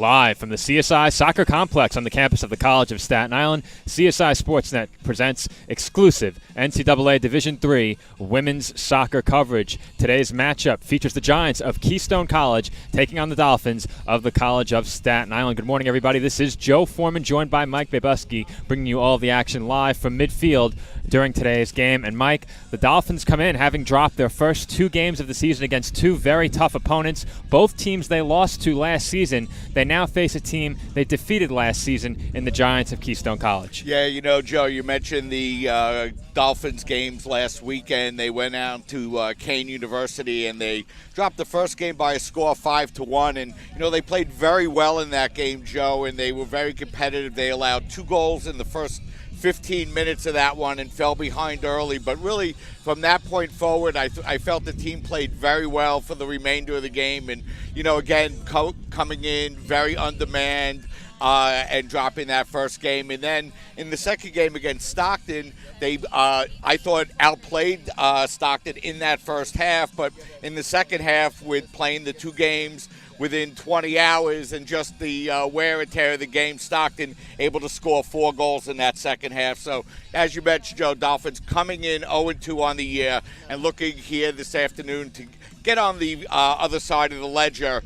Live from the CSI Soccer Complex on the campus of the College of Staten Island, CSI Sportsnet presents exclusive NCAA Division III women's soccer coverage. Today's matchup features the Giants of Keystone College taking on the Dolphins of the College of Staten Island. Good morning, everybody. This is Joe Foreman, joined by Mike Bebuski, bringing you all of the action live from midfield during today's game. And Mike, the Dolphins come in having dropped their first two games of the season against two very tough opponents, both teams they lost to last season. They now face a team they defeated last season in the Giants of Keystone College. Yeah, you know, Joe, you mentioned the Dolphins games last weekend. They went out to Kean University and they dropped the first game by a score of 5-1. And, you know, they played very well in that game, Joe, and they were very competitive. They allowed 2 goals in the first 15 minutes of that one and fell behind early. But really, from that point forward, I felt the team played very well for the remainder of the game. And, you know, again, coming in very undermanned and dropping that first game. And then in the second game against Stockton, they, I thought, outplayed Stockton in that first half. But in the second half, with playing the 2 games within 20 hours and just the wear and tear of the game, Stockton able to score 4 goals in that second half. So, as you mentioned, Joe, Dolphins coming in 0-2 on the year and looking here this afternoon to get on the other side of the ledger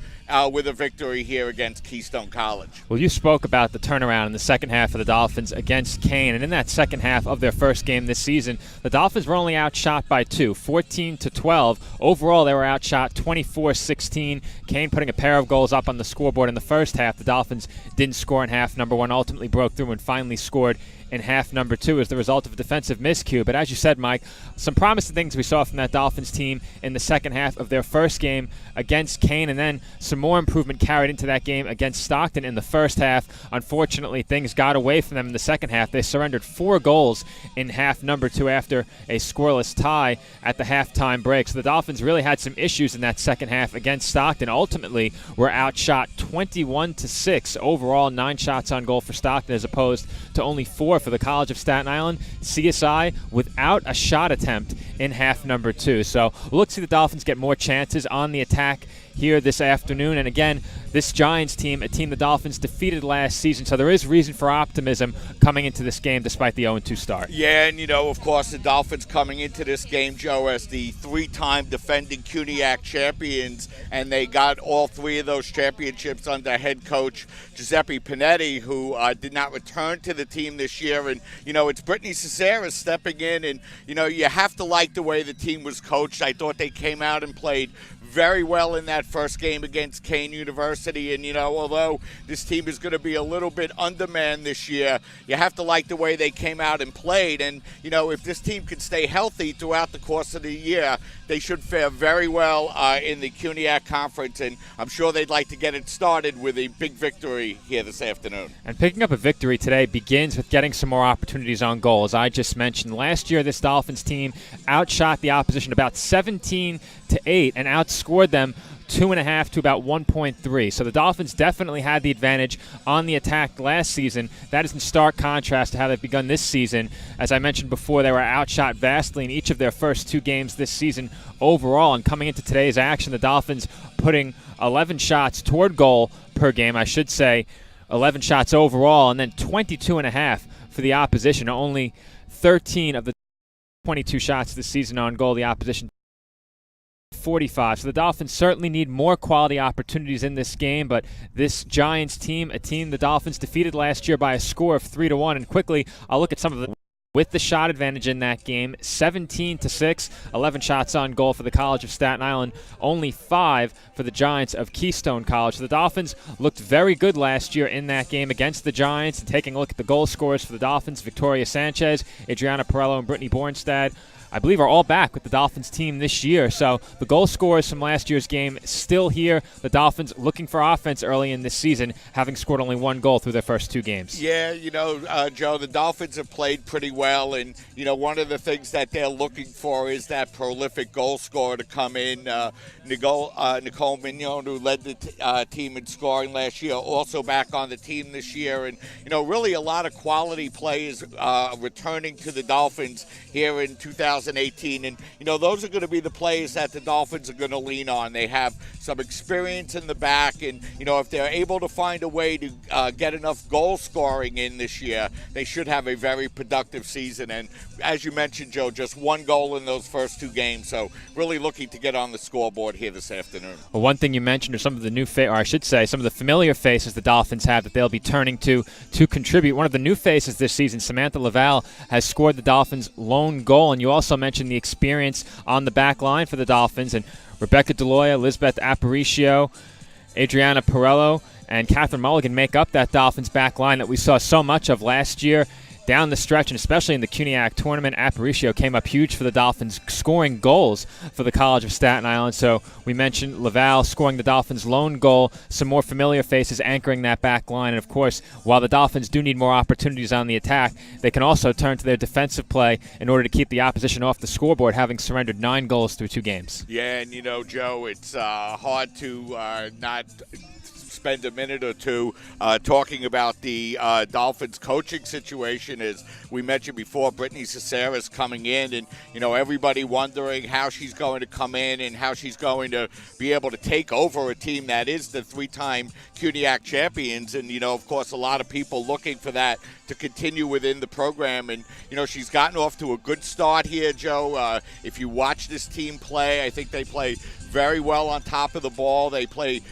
with a victory here against Keystone College. Well, you spoke about the turnaround in the second half of the Dolphins against Kean, and in that second half of their first game this season, the Dolphins were only outshot by 2, 14-12. Overall, they were outshot 24-16. Kean putting a pair of goals up on the scoreboard in the first half. The Dolphins didn't score in half number 1, ultimately broke through and finally scored in half number 2 as the result of a defensive miscue. But as you said, Mike, some promising things we saw from that Dolphins team in the second half of their first game against Kean, and then some more improvement carried into that game against Stockton in the first half. Unfortunately, things got away from them in the second half. They surrendered 4 goals in half number 2 after a scoreless tie at the halftime break. So the Dolphins really had some issues in that second half against Stockton. Ultimately, were outshot 21-6. Overall, 9 shots on goal for Stockton as opposed to only 4 for the College of Staten Island. CSI without a shot attempt in half number 2. So we'll look to see the Dolphins get more chances on the attack here this afternoon. And again, this Giants team, a team the Dolphins defeated last season, so there is reason for optimism coming into this game despite the 0-2 start. Yeah, and, you know, of course, the Dolphins coming into this game, Joe, as the 3-time defending CUNYAC champions, and they got all 3 of those championships under head coach Giuseppe Panetti, who did not return to the team this year. And, you know, it's Brittany Cesara stepping in, and, you know, you have to like the way the team was coached. I thought they came out and played very well in that first game against Kean University. And, you know, although this team is going to be a little bit undermanned this year, you have to like the way they came out and played. And, you know, if this team can stay healthy throughout the course of the year, they should fare very well in the CUNYAC conference. And I'm sure they'd like to get it started with a big victory here this afternoon. And picking up a victory today begins with getting some more opportunities on goal. As I just mentioned, last year this Dolphins team outshot the opposition about 17-8 and outscored them 2.5 to about 1.3. So the Dolphins definitely had the advantage on the attack last season. That is in stark contrast to how they've begun this season. As I mentioned before, they were outshot vastly in each of their first 2 games this season overall. And coming into today's action, the Dolphins putting 11 shots toward goal per game, I should say, 11 shots overall, and then 22.5 for the opposition. Only 13 of the 22 shots this season on goal, the opposition 45. So the Dolphins certainly need more quality opportunities in this game, but this Giants team, a team the Dolphins defeated last year by a score of 3-1, and quickly I'll look at some of the with the shot advantage in that game, 17-6, 11 shots on goal for the College of Staten Island, only 5 for the Giants of Keystone College. So the Dolphins looked very good last year in that game against the Giants. And taking a look at the goal scorers for the Dolphins, Victoria Sanchez, Adriana Perello, and Brittany Bornstad, I believe, are all back with the Dolphins team this year. So the goal scorers from last year's game still here. The Dolphins looking for offense early in this season, having scored only 1 goal through their first 2 games. Yeah, you know, Joe, the Dolphins have played pretty well. And, you know, one of the things that they're looking for is that prolific goal scorer to come in. Nicole Mignon, who led the team in scoring last year, also back on the team this year. And, you know, really a lot of quality players returning to the Dolphins here in 2018. And, you know, those are going to be the players that the Dolphins are going to lean on. They have some experience in the back, and if they're able to find a way to get enough goal scoring in this year, they should have a very productive season. And as you mentioned, Joe, just one goal in those first two games, so really looking to get on the scoreboard here this afternoon. Well, one thing you mentioned are some of the new or I should say some of the familiar faces the Dolphins have that they'll be turning to contribute. One of the new faces this season, Samantha Laval, has scored the Dolphins' lone goal, and you also mentioned the experience on the back line for the Dolphins, and Rebecca Deloya, Elizabeth Aparicio, Adriana Perello, and Catherine Mulligan make up that Dolphins back line that we saw so much of last year down the stretch, and especially in the CUNYAC tournament. Aparicio came up huge for the Dolphins, scoring goals for the College of Staten Island. So we mentioned Laval scoring the Dolphins' lone goal, some more familiar faces anchoring that back line. And, of course, while the Dolphins do need more opportunities on the attack, they can also turn to their defensive play in order to keep the opposition off the scoreboard, having surrendered 9 goals through 2 games. Yeah, and, Joe, it's hard to not spend a minute or two talking about the Dolphins coaching situation. As we mentioned before, Brittany Cesare is coming in, and everybody wondering how she's going to come in and how she's going to be able to take over a team that is the 3-time CUNYAC champions. And of course, a lot of people looking for that to continue within the program. And she's gotten off to a good start here, Joe. If you watch this team play, I think they play very well on top of the ball. They play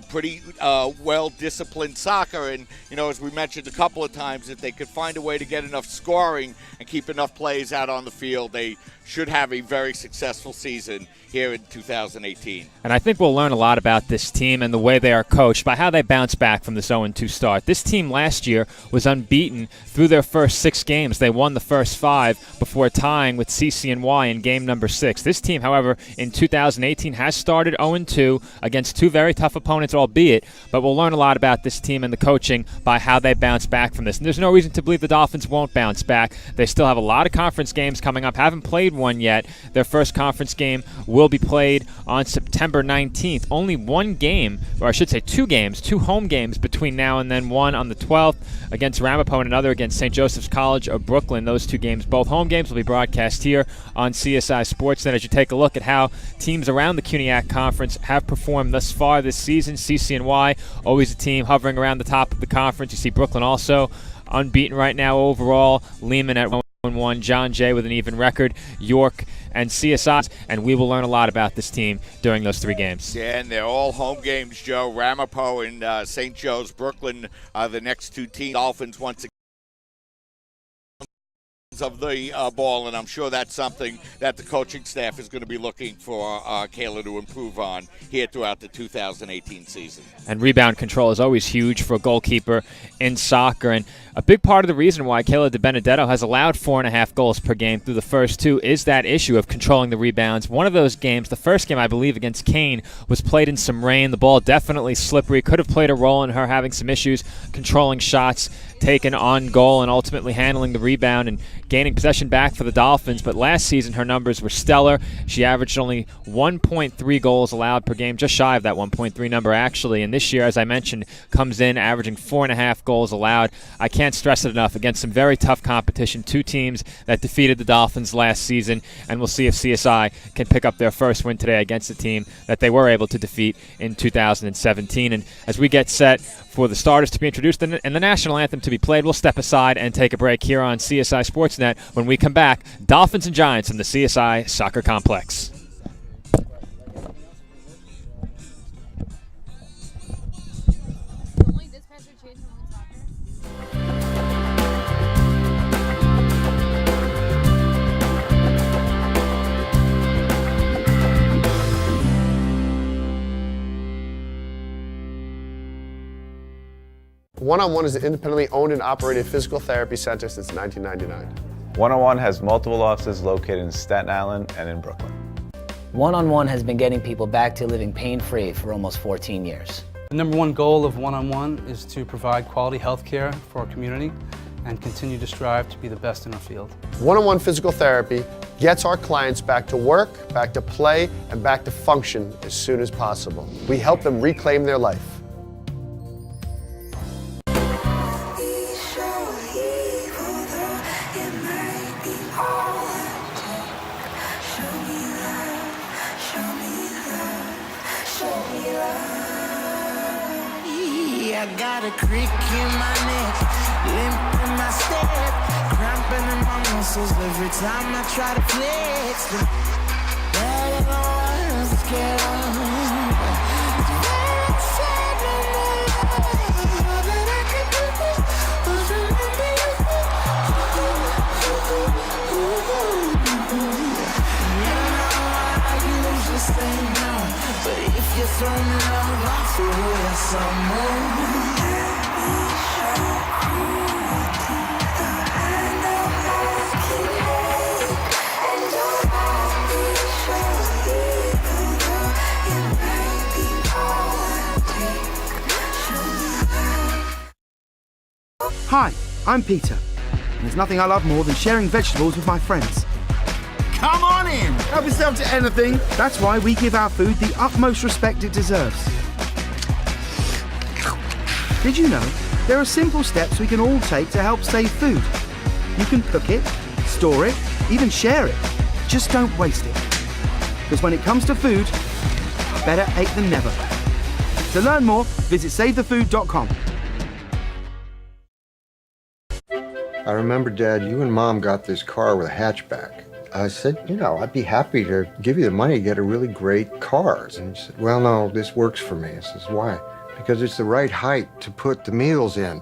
pretty well-disciplined soccer. And, as we mentioned a couple of times, if they could find a way to get enough scoring and keep enough plays out on the field, they should have a very successful season here in 2018. And I think we'll learn a lot about this team and the way they are coached by how they bounce back from this 0-2 start. This team last year was unbeaten through their first 6 games. They won the first 5 before tying with CCNY in game number 6. This team, however, in 2018 has started 0-2 against 2 very tough opponents, albeit, but we'll learn a lot about this team and the coaching by how they bounce back from this. And there's no reason to believe the Dolphins won't bounce back. They still have a lot of conference games coming up, haven't played one yet. Their first conference game will be played on September 19th. Only one game, or I should say 2 games, 2 home games between now and then, one on the 12th against Ramapo and another against St. Joseph's College of Brooklyn. Those 2 games, both home games, will be broadcast here on CSI Sportsnet as you take a look at how teams around the CUNYAC Conference have performed thus far this season. CCNY, always a team hovering around the top of the conference. You see Brooklyn also unbeaten right now overall. Lehman at 1-1, John Jay with an even record, York and CSI, and we will learn a lot about this team during those 3 games. Yeah, and they're all home games, Joe. Ramapo and St. Joe's. Brooklyn are the next 2 teams. Dolphins once again of the ball, and I'm sure that's something that the coaching staff is going to be looking for Kayla to improve on here throughout the 2018 season. And rebound control is always huge for a goalkeeper in soccer, and a big part of the reason why Kayla DiBenedetto has allowed 4.5 goals per game through the first 2 is that issue of controlling the rebounds. One of those games, the first game I believe against Kane, was played in some rain. The ball definitely slippery, could have played a role in her having some issues controlling shots taken on goal and ultimately handling the rebound and gaining possession back for the Dolphins. But last season her numbers were stellar. She averaged only 1.3 goals allowed per game, just shy of that 1.3 number actually. And this year, as I mentioned, comes in averaging 4.5 goals allowed. I can't stress it enough, against some very tough competition. 2 teams that defeated the Dolphins last season, and we'll see if CSI can pick up their first win today against a team that they were able to defeat in 2017. And as we get set for the starters to be introduced and the national anthem to be played, we'll step aside and take a break here on CSI Sportsnet. When we come back, Dolphins and Giants in the CSI Soccer Complex. One-on-One is an independently owned and operated physical therapy center since 1999. One-on-One has multiple offices located in Staten Island and in Brooklyn. One-on-One has been getting people back to living pain-free for almost 14 years. The number one goal of One-on-One is to provide quality health care for our community and continue to strive to be the best in our field. One-on-One physical therapy gets our clients back to work, back to play, and back to function as soon as possible. We help them reclaim their life. Show me I got a crick in my neck, limp in my step, cramping in my muscles every time I try to flex. But I was scared but if you throw me love, I'll throw you some more. Hi, I'm Peter, and there's nothing I love more than sharing vegetables with my friends. Come on in! Help yourself to anything. That's why we give our food the utmost respect it deserves. Did you know there are simple steps we can all take to help save food? You can cook it, store it, even share it. Just don't waste it. Because when it comes to food, better ate than never. To learn more, visit savethefood.com. I remember, Dad, you and Mom got this car with a hatchback. I said, I'd be happy to give you the money to get a really great car. And he said, well, no, this works for me. I says, why? Because it's the right height to put the meals in.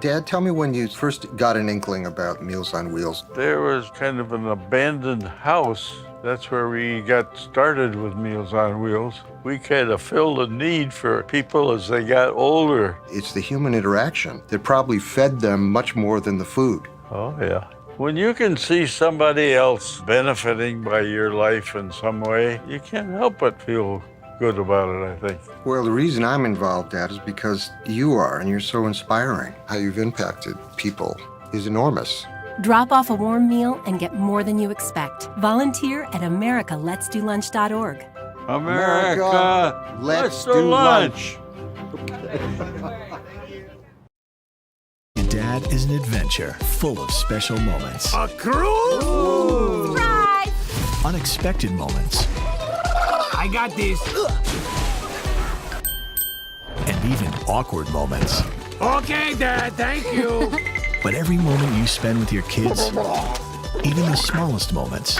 Dad, tell me when you first got an inkling about Meals on Wheels. There was kind of an abandoned house. That's where we got started with Meals on Wheels. We kind of filled a need for people as they got older. It's the human interaction that probably fed them much more than the food. Oh, yeah. When you can see somebody else benefiting by your life in some way, you can't help but feel good about it, I think. Well, the reason I'm involved, Dad, is because you are, and you're so inspiring. How you've impacted people is enormous. Drop off a warm meal and get more than you expect. Volunteer at americaletsdolunch.org. America, let's do lunch. Dad is an adventure full of special moments. A cruise? Surprise! Unexpected moments. I got this. And even awkward moments. Okay, Dad, thank you. But every moment you spend with your kids, even the smallest moments,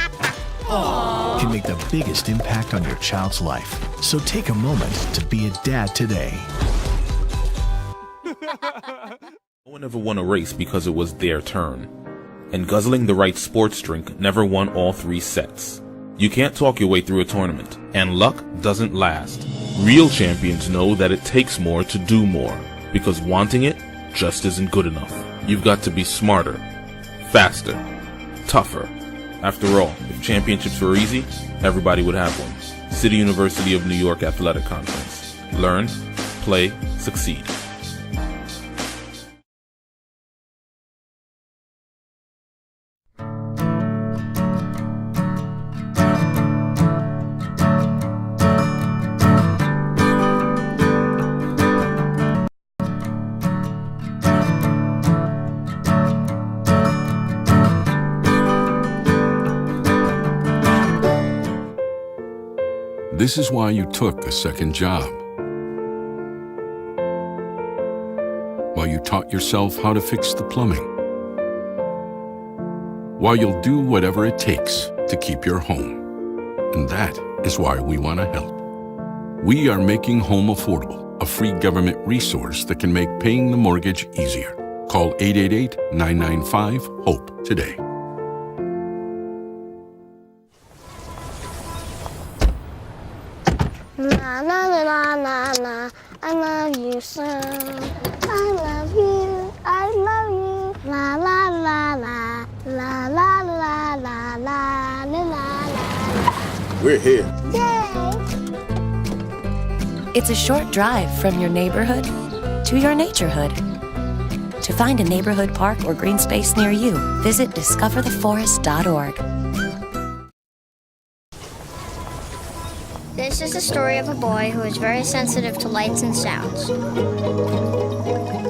can make the biggest impact on your child's life. So take a moment to be a dad today. No one ever won a race because it was their turn. And guzzling the right sports drink never won all 3 sets. You can't talk your way through a tournament, and luck doesn't last. Real champions know that it takes more to do more, because wanting it just isn't good enough. You've got to be smarter, faster, tougher. After all, if championships were easy, everybody would have one. City University of New York Athletic Conference. Learn, play, succeed. This is why you took a second job. While you taught yourself how to fix the plumbing. While you'll do whatever it takes to keep your home. And that is why we want to help. We are making home affordable, a free government resource that can make paying the mortgage easier. Call 888-995-HOPE today. Na na na na na, I love you so. I love you, I love you. La la la la, la la la la la la la. We're here. Yay! It's a short drive from your neighborhood to your naturehood. To find a neighborhood park or green space near you, visit discovertheforest.org. This is the story of a boy who is very sensitive to lights and sounds.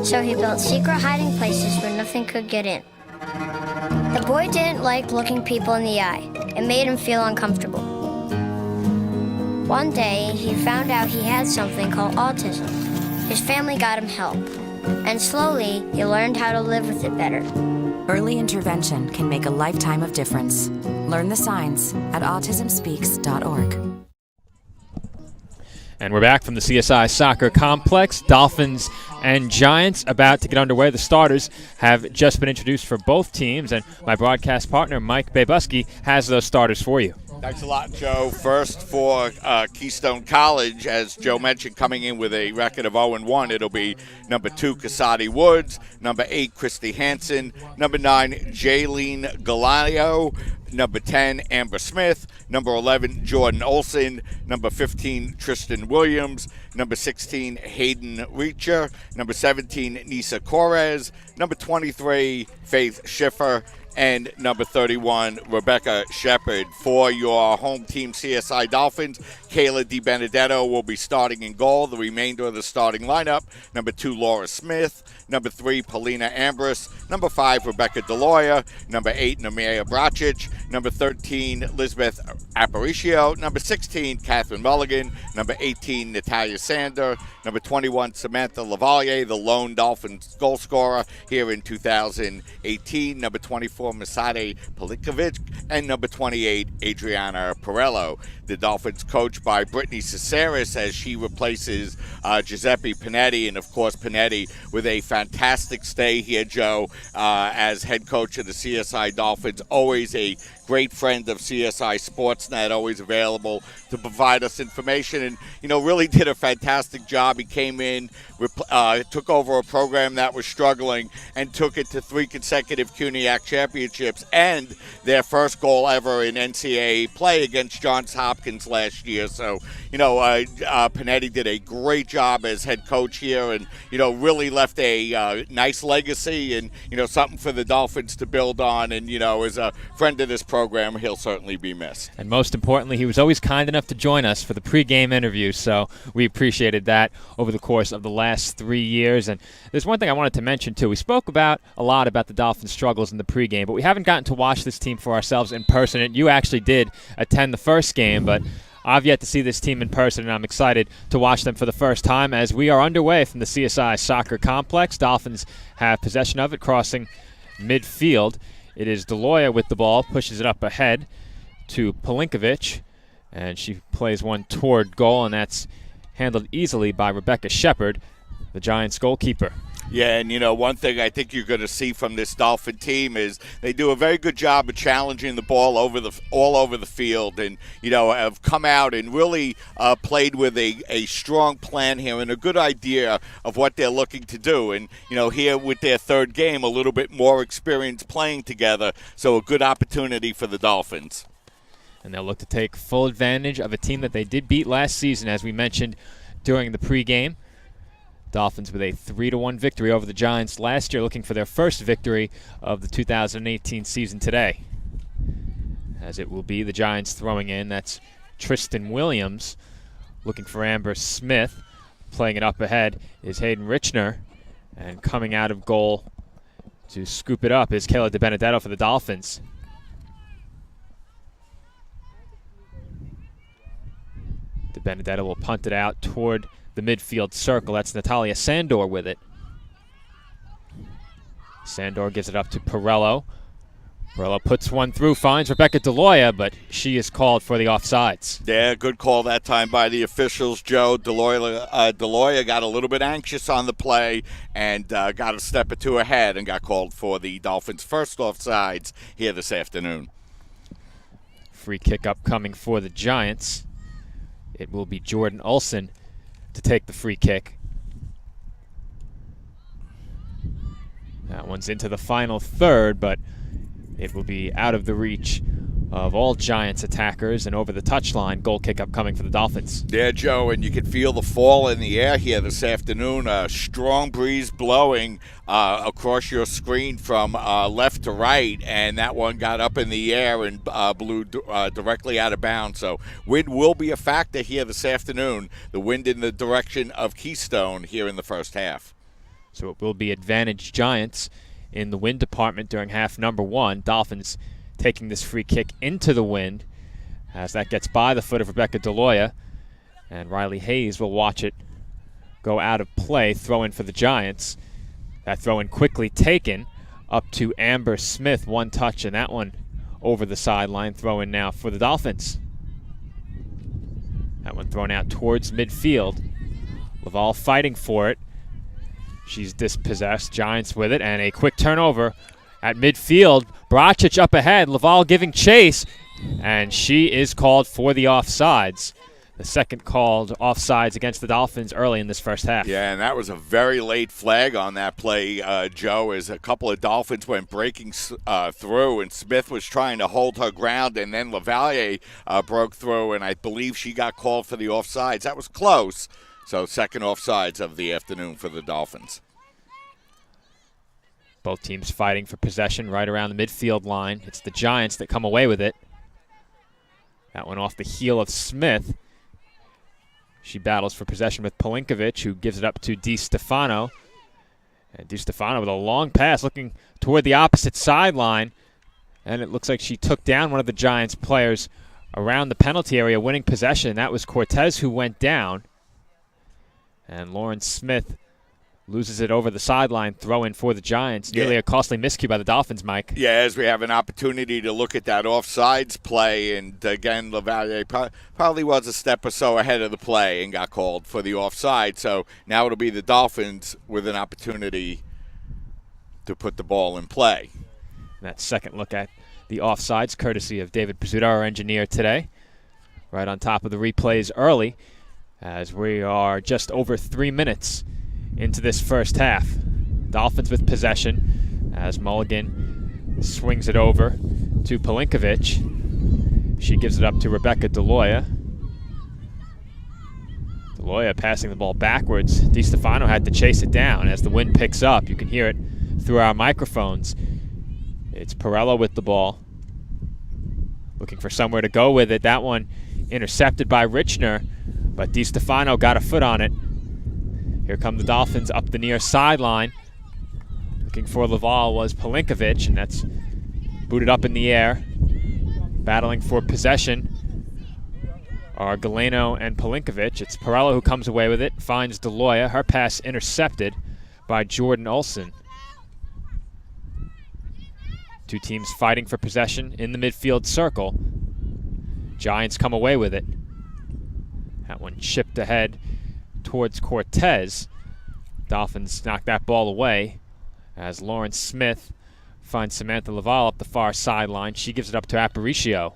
So he built secret hiding places where nothing could get in. The boy didn't like looking people in the eye. It made him feel uncomfortable. One day, he found out he had something called autism. His family got him help, and slowly, he learned how to live with it better. Early intervention can make a lifetime of difference. Learn the signs at autismspeaks.org. And we're back from the CSI Soccer Complex. Dolphins and Giants about to get underway. The starters have just been introduced for both teams, and my broadcast partner, Mike Babuski, has those starters for you. Thanks a lot, Joe. First for Keystone College, as Joe mentioned, coming in with a record of 0-1, it'll be number 2, Casati Woods, number 8, Christy Hansen, number 9, Jaylene Galayo, number 10, Amber Smith, number 11, Jordan Olson, number 15, Tristan Williams, number 16, Hayden Reacher, number 17, Nisa Correz, number 23, Faith Schiffer, and number 31, Rebecca Shepard. For your home team, CSI Dolphins, Kayla DiBenedetto will be starting in goal. The remainder of the starting lineup, number 2, Laura Smith, number 3, Paulina Ambrose, number 5, Rebecca Deloya, number 8, Namia Bracic, number 13, Elizabeth Aparicio, number 16, Catherine Mulligan, number 18, Natalia Sander, number 21, Samantha Lavalier, the lone Dolphins goal scorer here in 2018, number 24, Masade Palikovic, and number 28, Adriana Perello. The Dolphins coached by Brittany Caceres as she replaces Giuseppe Panetti, and of course Panetti with a fantastic stay here, Joe, as head coach of the CSI Dolphins. Always a great friend of CSI Sportsnet, always available to provide us information, and really did a fantastic job. He came in, took over a program that was struggling, and took it to 3 consecutive CUNYAC championships and their first goal ever in NCAA play against Johns Hopkins last year. So Panetti did a great job as head coach here, and really left a nice legacy, and something for the Dolphins to build on. And as a friend of this program, he'll certainly be missed. And most importantly, he was always kind enough to join us for the pregame interview, so we appreciated that over the course of the last 3 years. And there's one thing I wanted to mention too. We spoke a lot about the Dolphins' struggles in the pregame, but we haven't gotten to watch this team for ourselves in person. And you actually did attend the first game, but I've yet to see this team in person, and I'm excited to watch them for the first time as we are underway from the CSI Soccer Complex. Dolphins have possession of it, crossing midfield. It is Deloya with the ball, pushes it up ahead to Palinkovic, and she plays one toward goal, and that's handled easily by Rebecca Shepard, the Giants goalkeeper. Yeah, and one thing I think you're going to see from this Dolphin team is they do a very good job of challenging the ball all over the field, and have come out and really played with a strong plan here and a good idea of what they're looking to do. And here with their third game, a little bit more experience playing together, so a good opportunity for the Dolphins. And they'll look to take full advantage of a team that they did beat last season, as we mentioned during the pregame. Dolphins with a 3-1 victory over the Giants last year, looking for their first victory of the 2018 season today. As it will be the Giants throwing in, that's Tristan Williams, looking for Amber Smith. Playing it up ahead is Hayden Richner, and coming out of goal to scoop it up is Kayla DiBenedetto for the Dolphins. DiBenedetto will punt it out toward the midfield circle. That's Natalia Sandor with it. Sandor gives it up to Perello. Perello puts one through, finds Rebecca Deloya, but she is called for the offsides. Yeah, good call that time by the officials, Joe. Deloya got a little bit anxious on the play and got a step or two ahead and got called for the Dolphins' first offsides here this afternoon. Free kick upcoming for the Giants. It will be Jordan Olson to take the free kick. That one's into the final third, but it will be out of the reach of all Giants attackers and over the touchline. Goal kick upcoming for the Dolphins. Yeah, Joe, and you can feel the fall in the air here this afternoon. A strong breeze blowing across your screen from left to right, and that one got up in the air and blew directly out of bounds. So wind will be a factor here this afternoon. The wind in the direction of Keystone here in the first half. So it will be advantage Giants in the wind department during half number one. Dolphins taking this free kick into the wind as that gets by the foot of Rebecca Deloya. And Riley Hayes will watch it go out of play, throw in for the Giants. That throw in quickly taken up to Amber Smith, one touch, and that one over the sideline. Throw in now for the Dolphins. That one thrown out towards midfield. Laval fighting for it. She's dispossessed. Giants with it, and a quick turnover at midfield. Bracic up ahead. Laval giving chase, and she is called for the offsides. The second called offsides against the Dolphins early in this first half. Yeah, and that was a very late flag on that play, Joe, as a couple of Dolphins went breaking through, and Smith was trying to hold her ground, and then LaValliere broke through, and I believe she got called for the offsides. That was close. So second offsides of the afternoon for the Dolphins. Both teams fighting for possession right around the midfield line. It's the Giants that come away with it. That one off the heel of Smith. She battles for possession with Pelinkovic, who gives it up to DiStefano. And DiStefano with a long pass looking toward the opposite sideline. And it looks like she took down one of the Giants players around the penalty area, winning possession. That was Cortez who went down. And Lauren Smith loses it over the sideline, throw in for the Giants. Nearly a costly miscue by the Dolphins, Mike. Yeah, as we have an opportunity to look at that offsides play, and again, LaValliere probably was a step or so ahead of the play and got called for the offside. So now it'll be the Dolphins with an opportunity to put the ball in play. And that second look at the offsides, courtesy of David Pizzuto, our engineer today. Right on top of the replays early, as we are just over 3 minutes into this first half. Dolphins with possession as Mulligan swings it over to Pelinkovic. She gives it up to Rebecca Deloya. Deloya passing the ball backwards. DiStefano had to chase it down. As the wind picks up, you can hear it through our microphones. It's Perello with the ball, looking for somewhere to go with it. That one intercepted by Richner, but DiStefano got a foot on it. Here come the Dolphins up the near sideline. Looking for Laval was Pelinkovic, and that's booted up in the air. Battling for possession are Galeno and Pelinkovic. It's Perello who comes away with it, finds Deloya. Her pass intercepted by Jordan Olson. Two teams fighting for possession in the midfield circle. Giants come away with it. That one chipped ahead towards Cortez. Dolphins knock that ball away as Lauren Smith finds Samantha Laval up the far sideline. She gives it up to Aparicio.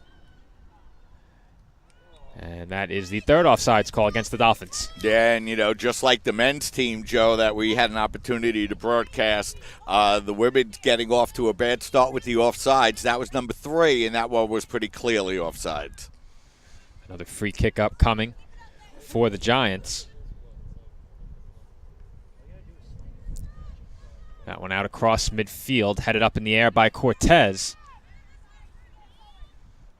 And that is the third offsides call against the Dolphins. Yeah, and, you know, just like the men's team, Joe, that we had an opportunity to broadcast, the women's getting off to a bad start with the offsides. That was number 3, and that one was pretty clearly offsides. Another free kick up coming for the Giants. That one out across midfield, headed up in the air by Cortez.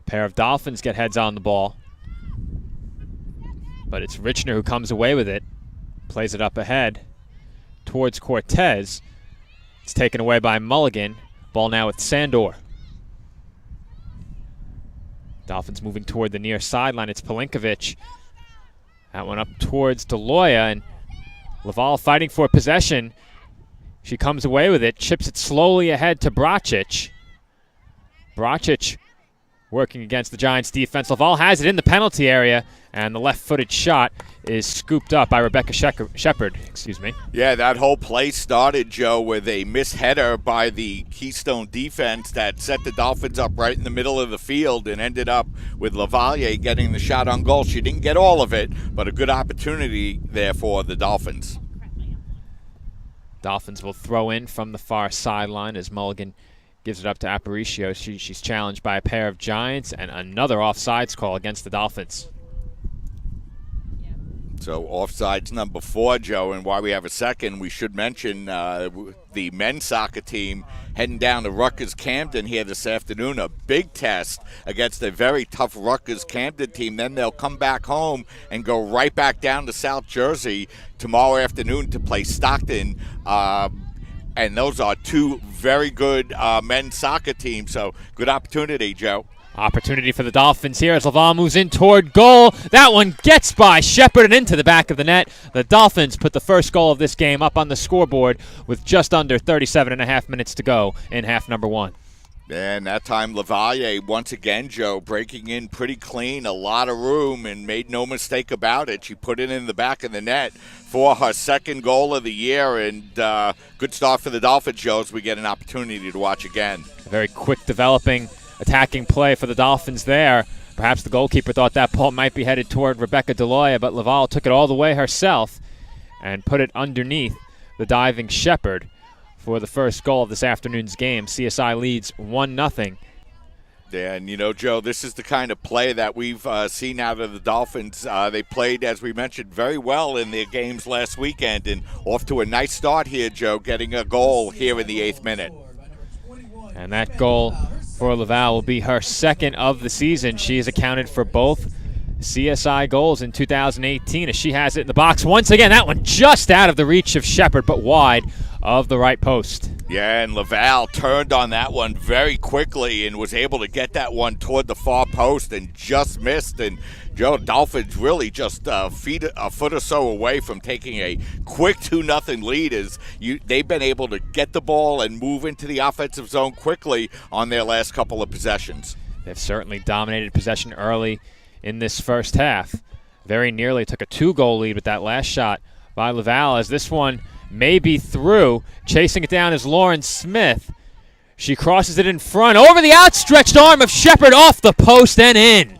A pair of Dolphins get heads on the ball, but it's Richner who comes away with it. Plays it up ahead towards Cortez. It's taken away by Mulligan. Ball now with Sandor. Dolphins moving toward the near sideline. It's Pelinkovic. That one up towards Deloya, and Laval fighting for possession. She comes away with it, chips it slowly ahead to Bracic. Bracic working against the Giants' defense. Laval has it in the penalty area, and the left-footed shot is scooped up by Rebecca Shepard. Yeah, that whole play started, Joe, with a misheader by the Keystone defense that set the Dolphins up right in the middle of the field and ended up with LaValliere getting the shot on goal. She didn't get all of it, but a good opportunity there for the Dolphins. Dolphins will throw in from the far sideline as Mulligan gives it up to Aparicio. She's challenged by a pair of Giants, and another offsides call against the Dolphins. So offsides number 4, Joe, and while we have a second, we should mention the men's soccer team heading down to Rutgers Camden here this afternoon. A big test against a very tough Rutgers Camden team. Then they'll come back home and go right back down to South Jersey tomorrow afternoon to play Stockton. And those are two very good men's soccer teams, so good opportunity, Joe. Opportunity for the Dolphins here as Laval moves in toward goal. That one gets by Shepard and into the back of the net. The Dolphins put the first goal of this game up on the scoreboard with just under 37.5 minutes to go in half number 1. And that time, Lavalier, once again, Joe, breaking in pretty clean, a lot of room, and made no mistake about it. She put it in the back of the net for her second goal of the year, and good start for the Dolphins, Joe, as we get an opportunity to watch again. A very quick developing attacking play for the Dolphins there. Perhaps the goalkeeper thought that ball might be headed toward Rebecca Deloya, but Laval took it all the way herself and put it underneath the diving Shepard for the first goal of this afternoon's game. CSI leads 1-0. Yeah, and you know, Joe, this is the kind of play that we've seen out of the Dolphins. They played, as we mentioned, very well in their games last weekend, and off to a nice start here, Joe, getting a goal here in the 8th minute. And that goal for Laval will be her second of the season. She has accounted for both CSI goals in 2018 as she has it in the box once again. That one just out of the reach of Shepard, but wide of the right post. Yeah, and Laval turned on that one very quickly and was able to get that one toward the far post and just missed. And Joe, Dolphins really just a foot or so away from taking a quick 2-0 lead as they've been able to get the ball and move into the offensive zone quickly on their last couple of possessions. They've certainly dominated possession early in this first half. Very nearly took a 2-goal lead with that last shot by Laval, as this one may be through. Chasing it down is Lauren Smith. She crosses it in front over the outstretched arm of Shepard, off the post and in.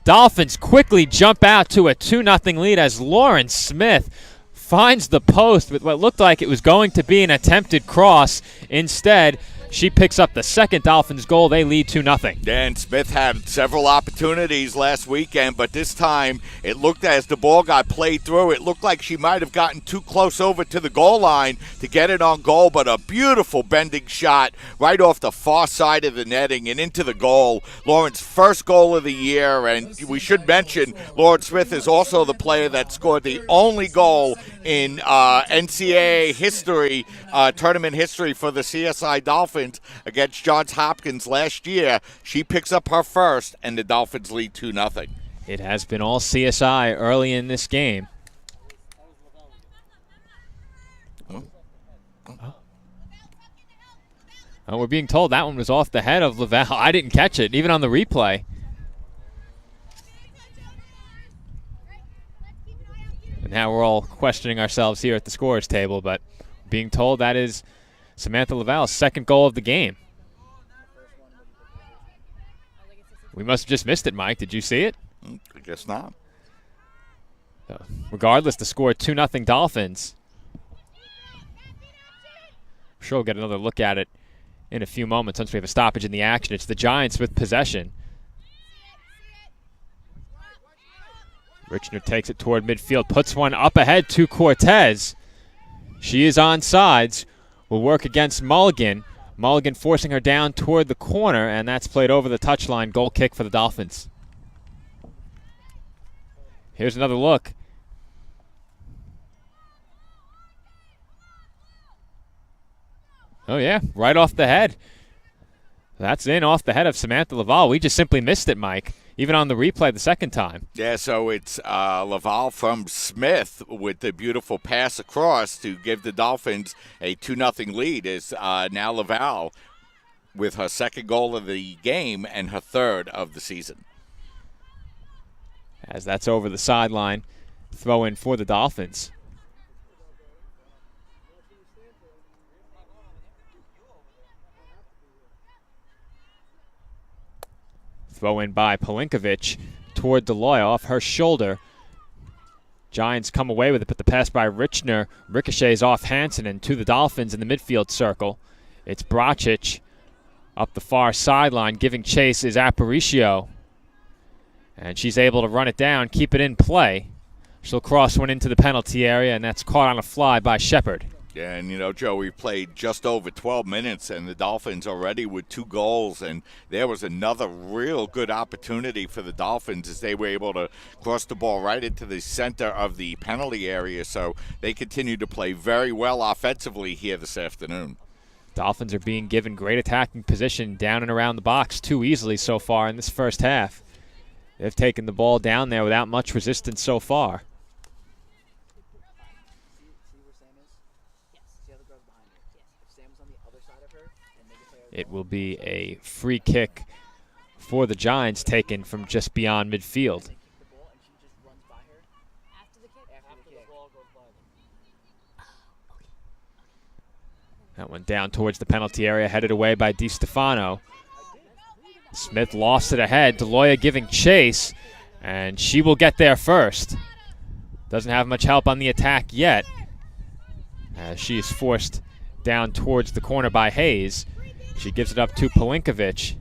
Dolphins quickly jump out to a 2-0 lead as Lauren Smith finds the post with what looked like it was going to be an attempted cross. Instead, she picks up the second Dolphins goal. They lead 2-0. Dan Smith had several opportunities last weekend, but this time it looked, as the ball got played through, it looked like she might have gotten too close over to the goal line to get it on goal, but a beautiful bending shot right off the far side of the netting and into the goal. Lauren's first goal of the year, and we should mention Lauren Smith is also the player that scored the only goal in NCAA history, tournament history for the CSI Dolphins against Johns Hopkins last year. She picks up her first, and the Dolphins lead 2-0. It has been all CSI early in this game. We're being told that one was off the head of Laval. I didn't catch it, even on the replay. And now we're all questioning ourselves here at the scorers table, but being told that is Samantha Laval's second goal of the game. We must have just missed it, Mike. Did you see it? I guess not. So, regardless, the score 2-0 Dolphins. I'm sure we'll get another look at it in a few moments once we have a stoppage in the action. It's the Giants with possession. Richner takes it toward midfield, puts one up ahead to Cortez. She is on sides. Will work against Mulligan. Mulligan forcing her down toward the corner, and that's played over the touchline. Goal kick for the Dolphins. Here's another look. Oh, yeah, right off the head. That's in off the head of Samantha Laval. We just simply missed it, Mike, even on the replay the second time. Yeah, so it's Laval from Smith with the beautiful pass across to give the Dolphins a 2-0 lead. Is now Laval with her second goal of the game and her third of the season. As that's over the sideline, throw in for the Dolphins. Throw in by Palinkovic toward Deloy off her shoulder. Giants come away with it, but the pass by Richner ricochets off Hansen and to the Dolphins in the midfield circle. It's Bracic up the far sideline. Giving chase is Aparicio. And she's able to run it down, keep it in play. She'll cross one into the penalty area, and that's caught on a fly by Shepard. Yeah, and you know, Joe, we played just over 12 minutes, and the Dolphins already with 2 goals, and there was another real good opportunity for the Dolphins as they were able to cross the ball right into the center of the penalty area, so they continue to play very well offensively here this afternoon. Dolphins are being given great attacking position down and around the box too easily so far in this first half. They've taken the ball down there without much resistance so far. It will be a free kick for the Giants taken from just beyond midfield. That one down towards the penalty area, headed away by DiStefano. Smith lost it ahead. Deloya giving chase, and she will get there first. Doesn't have much help on the attack yet, as she is forced down towards the corner by Hayes. She gives it up to Pelinkovic,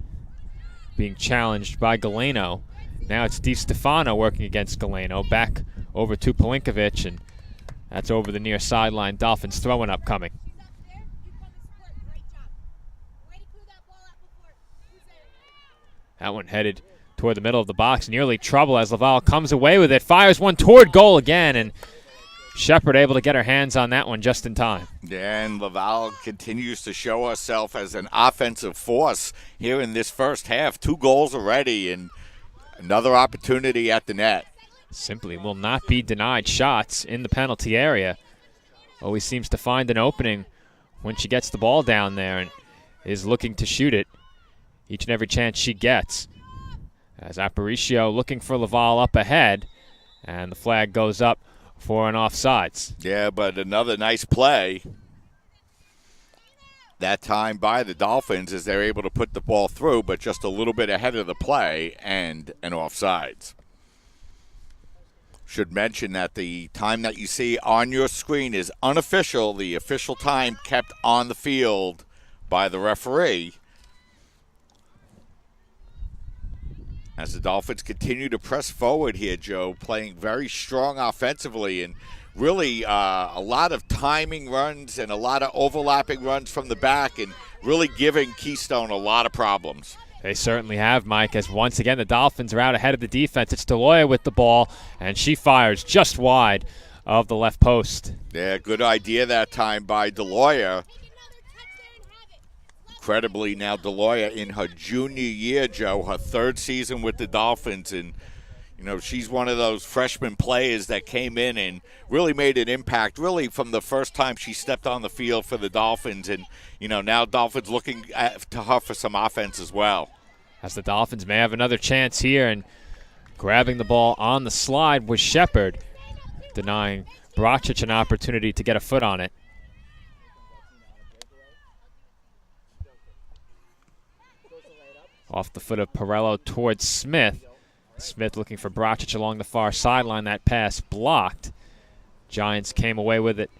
being challenged by Galeno. Now it's DiStefano working against Galeno. Back over to Pelinkovic, and that's over the near sideline. Dolphins throwing up coming. That one headed toward the middle of the box. Nearly trouble as Laval comes away with it. Fires one toward goal again, and Shepard able to get her hands on that one just in time. Yeah, and Laval continues to show herself as an offensive force here in this first half. 2 goals already and another opportunity at the net. Simply will not be denied shots in the penalty area. Always seems to find an opening when she gets the ball down there and is looking to shoot it each and every chance she gets. As Aparicio looking for Laval up ahead, and the flag goes up for an offsides. Yeah, but another nice play that time by the Dolphins as they're able to put the ball through, but just a little bit ahead of the play and an offsides. Should mention that the time that you see on your screen is unofficial. The official time kept on the field by the referee. As the Dolphins continue to press forward here, Joe, playing very strong offensively and really a lot of timing runs and a lot of overlapping runs from the back and really giving Keystone a lot of problems. They certainly have, Mike, as once again the Dolphins are out ahead of the defense. It's Deloya with the ball, and she fires just wide of the left post. Yeah, good idea that time by Deloya. Incredibly, now Deloya in her junior year, Joe, her 3rd season with the Dolphins, and you know she's one of those freshman players that came in and really made an impact, really from the first time she stepped on the field for the Dolphins, and you know now Dolphins looking to her for some offense as well. As the Dolphins may have another chance here, and grabbing the ball on the slide was Shepard, denying Bracic an opportunity to get a foot on it. Off the foot of Perello towards Smith. Smith looking for Bracic along the far sideline. That pass blocked. Giants came away with it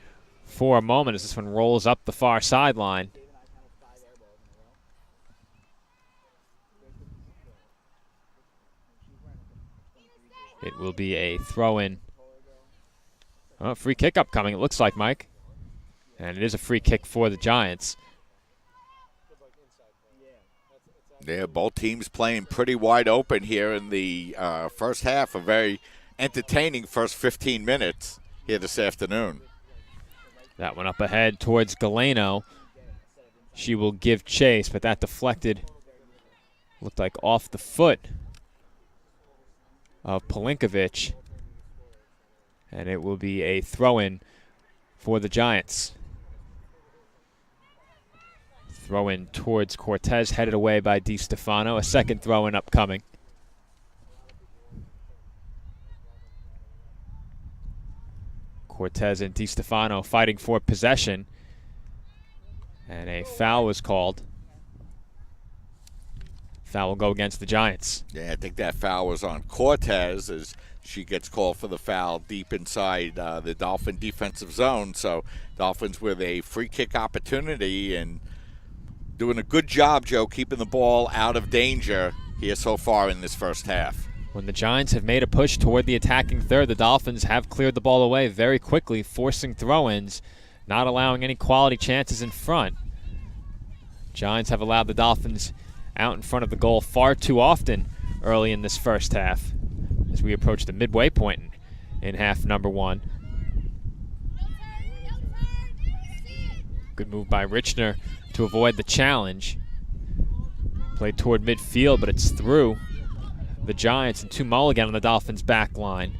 for a moment as this one rolls up the far sideline. It will be a throw-in. Oh, free kick upcoming, it looks like, Mike. And it is a free kick for the Giants. Yeah, both teams playing pretty wide open here in the first half. A very entertaining first 15 minutes here this afternoon. That one up ahead towards Galeno. She will give chase, but that deflected. Looked like off the foot of Pelinkovic. And it will be a throw-in for the Giants. Throw-in towards Cortez, headed away by DiStefano. A second throw-in upcoming. Cortez and DiStefano fighting for possession. And a foul was called. Foul will go against the Giants. Yeah, I think that foul was on Cortez as she gets called for the foul deep inside the Dolphin defensive zone. So Dolphins with a free kick opportunity and doing a good job, Joe, keeping the ball out of danger here so far in this first half. When the Giants have made a push toward the attacking third, the Dolphins have cleared the ball away very quickly, forcing throw-ins, not allowing any quality chances in front. Giants have allowed the Dolphins out in front of the goal far too often early in this first half as we approach the midway point in half number 1. Good move by Richner to avoid the challenge. Played toward midfield, but it's through the Giants, and 2 Mulligan on the Dolphins' back line.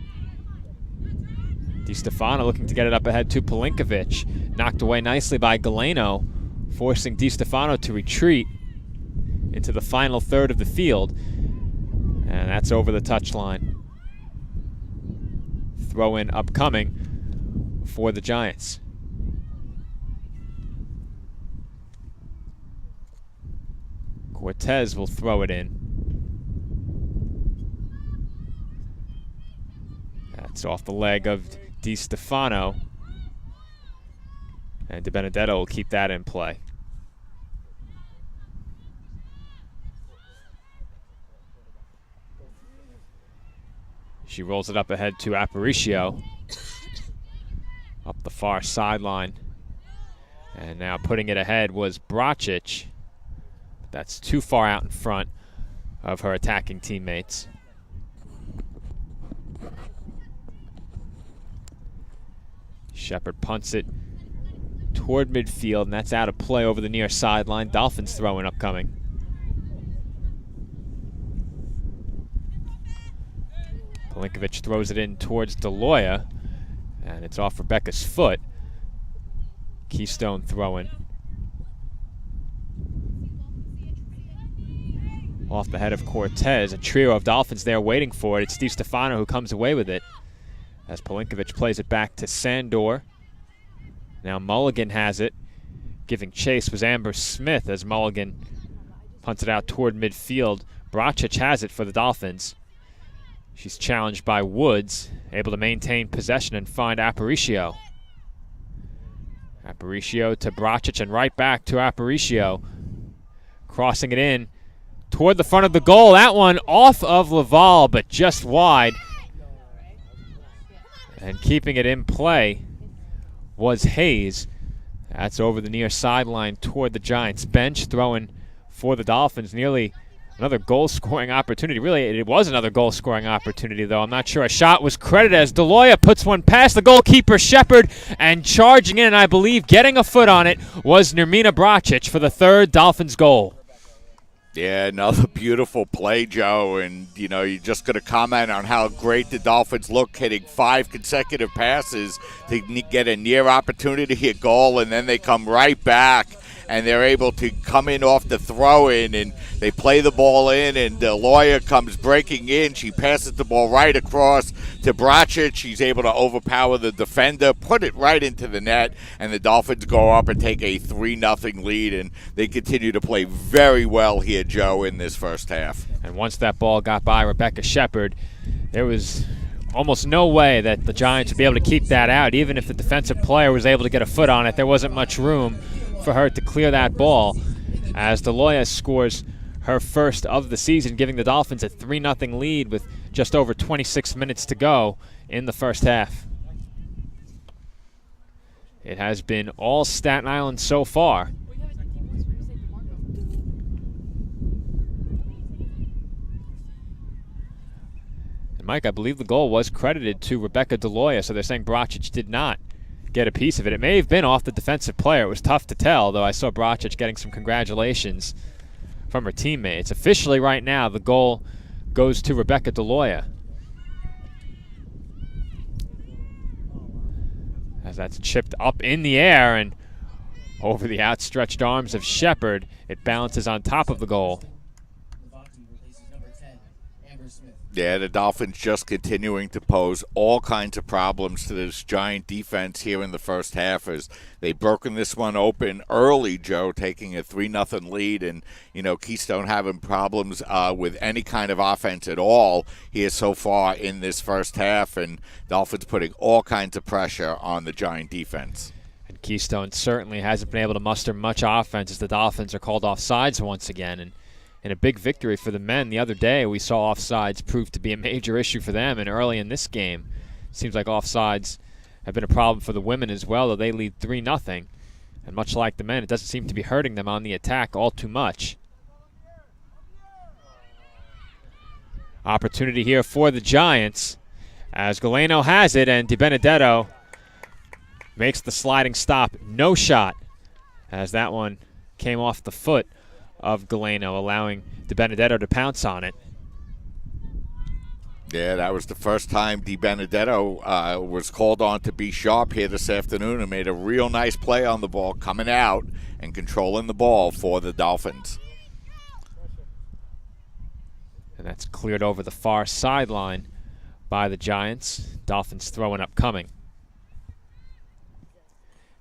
DiStefano looking to get it up ahead to Pelinkovic. Knocked away nicely by Galeno, forcing DiStefano to retreat into the final third of the field. And that's over the touchline. Throw in upcoming for the Giants. Cortez will throw it in. That's off the leg of DiStefano. And DiBenedetto will keep that in play. She rolls it up ahead to Aparicio. Up the far sideline. And now putting it ahead was Bracic. That's too far out in front of her attacking teammates. Shepard punts it toward midfield, and that's out of play over the near sideline. Dolphins throwing upcoming. Pelinkovic throws it in towards Deloya, and it's off Rebecca's foot. Keystone throwing. Off the head of Cortez. A trio of Dolphins there waiting for it. It's DiStefano who comes away with it as Pelinkovic plays it back to Sandor. Now Mulligan has it. Giving chase was Amber Smith as Mulligan punts it out toward midfield. Bracic has it for the Dolphins. She's challenged by Woods, able to maintain possession and find Aparicio. Aparicio to Bracic and right back to Aparicio. Crossing it in toward the front of the goal. That one off of Laval, but just wide. And keeping it in play was Hayes. That's over the near sideline toward the Giants bench. Throwing for the Dolphins. Nearly another goal-scoring opportunity. Really, it was another goal-scoring opportunity, though. I'm not sure a shot was credited as Deloya puts one past the goalkeeper, Shepard, and charging in, I believe, getting a foot on it, was Nermina Bracic for the 3rd Dolphins goal. Yeah, another beautiful play, Joe. And, you know, you're just going to comment on how great the Dolphins look, hitting 5 consecutive passes to get a near opportunity at goal, and then they come right back. And they're able to come in off the throw-in, and they play the ball in, and the lawyer comes breaking in. She passes the ball right across to Bracic. She's able to overpower the defender, put it right into the net, and the Dolphins go up and take a 3-0 lead, and they continue to play very well here, Joe, in this first half. And once that ball got by Rebecca Shepard, there was almost no way that the Giants would be able to keep that out. Even if the defensive player was able to get a foot on it, there wasn't much room for her to clear that ball, as Deloya scores her first of the season, giving the Dolphins a 3-0 lead with just over 26 minutes to go in the first half. It has been all Staten Island so far. And Mike, I believe the goal was credited to Rebecca Deloya, so they're saying Bracic did not get a piece of it. It may have been off the defensive player. It was tough to tell, though I saw Bracic getting some congratulations from her teammates. Officially right now, the goal goes to Rebecca Deloya, as that's chipped up in the air and over the outstretched arms of Shepard. It bounces on top of the goal. Yeah, the Dolphins just continuing to pose all kinds of problems to this Giant defense here in the first half, as they've broken this one open early, Joe, taking a 3-0 lead. And, you know, Keystone having problems with any kind of offense at all here so far in this first half, and Dolphins putting all kinds of pressure on the Giant defense. And Keystone certainly hasn't been able to muster much offense as the Dolphins are called offsides once again. And in a big victory for the men the other day, we saw offsides prove to be a major issue for them, and early in this game, seems like offsides have been a problem for the women as well, though they lead 3-0. And much like the men, it doesn't seem to be hurting them on the attack all too much. Opportunity here for the Giants as Galeno has it, and DiBenedetto makes the sliding stop. No shot, as that one came off the foot of Galeno, allowing DiBenedetto to pounce on it. Yeah, that was the first time DiBenedetto was called on to be sharp here this afternoon and made a real nice play on the ball, coming out and controlling the ball for the Dolphins. And that's cleared over the far sideline by the Giants. Dolphins throwing upcoming.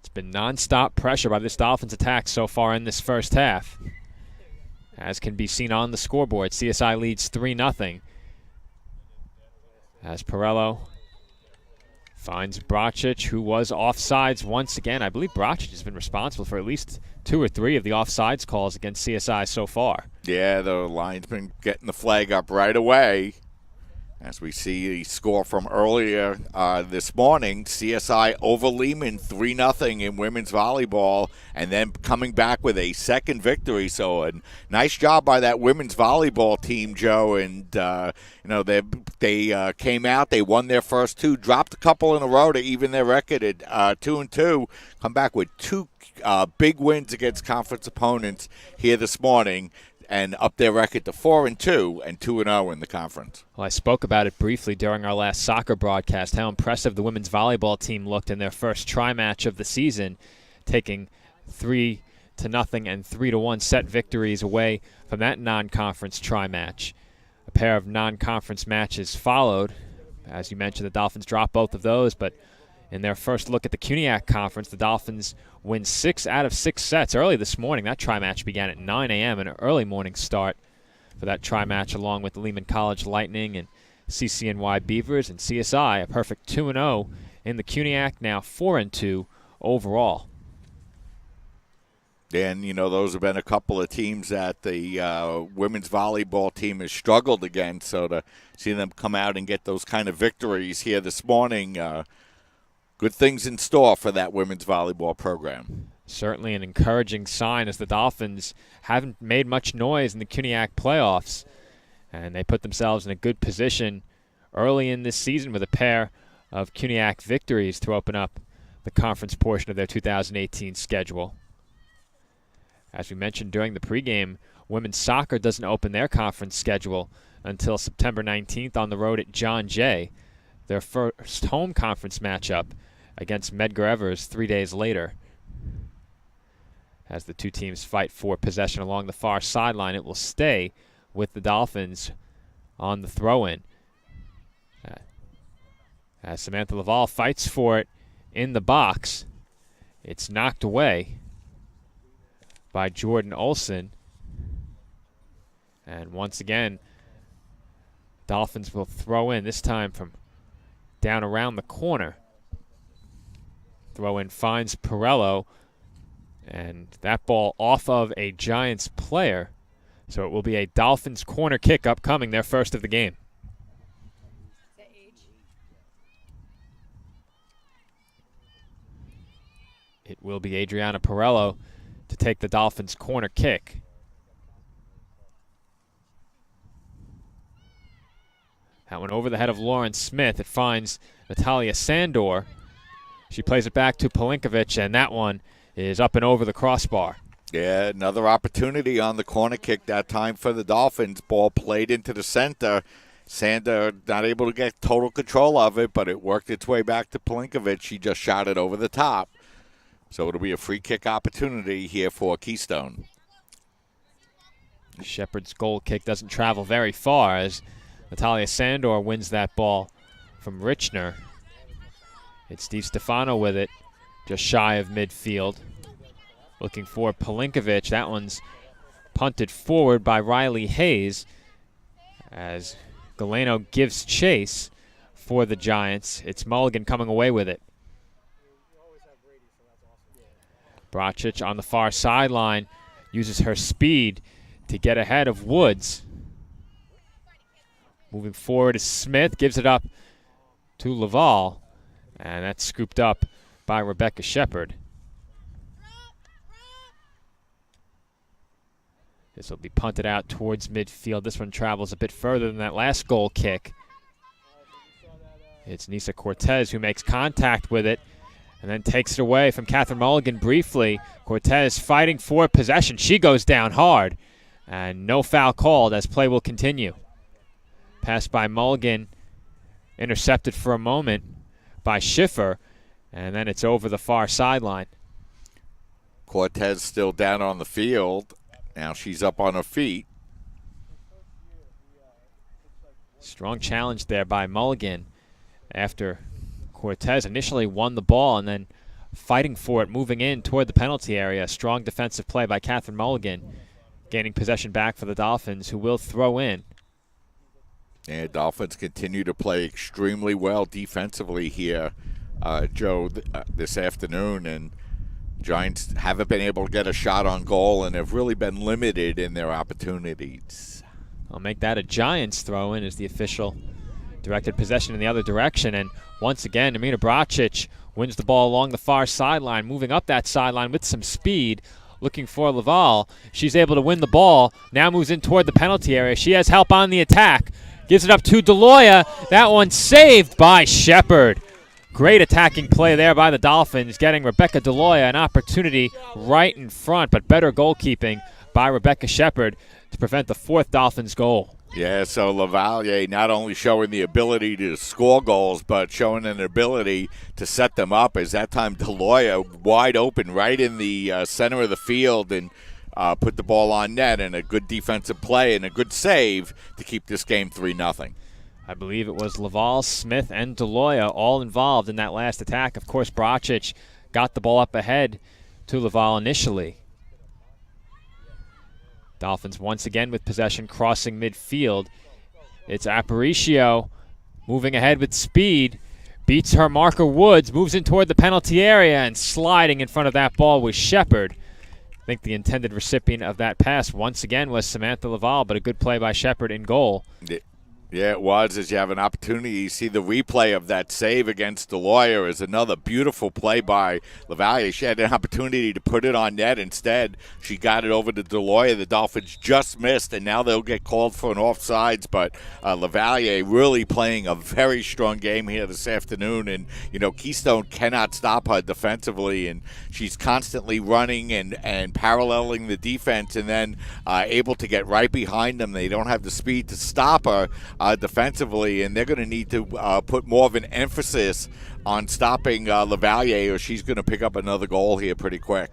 It's been nonstop pressure by this Dolphins attack so far in this first half. As can be seen on the scoreboard, CSI leads 3-0. As Perello finds Bracic, who was offsides once again. I believe Bracic has been responsible for at least 2 or 3 of the offsides calls against CSI so far. Yeah, the linesman getting the flag up right away. As we see the score from earlier this morning, CSI over Lehman 3-0 in women's volleyball, and then coming back with a second victory. So a nice job by that women's volleyball team, Joe. And they came out, they won their first 2, dropped a couple in a row to even their record at 2-2. Come back with 2 big wins against conference opponents here this morning, and up their record to 4-2 and 2-0 in the conference. Well, I spoke about it briefly during our last soccer broadcast, how impressive the women's volleyball team looked in their first tri-match of the season, taking 3-0 and 3-1 set victories away from that non-conference tri-match. A pair of non-conference matches followed. As you mentioned, the Dolphins dropped both of those, but in their first look at the CUNYAC Conference, the Dolphins win 6 out of 6 sets early this morning. That tri-match began at 9 a.m., an early morning start for that tri-match, along with the Lehman College Lightning and CCNY Beavers, and CSI, a perfect 2-0 in the CUNYAC, now 4-2 overall. And, those have been a couple of teams that the women's volleyball team has struggled against, so to see them come out and get those kind of victories here this morning, good things in store for that women's volleyball program. Certainly an encouraging sign, as the Dolphins haven't made much noise in the CUNYAC playoffs, and they put themselves in a good position early in this season with a pair of CUNYAC victories to open up the conference portion of their 2018 schedule. As we mentioned during the pregame, women's soccer doesn't open their conference schedule until September 19th on the road at John Jay, their first home conference matchup against Medgar Evers 3 days later. As the two teams fight for possession along the far sideline, it will stay with the Dolphins on the throw-in. As Samantha Laval fights for it in the box, it's knocked away by Jordan Olson. And once again, Dolphins will throw in, this time from down around the corner. Throw in finds Perello, and that ball off of a Giants player. So it will be a Dolphins corner kick upcoming, their first of the game. It will be Adriana Perello to take the Dolphins corner kick. That one over the head of Lauren Smith. It finds Natalia Sandor. She plays it back to Pelinkovic, and that one is up and over the crossbar. Yeah, another opportunity on the corner kick that time for the Dolphins. Ball played into the center. Sandor not able to get total control of it, but it worked its way back to Pelinkovic. She just shot it over the top. So it'll be a free kick opportunity here for Keystone. Shepard's goal kick doesn't travel very far as Natalia Sandor wins that ball from Richner. It's Steve Stefano with it, just shy of midfield. Looking for Pelinkovic. That one's punted forward by Riley Hayes as Galeno gives chase for the Giants. It's Mulligan coming away with it. Bracic on the far sideline uses her speed to get ahead of Woods. Moving forward is Smith, gives it up to Laval, and that's scooped up by Rebecca Shepard. This will be punted out towards midfield. This one travels a bit further than that last goal kick. It's Nisa Cortez who makes contact with it, and then takes it away from Catherine Mulligan briefly. Cortez fighting for possession. She goes down hard, and no foul called as play will continue. Pass by Mulligan, intercepted for a moment by Schiffer, and then it's over the far sideline. Cortez still down on the field. Now she's up on her feet. Strong challenge there by Mulligan after Cortez initially won the ball and then fighting for it, moving in toward the penalty area. Strong defensive play by Catherine Mulligan, gaining possession back for the Dolphins, who will throw in. And Dolphins continue to play extremely well defensively here, Joe, this afternoon. And Giants haven't been able to get a shot on goal and have really been limited in their opportunities. I'll make that a Giants throw-in as the official directed possession in the other direction. And once again, Amina Bracic wins the ball along the far sideline, moving up that sideline with some speed, looking for Laval. She's able to win the ball, now moves in toward the penalty area. She has help on the attack. Gives it up to Deloya. That one saved by Shepard. Great attacking play there by the Dolphins, getting Rebecca Deloya an opportunity right in front, but better goalkeeping by Rebecca Shepard to prevent the fourth Dolphins goal. Yeah, so Lavalier not only showing the ability to score goals, but showing an ability to set them up, as that time Deloya wide open right in the center of the field and put the ball on net, and a good defensive play and a good save to keep this game 3-0. I believe it was Laval, Smith, and Deloya all involved in that last attack. Of course, Bracic got the ball up ahead to Laval initially. Dolphins once again with possession, crossing midfield. It's Aparicio moving ahead with speed. Beats her marker Woods, moves in toward the penalty area, and sliding in front of that ball was Shepard. I think the intended recipient of that pass once again was Samantha Laval, but a good play by Shepard in goal. Yeah, it was. As you have an opportunity, you see the replay of that save against Deloya is another beautiful play by Lavalier. She had an opportunity to put it on net. Instead, she got it over to Deloya. The Dolphins just missed, and now they'll get called for an offsides. But Lavalier really playing a very strong game here this afternoon. And, you know, Keystone cannot stop her defensively, and she's constantly running and paralleling the defense and then able to get right behind them. They don't have the speed to stop her defensively, and they're going to need to put more of an emphasis on stopping Lavalier, or she's going to pick up another goal here pretty quick.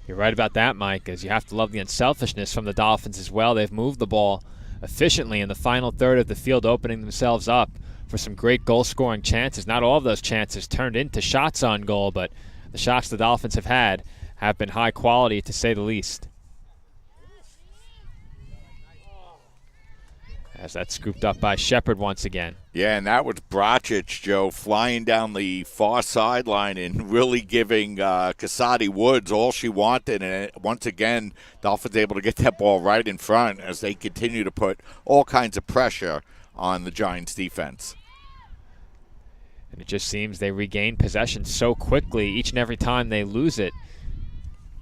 You're right about that, Mike, as you have to love the unselfishness from the Dolphins as well. They've moved the ball efficiently in the final third of the field, opening themselves up for some great goal-scoring chances. Not all of those chances turned into shots on goal, but the shots the Dolphins have had have been high quality, to say the least. As that's scooped up by Shepard once again. Yeah, and that was Bracic, Joe, flying down the far sideline and really giving Casati Woods all she wanted. And once again, Dolphins able to get that ball right in front as they continue to put all kinds of pressure on the Giants' defense. And it just seems they regain possession so quickly each and every time they lose it,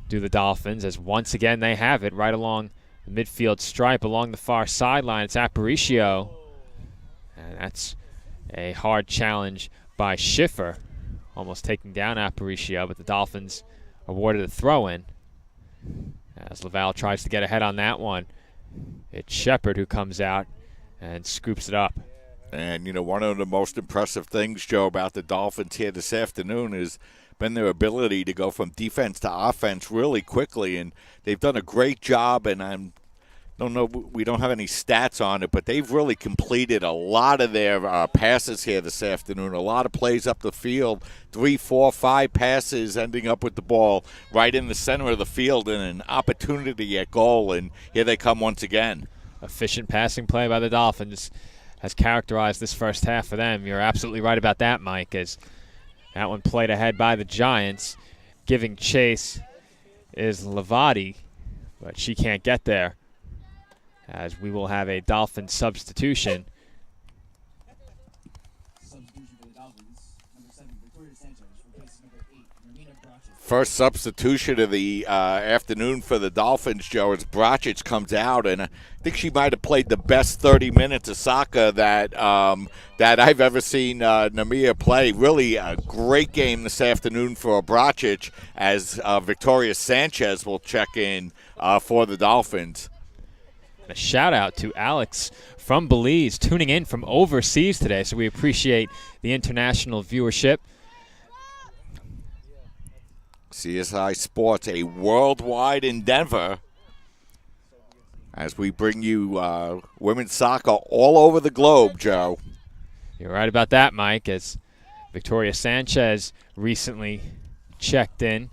do the Dolphins, as once again they have it right along the midfield stripe along the far sideline. It's Aparicio, and that's a hard challenge by Schiffer, almost taking down Aparicio, but the Dolphins awarded a throw-in as Laval tries to get ahead on that one. It's Shepard who comes out and scoops it up. And, you know, one of the most impressive things, Joe, about the Dolphins here this afternoon is been their ability to go from defense to offense really quickly, and they've done a great job. And we don't have any stats on it, but they've really completed a lot of their passes here this afternoon. A lot of plays up the field, 3, 4, 5 passes, ending up with the ball right in the center of the field and an opportunity at goal. And here they come once again. Efficient passing play by the Dolphins has characterized this first half for them. You're absolutely right about that, Mike, as that one played ahead by the Giants. Giving chase is Lavati, but she can't get there, as we will have a Dolphin substitution. first substitution of the afternoon for the Dolphins, Joe, as Brocic comes out, and I think she might have played the best 30 minutes of soccer that I've ever seen Namia play. Really a great game this afternoon for Brocic, as Victoria Sanchez will check in for the Dolphins. A shout out to Alex from Belize tuning in from overseas today, so we appreciate the international viewership. CSI Sports, a worldwide endeavor, as we bring you women's soccer all over the globe, Joe. You're right about that, Mike, as Victoria Sanchez recently checked in.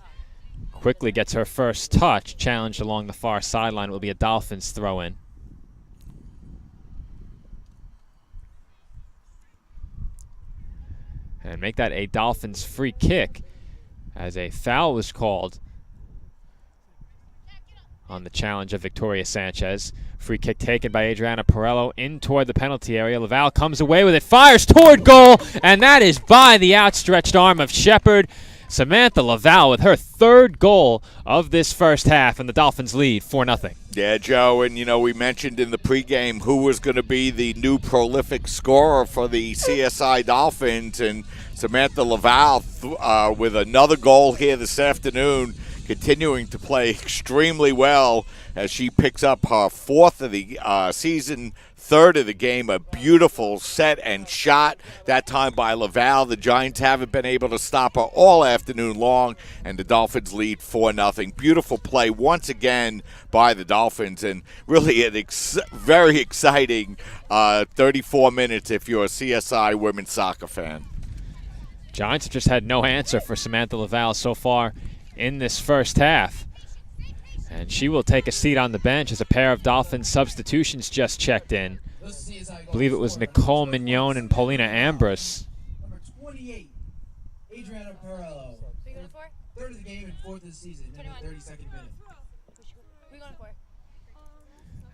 Quickly gets her first touch, challenged along the far sideline. It will be a Dolphins throw-in. And make that a Dolphins free kick, as a foul was called on the challenge of Victoria Sanchez. Free kick taken by Adriana Perello in toward the penalty area. Laval comes away with it, fires toward goal, and that is by the outstretched arm of Shepard. Samantha Laval with her third goal of this first half, and the Dolphins lead 4-0. Yeah, Joe, and we mentioned in the pregame who was going to be the new prolific scorer for the CSI Dolphins, and Samantha Laval with another goal here this afternoon, continuing to play extremely well as she picks up her fourth of the season, third of the game. A beautiful set and shot, that time by Laval. The Giants haven't been able to stop her all afternoon long, and the Dolphins lead 4-0. Beautiful play once again by the Dolphins, and really an very exciting 34 minutes if you're a CSI women's soccer fan. Giants have just had no answer for Samantha Laval so far in this first half. And she will take a seat on the bench as a pair of Dolphins substitutions just checked in. I believe it was Nicole Mignon and Paulina Ambrose. Number 28, Adriana Perello. Third of the game and fourth of the season in the 32nd minute.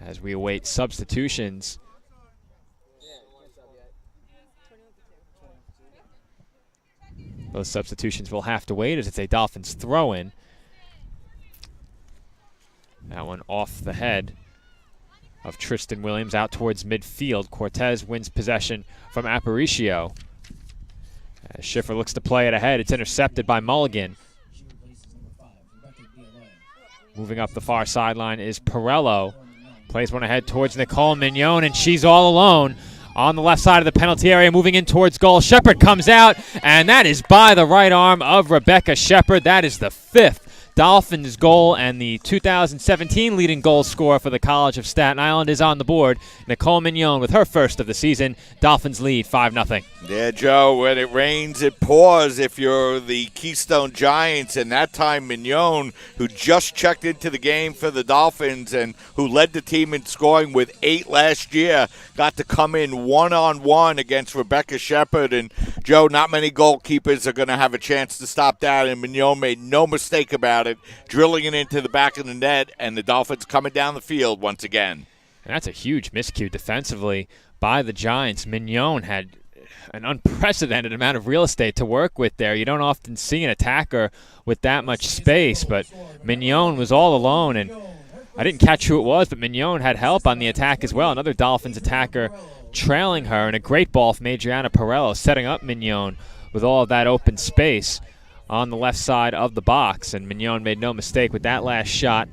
As we await substitutions. Those substitutions will have to wait as it's a Dolphins throw-in. That one off the head of Tristan Williams out towards midfield. Cortez wins possession from Aparicio. As Schiffer looks to play it ahead, it's intercepted by Mulligan. Moving up the far sideline is Perello. Plays one ahead towards Nicole Mignon, and she's all alone on the left side of the penalty area, moving in towards goal. Shepard comes out, and that is by the right arm of Rebecca Shepard. That is the fifth Dolphins goal, and the 2017 leading goal scorer for the College of Staten Island is on the board. Nicole Mignon with her first of the season. Dolphins lead 5-0. Yeah, Joe, when it rains, it pours if you're the Keystone Giants, and that time Mignon, who just checked into the game for the Dolphins and who led the team in scoring with 8 last year, got to come in one-on-one against Rebecca Shepard. And, Joe, not many goalkeepers are going to have a chance to stop that, and Mignon made no mistake about it, drilling it into the back of the net, and the Dolphins coming down the field once again. And that's a huge miscue defensively by the Giants. Mignon had an unprecedented amount of real estate to work with there. You don't often see an attacker with that much space, but Mignon was all alone, and I didn't catch who it was, but Mignon had help on the attack as well. Another Dolphins attacker trailing her, and a great ball from Adriana Perello, setting up Mignon with all of that open space on the left side of the box. And Mignon made no mistake with that last shot,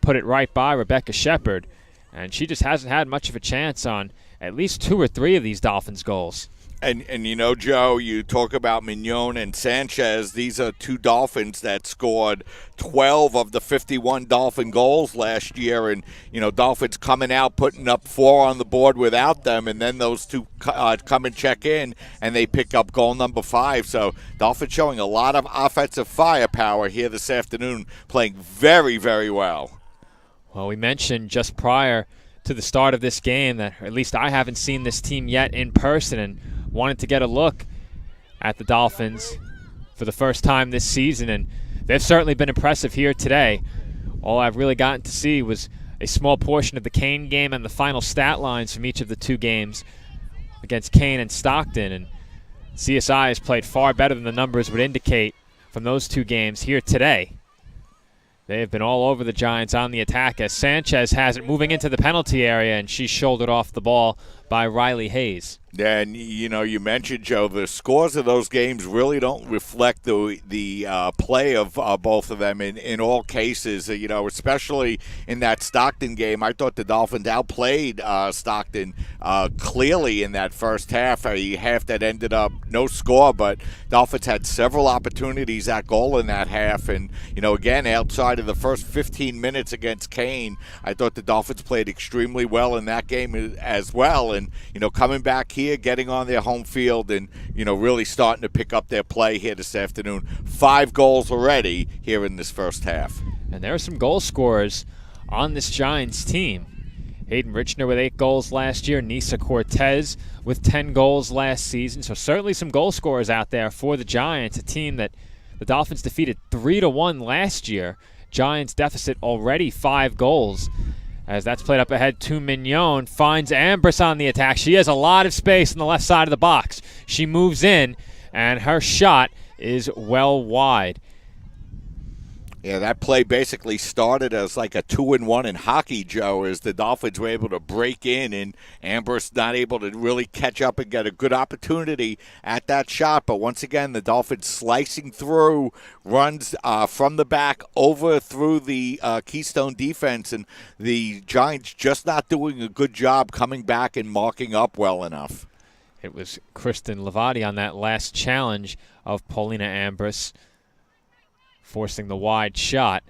put it right by Rebecca Shepard, and she just hasn't had much of a chance on at least 2 or 3 of these Dolphins goals. And you know, Joe, you talk about Mignon and Sanchez. These are 2 Dolphins that scored 12 of the 51 Dolphin goals last year. And, you know, Dolphins coming out, putting up 4 on the board without them. And then those 2 come and check in, and they pick up goal number 5. So Dolphins showing a lot of offensive firepower here this afternoon, playing very, very well. Well, we mentioned just prior to the start of this game that at least I haven't seen this team yet in person, and wanted to get a look at the Dolphins for the first time this season, and they've certainly been impressive here today. All I've really gotten to see was a small portion of the Kane game and the final stat lines from each of the 2 games against Kane and Stockton, and CSI has played far better than the numbers would indicate from those two games here today. They have been all over the Giants on the attack as Sanchez has it moving into the penalty area, and she's shouldered off the ball by Riley Hayes. Yeah, and you mentioned, Joe, the scores of those games really don't reflect the play of both of them in all cases. Especially in that Stockton game, I thought the Dolphins outplayed Stockton clearly in that first half. A half that ended up no score, but Dolphins had several opportunities at goal in that half. And again, outside of the first 15 minutes against Kane, I thought the Dolphins played extremely well in that game as well. And coming back here, getting on their home field and, really starting to pick up their play here this afternoon. 5 goals already here in this first half. And there are some goal scorers on this Giants team. Hayden Richner with 8 goals last year. Nisa Cortez with 10 goals last season. So certainly some goal scorers out there for the Giants, a team that the Dolphins defeated 3-1 last year. Giants deficit already 5 goals. As that's played up ahead to Mignon, finds Ambrose on the attack. She has a lot of space on the left side of the box. She moves in, and her shot is well wide. Yeah, that play basically started as like a 2-1 in hockey, Joe, as the Dolphins were able to break in, and Ambrose not able to really catch up and get a good opportunity at that shot. But once again, the Dolphins slicing through, runs from the back over through the Keystone defense, and the Giants just not doing a good job coming back and marking up well enough. It was Kristen Lavati on that last challenge of Paulina Ambrose, forcing the wide shot.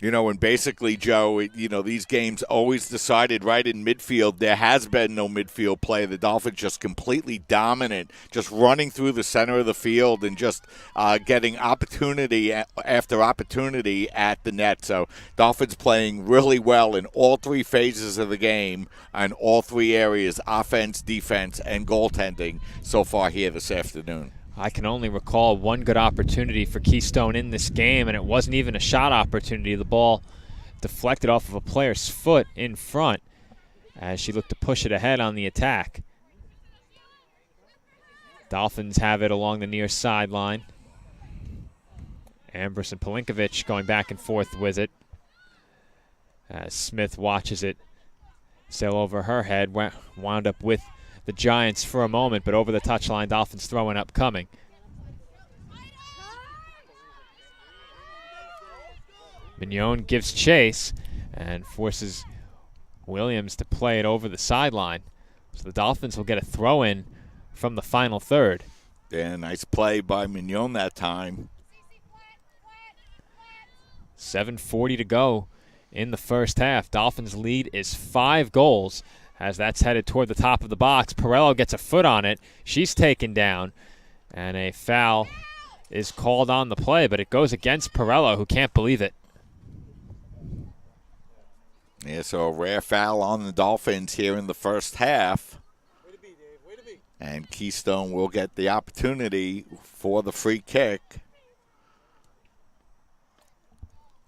And basically, Joe, these games always decided right in midfield. There has been no midfield play. The Dolphins just completely dominant, just running through the center of the field and just getting opportunity after opportunity at the net. So Dolphins playing really well in all 3 phases of the game and all 3 areas, offense, defense, and goaltending so far here this afternoon. I can only recall one good opportunity for Keystone in this game, and it wasn't even a shot opportunity. The ball deflected off of a player's foot in front as she looked to push it ahead on the attack. Dolphins have it along the near sideline. Ambrose and Pelinkovic going back and forth with it. As Smith watches it sail over her head, wound up with the Giants for a moment, but over the touchline, Dolphins throwing up coming. Mignon gives chase and forces Williams to play it over the sideline. So the Dolphins will get a throw-in from the final third. Yeah, nice play by Mignon that time. 7:40 to go in the first half. Dolphins' lead is 5 goals. As that's headed toward the top of the box, Perello gets a foot on it. She's taken down, and a foul is called on the play, but it goes against Perello, who can't believe it. Yeah, so a rare foul on the Dolphins here in the first half. And Keystone will get the opportunity for the free kick.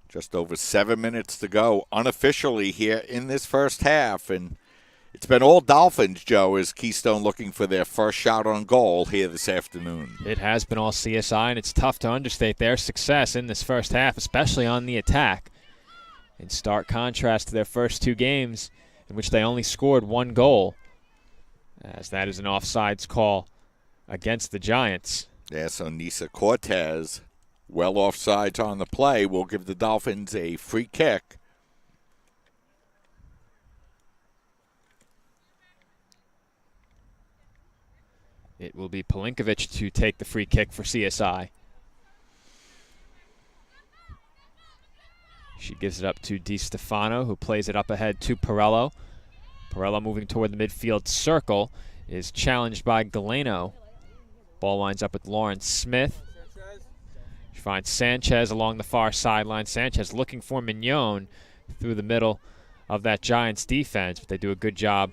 Just over 7 minutes to go unofficially here in this first half, and it's been all Dolphins, Joe, as Keystone looking for their first shot on goal here this afternoon. It has been all CSI, and it's tough to understate their success in this first half, especially on the attack. In stark contrast to their first 2 games, in which they only scored 1 goal, as that is an offsides call against the Giants. Yeah, so Nisa Cortez, well offsides on the play, will give the Dolphins a free kick. It will be Pelinkovic to take the free kick for CSI. She gives it up to DiStefano, who plays it up ahead to Perello. Perello moving toward the midfield circle is challenged by Galeno. Ball lines up with Lauren Smith. She finds Sanchez along the far sideline. Sanchez looking for Mignon through the middle of that Giants defense, but they do a good job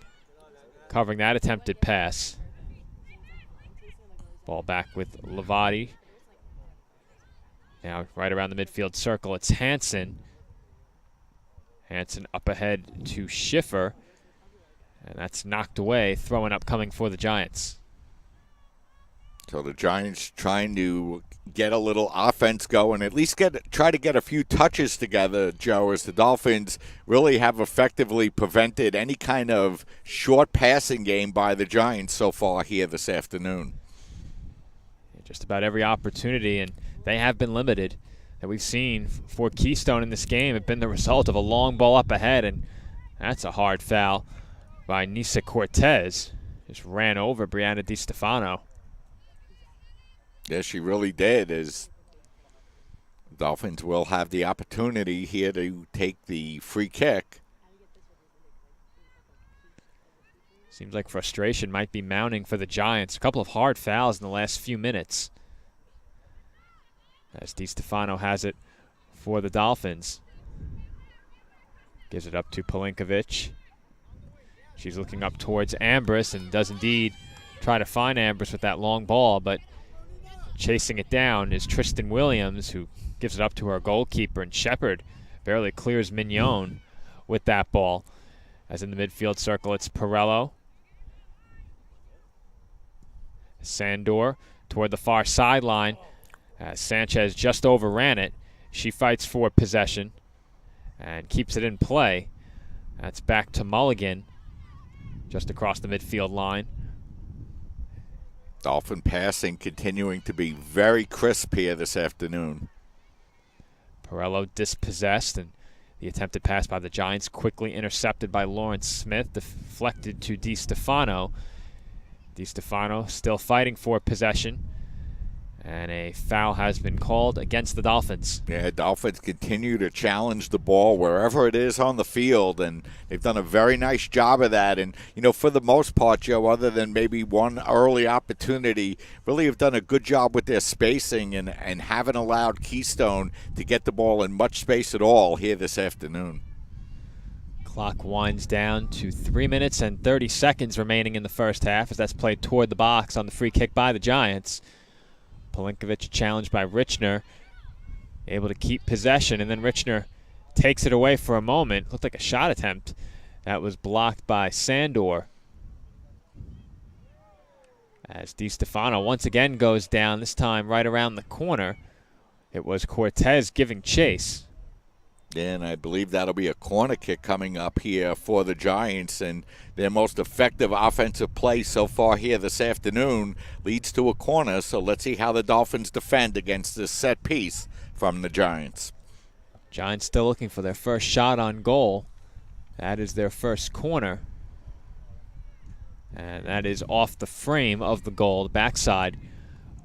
covering that attempted pass. Ball back with Lavati. Now right around the midfield circle, it's Hansen. Hansen up ahead to Schiffer. And that's knocked away, throwing up coming for the Giants. So the Giants trying to, get a little offense going, at least try to get a few touches together, Joe, as the Dolphins really have effectively prevented any kind of short passing game by the Giants so far here this afternoon. Just about every opportunity, and they have been limited, that we've seen for Keystone in this game have been the result of a long ball up ahead, and that's a hard foul by Nisa Cortez. Just ran over Brianna DiStefano. Yes, she really did, as the Dolphins will have the opportunity here to take the free kick. Seems like frustration might be mounting for the Giants. A couple of hard fouls in the last few minutes, as DiStefano has it for the Dolphins. Gives it up to Pelinkovic. She's looking up towards Ambrose and does indeed try to find Ambrose with that long ball, but chasing it down is Tristan Williams, who gives it up to her goalkeeper, and Shepard barely clears Mignon with that ball. As in the midfield circle, it's Perello. Sandor toward the far sideline. Sanchez just overran it. She fights for possession and keeps it in play. That's back to Mulligan just across the midfield line. Dolphin passing continuing to be very crisp here this afternoon. Perello dispossessed, and the attempted pass by the Giants quickly intercepted by Lawrence Smith, deflected to DiStefano. DiStefano still fighting for possession, and a foul has been called against the Dolphins. Yeah, Dolphins continue to challenge the ball wherever it is on the field, and they've done a very nice job of that. And, you know, for the most part, Joe, other than maybe one early opportunity, really have done a good job with their spacing and haven't allowed Keystone to get the ball in much space at all here this afternoon. Clock winds down to 3 minutes and 30 seconds remaining in the first half, as that's played toward the box on the free kick by the Giants. Pelinkovic challenged by Richner, able to keep possession, and then Richner takes it away for a moment. Looked like a shot attempt. That was blocked by Sandor. As DiStefano once again goes down, this time right around the corner. It was Cortez giving chase. And I believe that'll be a corner kick coming up here for the Giants, and their most effective offensive play so far here this afternoon leads to a corner. So let's see how the Dolphins defend against this set piece from the Giants. Giants still looking for their first shot on goal. That is their first corner. And that is off the frame of the goal, the backside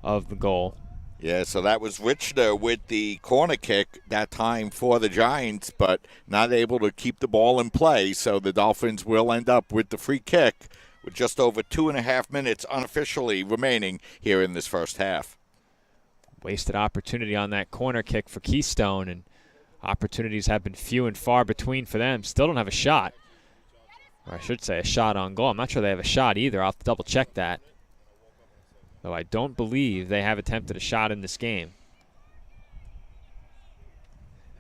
of the goal. Yeah, so that was Richner with the corner kick that time for the Giants, but not able to keep the ball in play. So the Dolphins will end up with the free kick with just over 2.5 minutes unofficially remaining here in this first half. Wasted opportunity on that corner kick for Keystone, and opportunities have been few and far between for them. Still don't have a shot. Or I should say a shot on goal. I'm not sure they have a shot either. I'll have to double check that. Though I don't believe they have attempted a shot in this game.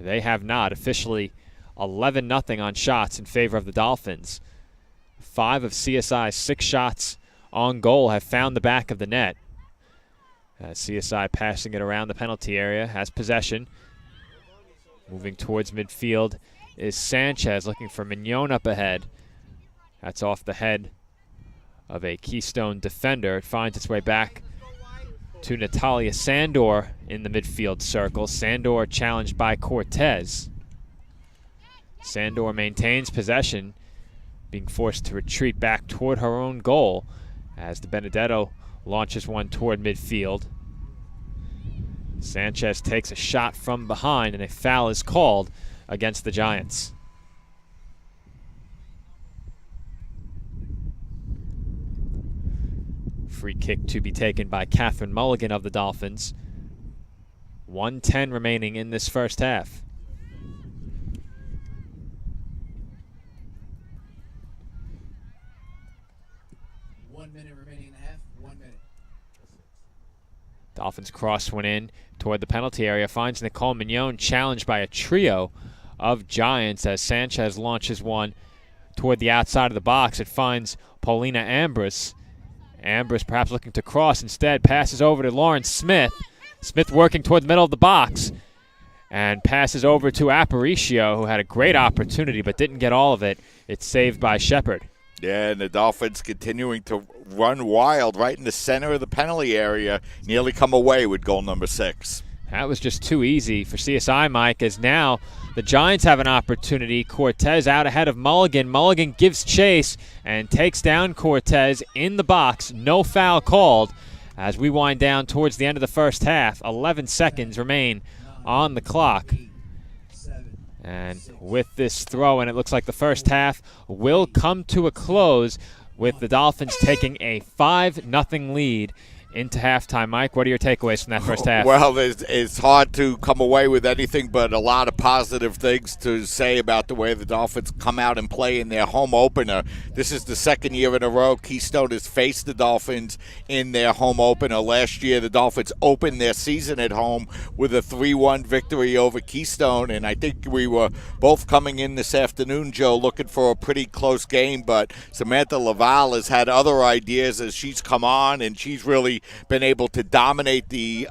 They have not. Officially 11-0 on shots in favor of the Dolphins. 5 of CSI's 6 shots on goal have found the back of the net. CSI passing it around the penalty area, has possession. Moving towards midfield is Sanchez, looking for Mignon up ahead. That's off the head of a Keystone defender. It finds its way back to Natalia Sandor in the midfield circle. Sandor challenged by Cortez. Sandor maintains possession, being forced to retreat back toward her own goal as De Benedetto launches one toward midfield. Sanchez takes a shot from behind, and a foul is called against the Giants. Free kick to be taken by Catherine Mulligan of the Dolphins. 1:10 remaining in this first half. Dolphins cross one in toward the penalty area. Finds Nicole Mignon, challenged by a trio of Giants as Sanchez launches one toward the outside of the box. It finds Paulina Ambrose. Ambrose perhaps looking to cross. Instead, passes over to Lawrence Smith. Smith working toward the middle of the box and passes over to Aparicio, who had a great opportunity but didn't get all of it. It's saved by Shepard. Yeah, and the Dolphins continuing to run wild right in the center of the penalty area, nearly come away with goal number 6. That was just too easy for CSI, Mike, as now the Giants have an opportunity. Cortez out ahead of Mulligan. Mulligan gives chase and takes down Cortez in the box. No foul called as we wind down towards the end of the first half. 11 seconds remain on the clock. And with this throw, and it looks like the first half will come to a close with the Dolphins taking a 5-0 lead into halftime. Mike, what are your takeaways from that first half? Well, it's hard to come away with anything but a lot of positive things to say about the way the Dolphins come out and play in their home opener. This is the second year in a row Keystone has faced the Dolphins in their home opener. Last year, the Dolphins opened their season at home with a 3-1 victory over Keystone, and I think we were both coming in this afternoon, Joe, looking for a pretty close game, but Samantha Laval has had other ideas as she's come on, and she's really been able to dominate the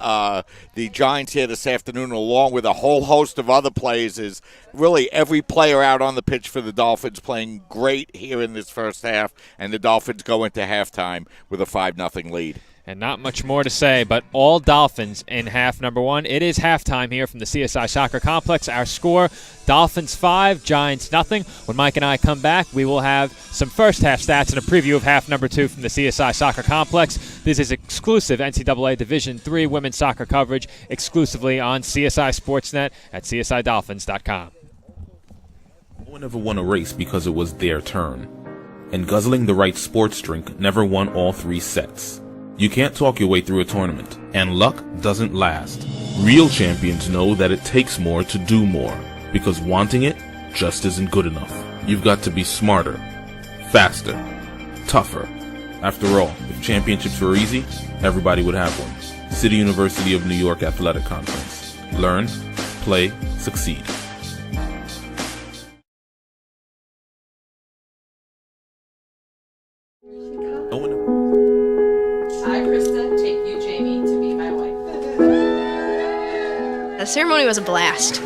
Giants here this afternoon, along with a whole host of other players. Is really every player out on the pitch for the Dolphins playing great here in this first half, and the Dolphins go into halftime with a 5-0 lead. And not much more to say, but all Dolphins in half number 1. It is halftime here from the CSI Soccer Complex. Our score, Dolphins 5, Giants 0. When Mike and I come back, we will have some first half stats and a preview of half number 2 from the CSI Soccer Complex. This is exclusive NCAA Division III women's soccer coverage exclusively on CSI Sportsnet at csidolphins.com. No one ever won a race because it was their turn. And guzzling the right sports drink never won all 3 sets. You can't talk your way through a tournament, and luck doesn't last. Real champions know that it takes more to do more, because wanting it just isn't good enough. You've got to be smarter, faster, tougher. After all, if championships were easy, everybody would have one. City University of New York Athletic Conference. Learn, play, succeed. The ceremony was a blast.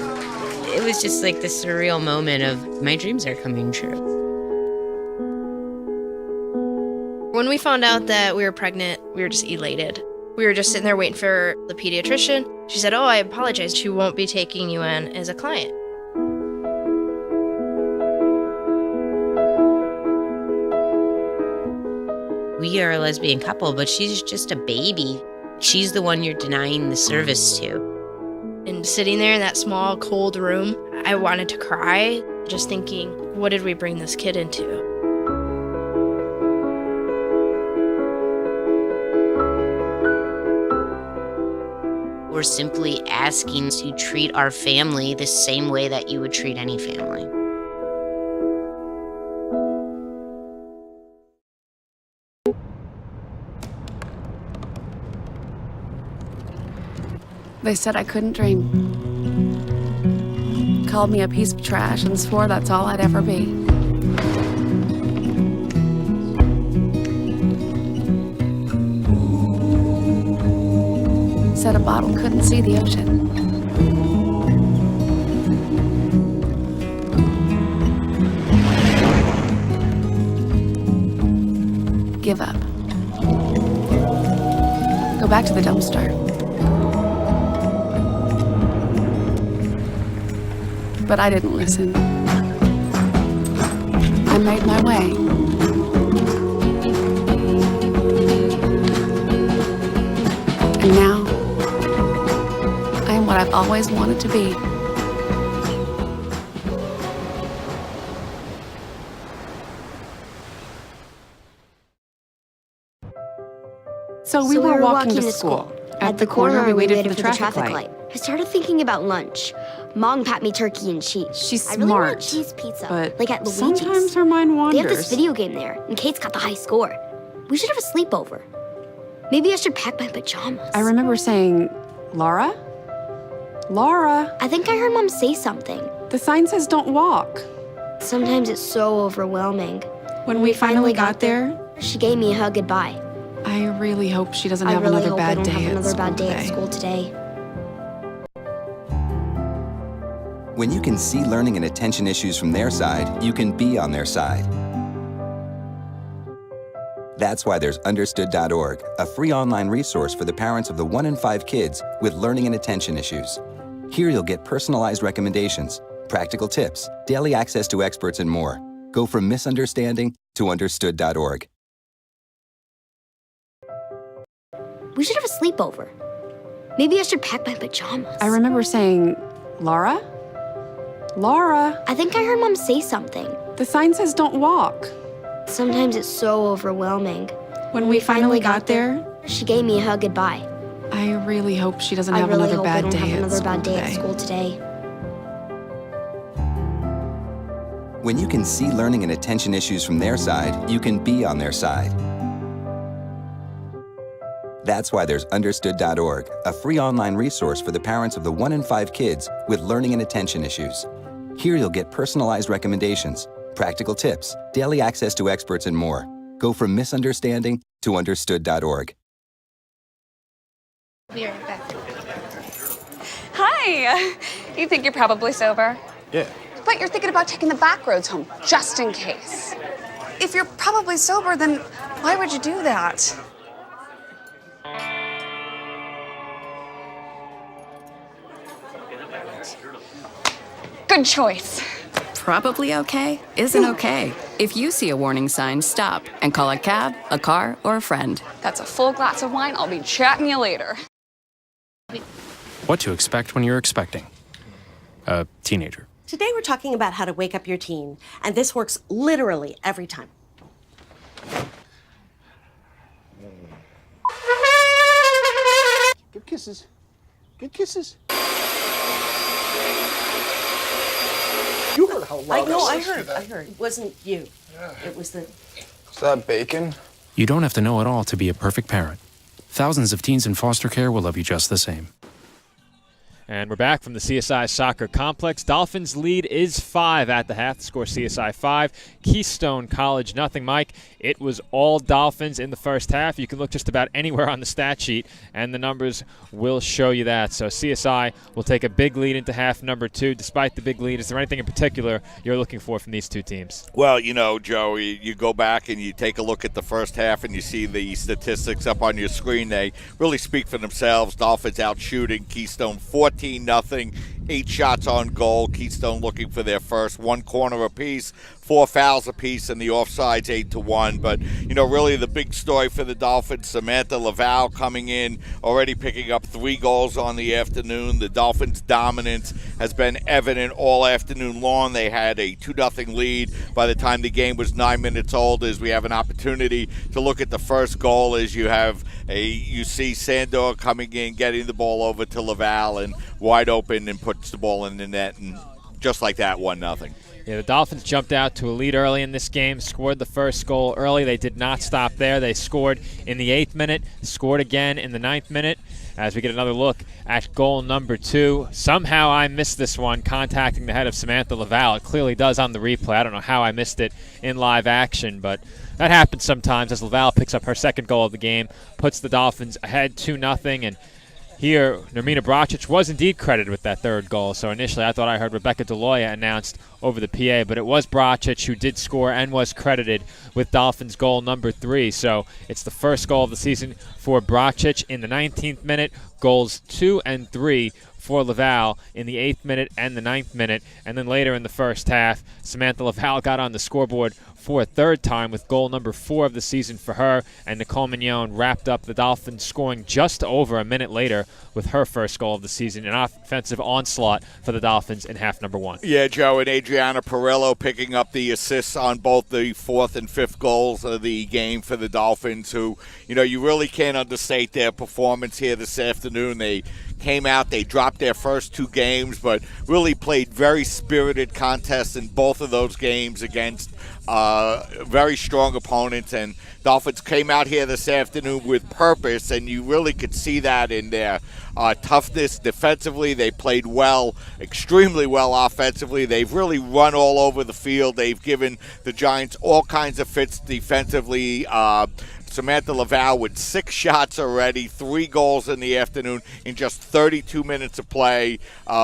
It was just like the surreal moment of my dreams are coming true. When we found out that we were pregnant, we were just elated. We were just sitting there waiting for the pediatrician. She said, "Oh, I apologize. She won't be taking you in as a client." We are a lesbian couple, but she's just a baby. She's the one you're denying the service to. And sitting there in that small, cold room, I wanted to cry, just thinking, what did we bring this kid into? We're simply asking to treat our family the same way that you would treat any family. They said I couldn't dream. Called me a piece of trash and swore that's all I'd ever be. Said a bottle couldn't see the ocean. Give up. Go back to the dumpster. But I didn't listen. I made my way. And now, I am what I've always wanted to be. So we were walking to school. At the corner, we waited for the traffic light. I started thinking about lunch. Mom packed me turkey and cheese. She's I really smart, want cheese pizza, but like at Luigi's. sometimes her mind They wanders. have this video game there, and Kate's got the high score. We should have a sleepover. Maybe I should pack my pajamas. I remember saying, Laura? Laura? I think I heard Mom say something. The sign says don't walk. Sometimes it's so overwhelming. When we finally got there, she gave me a hug goodbye. I really hope she doesn't I have really another hope I bad don't day have at another school bad day at today. school today. When you can see learning and attention issues from their side, you can be on their side. That's why there's Understood.org, a free online resource for the parents of the 1 in 5 kids with learning and attention issues. Here you'll get personalized recommendations, practical tips, daily access to experts, and more. Go from misunderstanding to Understood.org. We should have a sleepover. Maybe I should pack my pajamas. I remember saying, Laura? Laura? I think I heard Mom say something. The sign says don't walk. Sometimes it's so overwhelming. When we finally got there, she gave me a hug goodbye. I really hope she doesn't I have really another hope I bad don't day have at another school bad day at today. school today. When you can see learning and attention issues from their side, you can be on their side. That's why there's Understood.org, a free online resource for the parents of the 1 in 5 kids with learning and attention issues. Here you'll get personalized recommendations, practical tips, daily access to experts, and more. Go from misunderstanding to Understood.org. Be right back. Hi! You think you're probably sober? Yeah. But you're thinking about taking the back roads home, just in case. If you're probably sober, then why would you do that? Good choice. Probably okay isn't okay. If you see a warning sign, stop and call a cab, a car, or a friend. That's a full glass of wine. I'll be chatting you later. What to expect when you're expecting a teenager. Today we're talking about how to wake up your teen, and this works literally every time. Good kisses. Good kisses. You heard how loud I heard. It wasn't you. It was the... Is that bacon? You don't have to know it all to be a perfect parent. Thousands of teens in foster care will love you just the same. And we're back from the CSI Soccer Complex. Dolphins lead is 5 at the half. The score CSI 5, Keystone College nothing. Mike, it was all Dolphins in the first half. You can look just about anywhere on the stat sheet, and the numbers will show you that. So CSI will take a big lead into half number 2. Despite the big lead, is there anything in particular you're looking for from these two teams? Well, you know, Joe, you go back and you take a look at the first half and you see the statistics up on your screen. They really speak for themselves. Dolphins out shooting Keystone 14-0, 8 shots on goal. Keystone looking for their first, 1 corner apiece, 4 fouls apiece, and the offsides 8-1. But, you know, really the big story for the Dolphins, Samantha Laval coming in, already picking up 3 goals on the afternoon. The Dolphins' dominance has been evident all afternoon long. They had a 2-0 lead by the time the game was 9 minutes old. As we have an opportunity to look at the first goal, as you see Sandor coming in, getting the ball over to Laval and wide open, and puts the ball in the net, and just like that, 1-0. Yeah, the Dolphins jumped out to a lead early in this game, scored the first goal early. They did not stop there. They scored in the 8th minute, scored again in the 9th minute. As we get another look at goal number 2. Somehow I missed this one, contacting the head of Samantha Laval. It clearly does on the replay. I don't know how I missed it in live action, but that happens sometimes as Laval picks up her second goal of the game, puts the Dolphins ahead 2-0, and here, Nermina Bracic was indeed credited with that third goal. So initially I thought I heard Rebecca DeLoya announced over the PA, but it was Bracic who did score and was credited with Dolphins goal number 3. So it's the first goal of the season for Bracic in the 19th minute, goals 2 and 3 for Laval in the 8th minute and the 9th minute. And then later in the first half, Samantha Laval got on the scoreboard for a third time with goal number 4 of the season for her, and Nicole Mignon wrapped up the Dolphins, scoring just over a minute later with her first goal of the season, an offensive onslaught for the Dolphins in half number 1. Yeah, Joe, and Adriana Perillo picking up the assists on both the 4th and 5th goals of the game for the Dolphins, who, you know, you really can't understate their performance here this afternoon. They came out, they dropped their first 2 games, but really played very spirited contests in both of those games against very strong opponents, and Dolphins came out here this afternoon with purpose, and you really could see that in their toughness defensively. They played well, extremely well offensively. They've really run all over the field. They've given the Giants all kinds of fits defensively. Samantha Laval with 6 shots already, 3 goals in the afternoon in just 32 minutes of play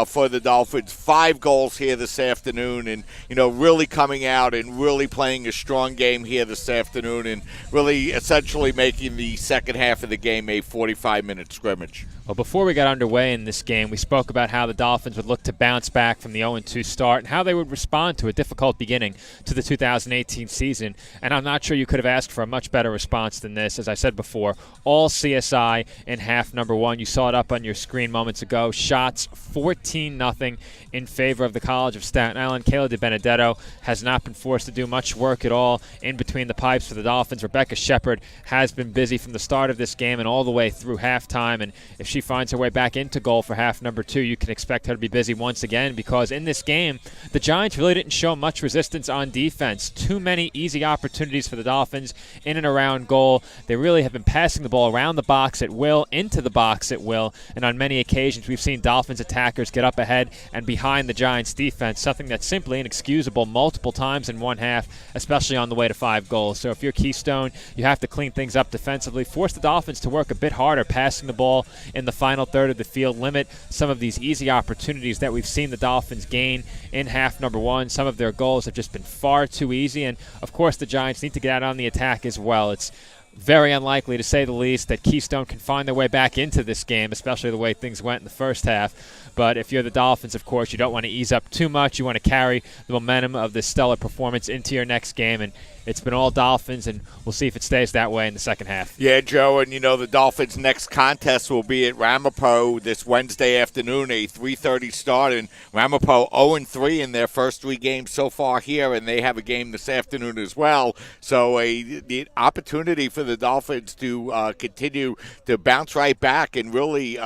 for the Dolphins. 5 goals here this afternoon, and really coming out and really playing a strong game here this afternoon, and really essentially making the second half of the game a 45-minute scrimmage. Well, before we got underway in this game, we spoke about how the Dolphins would look to bounce back from the 0-2 start and how they would respond to a difficult beginning to the 2018 season. And I'm not sure you could have asked for a much better response than this. As I said before, all CSI in half number 1. You saw it up on your screen moments ago. Shots 14-0 in favor of the College of Staten Island. Kayla DiBenedetto has not been forced to do much work at all in between the pipes for the Dolphins. Rebecca Shepard has been busy from the start of this game and all the way through halftime. And if she finds her way back into goal for half number 2, you can expect her to be busy once again, because in this game, the Giants really didn't show much resistance on defense. Too many easy opportunities for the Dolphins in and around goal. They really have been passing the ball around the box at will, into the box at will, and on many occasions we've seen Dolphins attackers get up ahead and behind the Giants defense, something that's simply inexcusable multiple times in one half, especially on the way to 5 goals. So if you're Keystone, you have to clean things up defensively, force the Dolphins to work a bit harder passing the ball in the final third of the field, limit some of these easy opportunities that we've seen the Dolphins gain in half number 1. Some of their goals have just been far too easy, and of course the Giants need to get out on the attack as well. It's very unlikely, to say the least, that Keystone can find their way back into this game, especially the way things went in the first half. But if you're the Dolphins, of course, you don't want to ease up too much. You want to carry the momentum of this stellar performance into your next game, and it's been all Dolphins, and we'll see if it stays that way in the second half. Yeah, Joe, and the Dolphins' next contest will be at Ramapo this Wednesday afternoon, a 3:30 start, and Ramapo 0-3 in their first 3 games so far here, and they have a game this afternoon as well. So the opportunity for the Dolphins to continue to bounce right back and really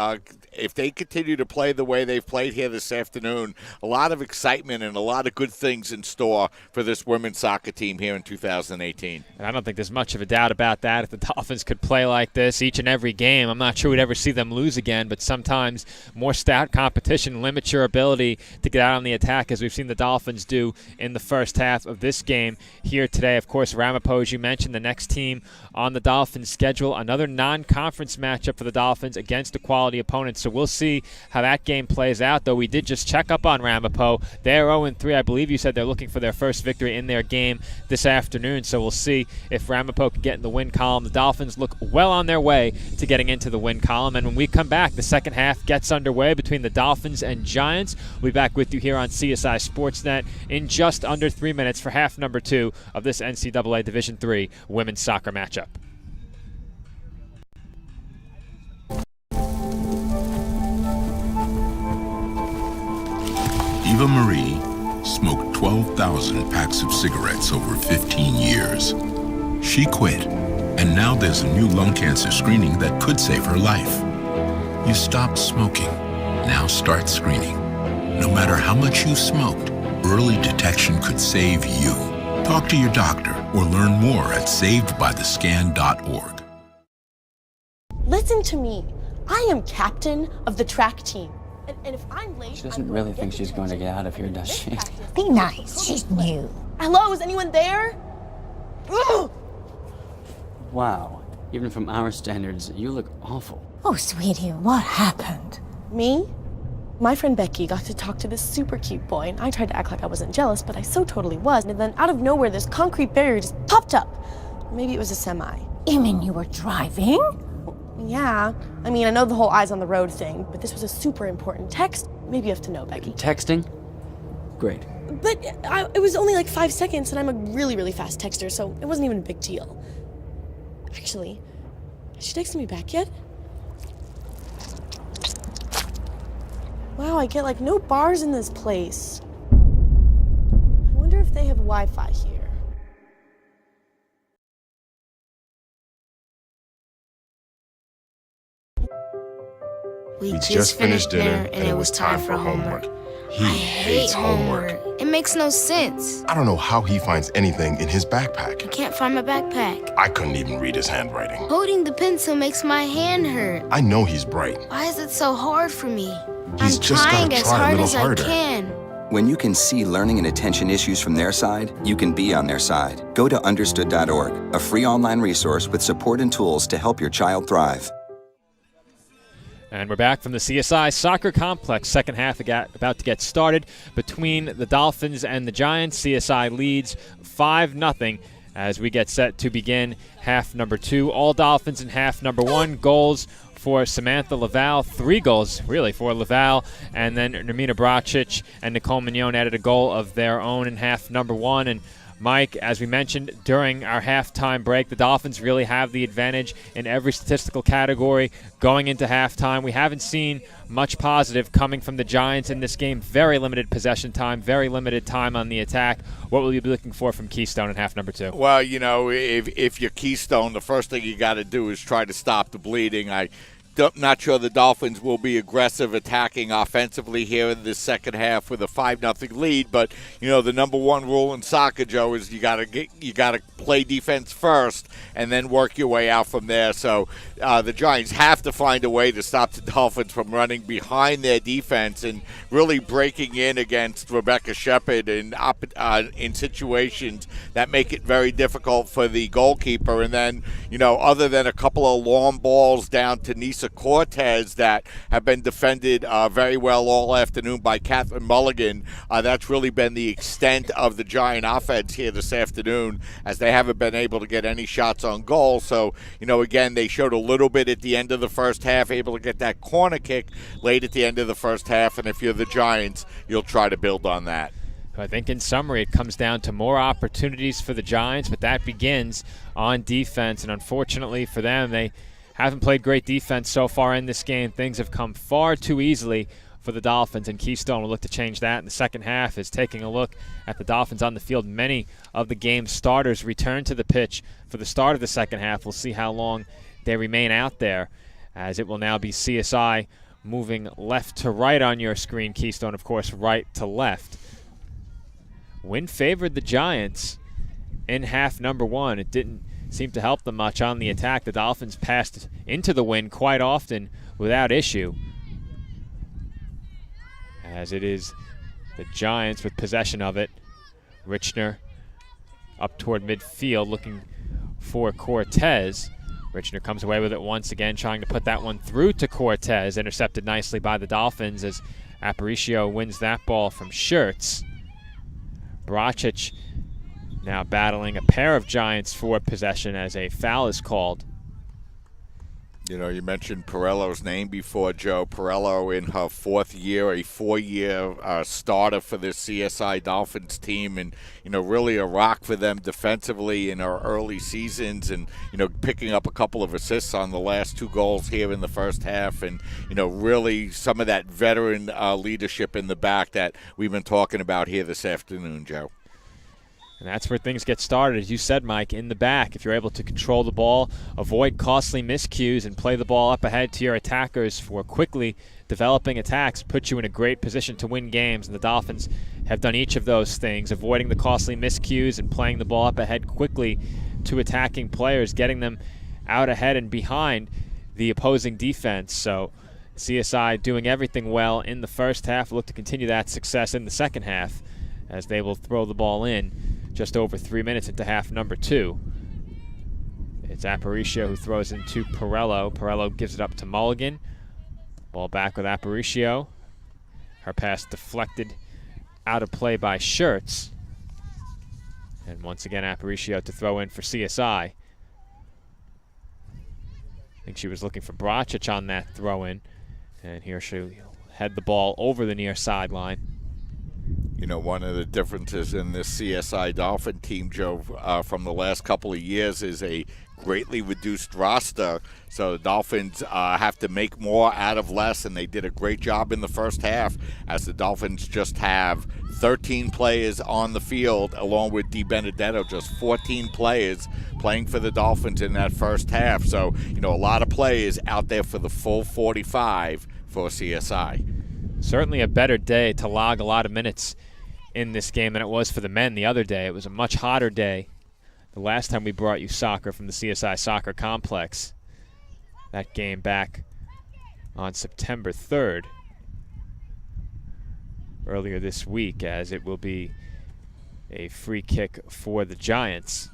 if they continue to play the way they've played here this afternoon, a lot of excitement and a lot of good things in store for this women's soccer team here in 2018. And I don't think there's much of a doubt about that. If the Dolphins could play like this each and every game, I'm not sure we'd ever see them lose again, but sometimes more stout competition limits your ability to get out on the attack, as we've seen the Dolphins do in the first half of this game here today. Of course, Ramapo, as you mentioned, the next team on the Dolphins' schedule, another non-conference matchup for the Dolphins against a quality opponent. So we'll see how that game plays out, though we did just check up on Ramapo. They're 0-3. I believe you said they're looking for their first victory in their game this afternoon, so we'll see if Ramapo can get in the win column. The Dolphins look well on their way to getting into the win column, and when we come back, the second half gets underway between the Dolphins and Giants. We'll be back with you here on CSI Sportsnet in just under 3 minutes for half number 2 of this NCAA Division III women's soccer matchup. Eva Marie smoked 12,000 packs of cigarettes over 15 years. She quit, and now there's a new lung cancer screening that could save her life. You stopped smoking. Now start screening. No matter how much you smoked, early detection could save you. Talk to your doctor or learn more at savedbythescan.org. Listen to me. I am captain of the track team. And if I'm late, she doesn't really think she's going to get out of here, does she? Be nice. She's new. Hello, is anyone there? Ugh! Wow. Even from our standards, you look awful. Oh, sweetie, what happened? Me? My friend Becky got to talk to this super cute boy, and I tried to act like I wasn't jealous, but I so totally was. And then out of nowhere, this concrete barrier just popped up. Maybe it was a semi. You mean you were driving? Yeah. I mean, I know the whole eyes on the road thing, but this was a super important text. Maybe you have to know, Becky. Texting? Great. But it was only like 5 seconds, and I'm a really, really fast texter, so it wasn't even a big deal. Actually, has she texted me back yet? Wow, I get like no bars in this place. I wonder if they have Wi-Fi here. We just finished dinner and it was time for homework. He hates homework. It makes no sense. I don't know how he finds anything in his backpack. I can't find my backpack. I couldn't even read his handwriting. Holding the pencil makes my hand hurt. I know he's bright. Why is it so hard for me? He's I'm just trying gotta as try a hard little as harder. I can. When you can see learning and attention issues from their side, you can be on their side. Go to understood.org, a free online resource with support and tools to help your child thrive. And we're back from the CSI Soccer Complex. Second half about to get started between the Dolphins and the Giants. CSI leads 5-0 as we get set to begin half number 2. All Dolphins in half number 1. Goals for Samantha Laval. 3 goals, really, for Laval. And then Nermina Bracic and Nicole Mignon added a goal of their own in half number 1. And Mike, as we mentioned during our halftime break, the Dolphins really have the advantage in every statistical category going into halftime. We haven't seen much positive coming from the Giants in this game. Very limited possession time, very limited time on the attack. What will you be looking for from Keystone in half number 2? Well, you know, if you're Keystone, the first thing you got to do is try to stop the bleeding. Not sure the Dolphins will be aggressive attacking offensively here in the second half with a 5-0 lead. But you know, the number one rule in soccer, Joe, is you got to play defense first and then work your way out from there. So the Giants have to find a way to stop the Dolphins from running behind their defense and really breaking in against Rebecca Shepard in situations that make it very difficult for the goalkeeper. And then, you know, other than a couple of long balls down to Nisa Cortez that have been defended very well all afternoon by Catherine Mulligan, that's really been the extent of the Giant offense here this afternoon, as they haven't been able to get any shots on goal. So, you know, again, they showed a little bit at the end of the first half, able to get that corner kick late at the end of the first half, and if you're the Giants, you'll try to build on that. I think in summary it comes down to more opportunities for the Giants, but that begins on defense, and unfortunately for them, they haven't played great defense so far in this game. Things have come far too easily for the Dolphins, and Keystone will look to change that in the second half. Is taking a look at the Dolphins on the field. Many of the game's starters return to the pitch for the start of the second half. We'll see how long they remain out there, as it will now be CSI moving left to right on your screen. Keystone, of course, right to left. Wind favored the Giants in half number 1. It didn't seem to help them much on the attack. The Dolphins passed into the wind quite often without issue, as it is the Giants with possession of it. Richner up toward midfield looking for Cortez. Richner comes away with it once again, trying to put that one through to Cortez. Intercepted nicely by the Dolphins as Aparicio wins that ball from Schertz. Bracic now battling a pair of Giants for possession as a foul is called. You know, you mentioned Perello's name before, Joe. Perello in her 4th year, a 4-year starter for this CSI Dolphins team, and, you know, really a rock for them defensively in her early seasons, and, you know, picking up a couple of assists on the last 2 goals here in the first half, and, you know, really some of that veteran leadership in the back that we've been talking about here this afternoon, Joe. And that's where things get started, as you said, Mike, in the back. If you're able to control the ball, avoid costly miscues, and play the ball up ahead to your attackers for quickly developing attacks, puts you in a great position to win games. And the Dolphins have done each of those things, avoiding the costly miscues and playing the ball up ahead quickly to attacking players, getting them out ahead and behind the opposing defense. So CSI doing everything well in the first half. Look to continue that success in the second half, as they will throw the ball in just over 3 minutes into half number 2. It's Aparicio who throws into Perello. Perello gives it up to Mulligan. Ball back with Aparicio. Her pass deflected out of play by Schertz. And once again, Aparicio to throw in for CSI. I think she was looking for Bracic on that throw-in. And here she'll head the ball over the near sideline. You know, one of the differences in this CSI Dolphin team, Joe, from the last couple of years is a greatly reduced roster. So the Dolphins have to make more out of less, and they did a great job in the first half, as the Dolphins just have 13 players on the field, along with Di Benedetto, just 14 players playing for the Dolphins in that first half. So, you know, a lot of players out there for the full 45 for CSI. Certainly a better day to log a lot of minutes in this game than it was for the men the other day. It was a much hotter day the last time we brought you soccer from the CSI Soccer Complex. That game back on September 3rd. earlier this week, as it will be a free kick for the Giants.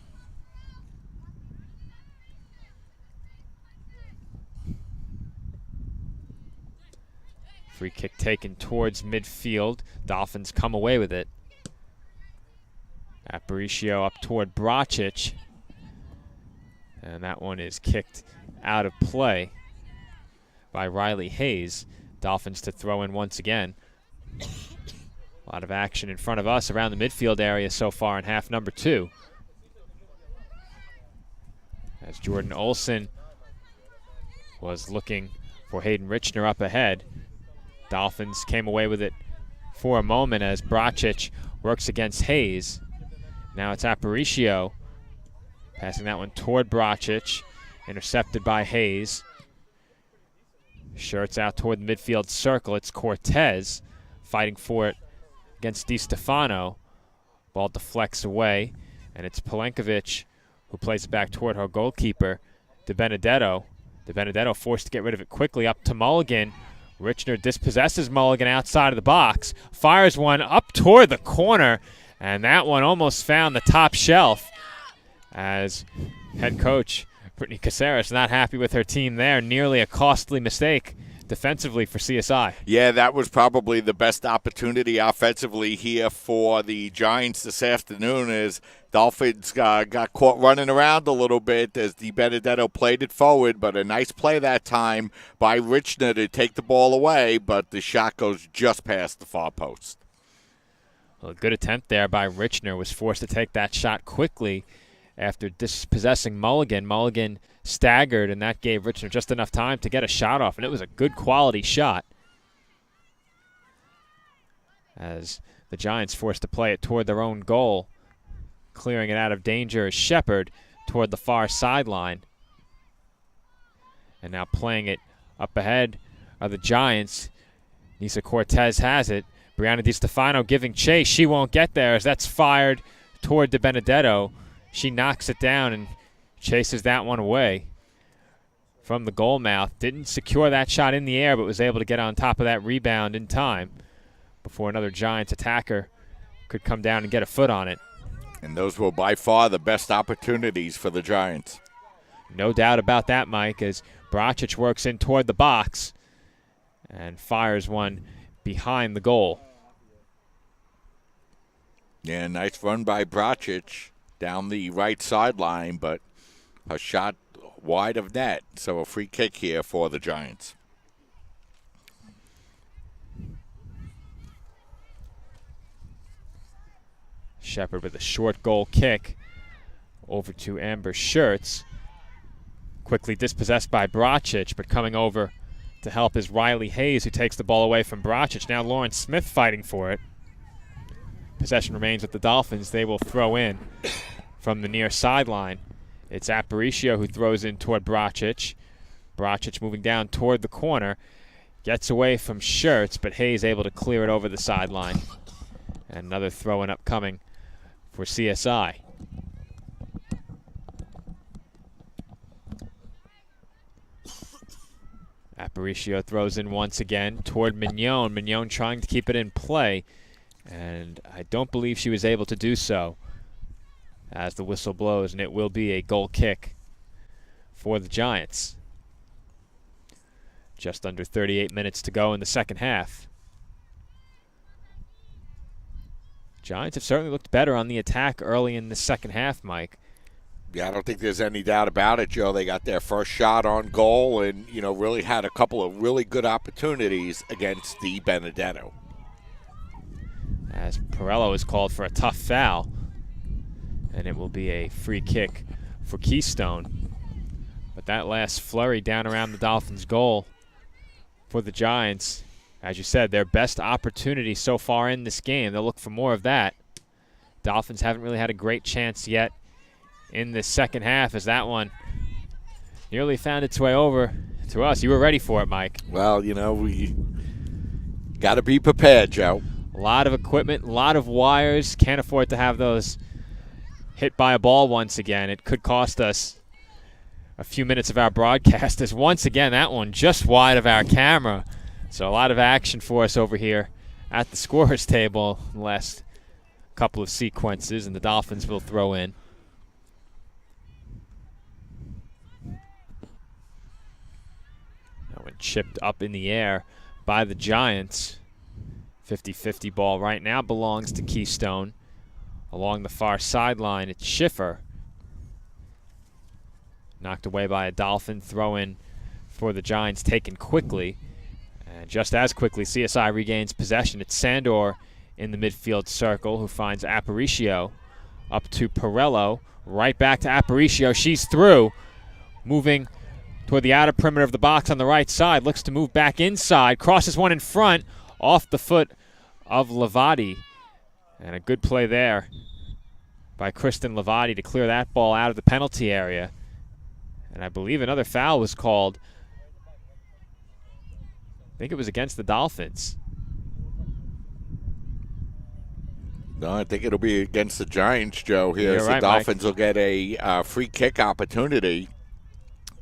Free kick taken towards midfield. Dolphins come away with it. Aparicio up toward Bracic. And that one is kicked out of play by Riley Hayes. Dolphins to throw in once again. A lot of action in front of us around the midfield area so far in half number 2. As Jordan Olson was looking for Hayden Richner up ahead. Dolphins came away with it for a moment as Bracic works against Hayes. Now it's Aparicio passing that one toward Bracic, intercepted by Hayes. Shirts out toward the midfield circle. It's Cortez fighting for it against DiStefano. Ball deflects away, and it's Pelenkovic who plays it back toward her goalkeeper, De Benedetto. De Benedetto forced to get rid of it quickly up to Mulligan. Richner dispossesses Mulligan outside of the box, fires one up toward the corner, and that one almost found the top shelf as head coach Brittany Caceres not happy with her team there. Nearly a costly mistake defensively for CSI. Yeah, that was probably the best opportunity offensively here for the Giants this afternoon, as Dolphins got caught running around a little bit as Di Benedetto played it forward, but a nice play that time by Richner to take the ball away, but the shot goes just past the far post. Well, a good attempt there by Richner. Was forced to take that shot quickly after dispossessing Mulligan. Mulligan staggered, and that gave Richner just enough time to get a shot off, and it was a good quality shot. As the Giants forced to play it toward their own goal, clearing it out of danger is Shepard toward the far sideline. And now playing it up ahead of the Giants. Nisa Cortez has it. Brianna DiStefano giving chase. She won't get there as that's fired toward De Benedetto. She knocks it down and chases that one away from the goal mouth. Didn't secure that shot in the air, but was able to get on top of that rebound in time before another Giants attacker could come down and get a foot on it. And those were by far the best opportunities for the Giants. No doubt about that, Mike, as Bracic works in toward the box and fires one behind the goal. Yeah, nice run by Bracic down the right sideline, but a shot wide of net. So a free kick here for the Giants. Shepard with a short goal kick over to Amber Shirts. Quickly dispossessed by Bracic, but coming over to help is Riley Hayes, who takes the ball away from Bracic. Now Lauren Smith fighting for it. Possession remains with the Dolphins. They will throw in from the near sideline. It's Aparicio who throws in toward Bracic. Bracic moving down toward the corner. Gets away from Shirts, but Hayes able to clear it over the sideline. And another throw-in upcoming for CSI. Aparicio throws in once again toward Mignon. Mignon trying to keep it in play, and I don't believe she was able to do so as the whistle blows, and it will be a goal kick for the Giants. Just under 38 minutes to go in the second half. Giants have certainly looked better on the attack early in the second half, Mike. Yeah, I don't think there's any doubt about it, Joe. They got their first shot on goal and, really had a couple of really good opportunities against Di Benedetto. As Perello is called for a tough foul, and it will be a free kick for Keystone. But that last flurry down around the Dolphins' goal for the Giants, as you said, their best opportunity so far in this game. They'll look for more of that. Dolphins haven't really had a great chance yet in the second half, as that one nearly found its way over to us. You were ready for it, Mike. Well, we got to be prepared, Joe. A lot of equipment, a lot of wires. Can't afford to have those hit by a ball once again. It could cost us a few minutes of our broadcast, as once again that one just wide of our camera. So a lot of action for us over here at the scorer's table in the last couple of sequences, and the Dolphins will throw in. That one chipped up in the air by the Giants. 50-50 ball right now belongs to Keystone. Along the far sideline, it's Schiffer. Knocked away by a Dolphin. Throw in for the Giants taken quickly. And just as quickly, CSI regains possession. It's Sandor in the midfield circle who finds Aparicio. Up to Perello. Right back to Aparicio. She's through. Moving toward the outer perimeter of the box on the right side. Looks to move back inside. Crosses one in front. Off the foot of Lavati. And a good play there by Kristen Lavati to clear that ball out of the penalty area. And I believe another foul was called. I think it was against the Dolphins. No, I think it'll be against the Giants, Joe. Here, You're right, the Dolphins will get a free kick opportunity.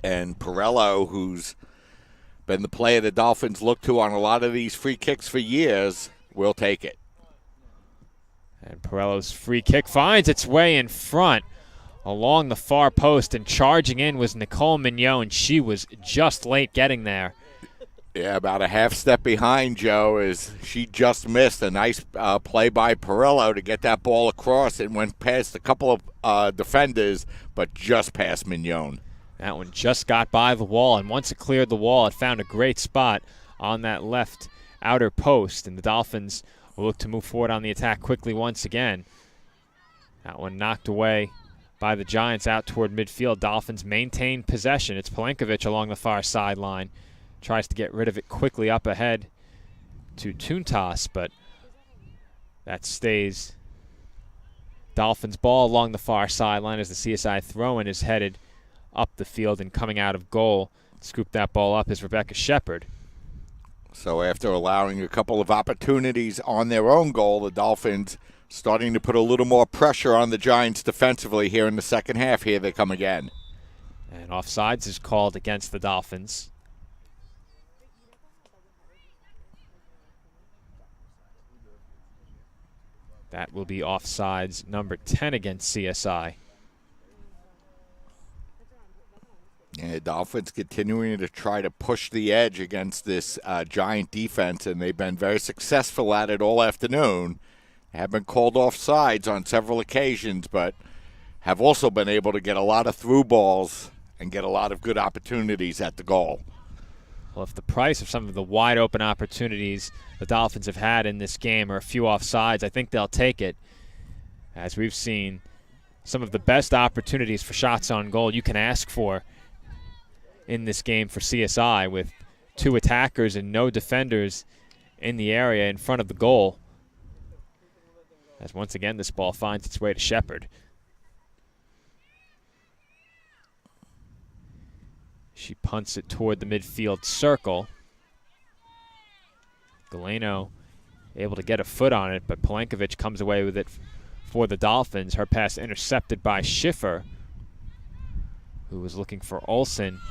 And Perello, who's been the player the Dolphins look to on a lot of these free kicks for years, will take it. And Perello's free kick finds its way in front along the far post, and charging in was Nicole Mignon. She was just late getting there. Yeah, about a half step behind, Joe, as she just missed. A nice play by Perello to get that ball across. It went past a couple of defenders, but just past Mignon. That one just got by the wall, and once it cleared the wall, it found a great spot on that left outer post, and the Dolphins will look to move forward on the attack quickly once again. That one knocked away by the Giants out toward midfield. Dolphins maintain possession. It's Pelinkovic along the far sideline. Tries to get rid of it quickly up ahead to Tuntas, but that stays Dolphins ball along the far sideline as the CSI throw-in is headed up the field, and coming out of goal, scoop that ball up is Rebecca Shepard. So after allowing a couple of opportunities on their own goal, the Dolphins starting to put a little more pressure on the Giants defensively here in the second half. Here they come again. And offsides is called against the Dolphins. That will be offsides number 10 against CSI. Yeah, Dolphins continuing to try to push the edge against this Giant defense, and they've been very successful at it all afternoon. Have been called off sides on several occasions, but have also been able to get a lot of through balls and get a lot of good opportunities at the goal. Well, if the price of some of the wide open opportunities the Dolphins have had in this game are a few offsides, I think they'll take it. As we've seen some of the best opportunities for shots on goal you can ask for in this game for CSI, with two attackers and no defenders in the area in front of the goal. As once again this ball finds its way to Shepard. She punts it toward the midfield circle. Galeno able to get a foot on it, but Pelinkovic comes away with it for the Dolphins. Her pass intercepted by Schiffer, who was looking for Olsen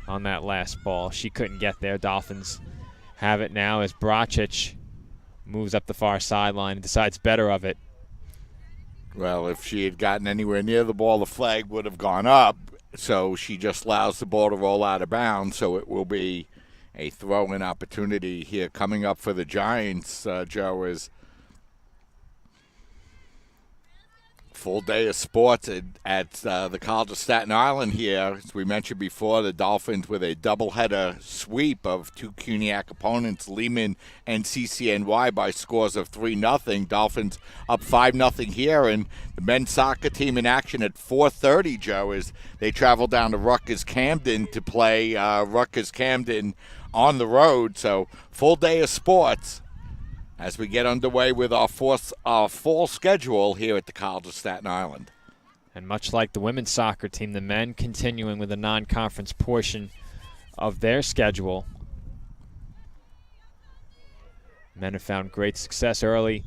on that last ball. She couldn't get there. Dolphins have it now as Bracic moves up the far sideline and decides better of it. Well, if she had gotten anywhere near the ball, the flag would have gone up. So she just allows the ball to roll out of bounds. So it will be a throw-in opportunity here coming up for the Giants, Joe, is full day of sports at the College of Staten Island here. As we mentioned before, the Dolphins with a doubleheader sweep of two CUNYAC opponents, Lehman and CCNY, by scores of 3-0. Dolphins up 5-0 here, and the men's soccer team in action at 4:30, Joe, as they travel down to Rutgers Camden to play Rutgers Camden on the road. So full day of sports as we get underway with our fall schedule here at the College of Staten Island. And much like the women's soccer team, the men continuing with the non-conference portion of their schedule. Men have found great success early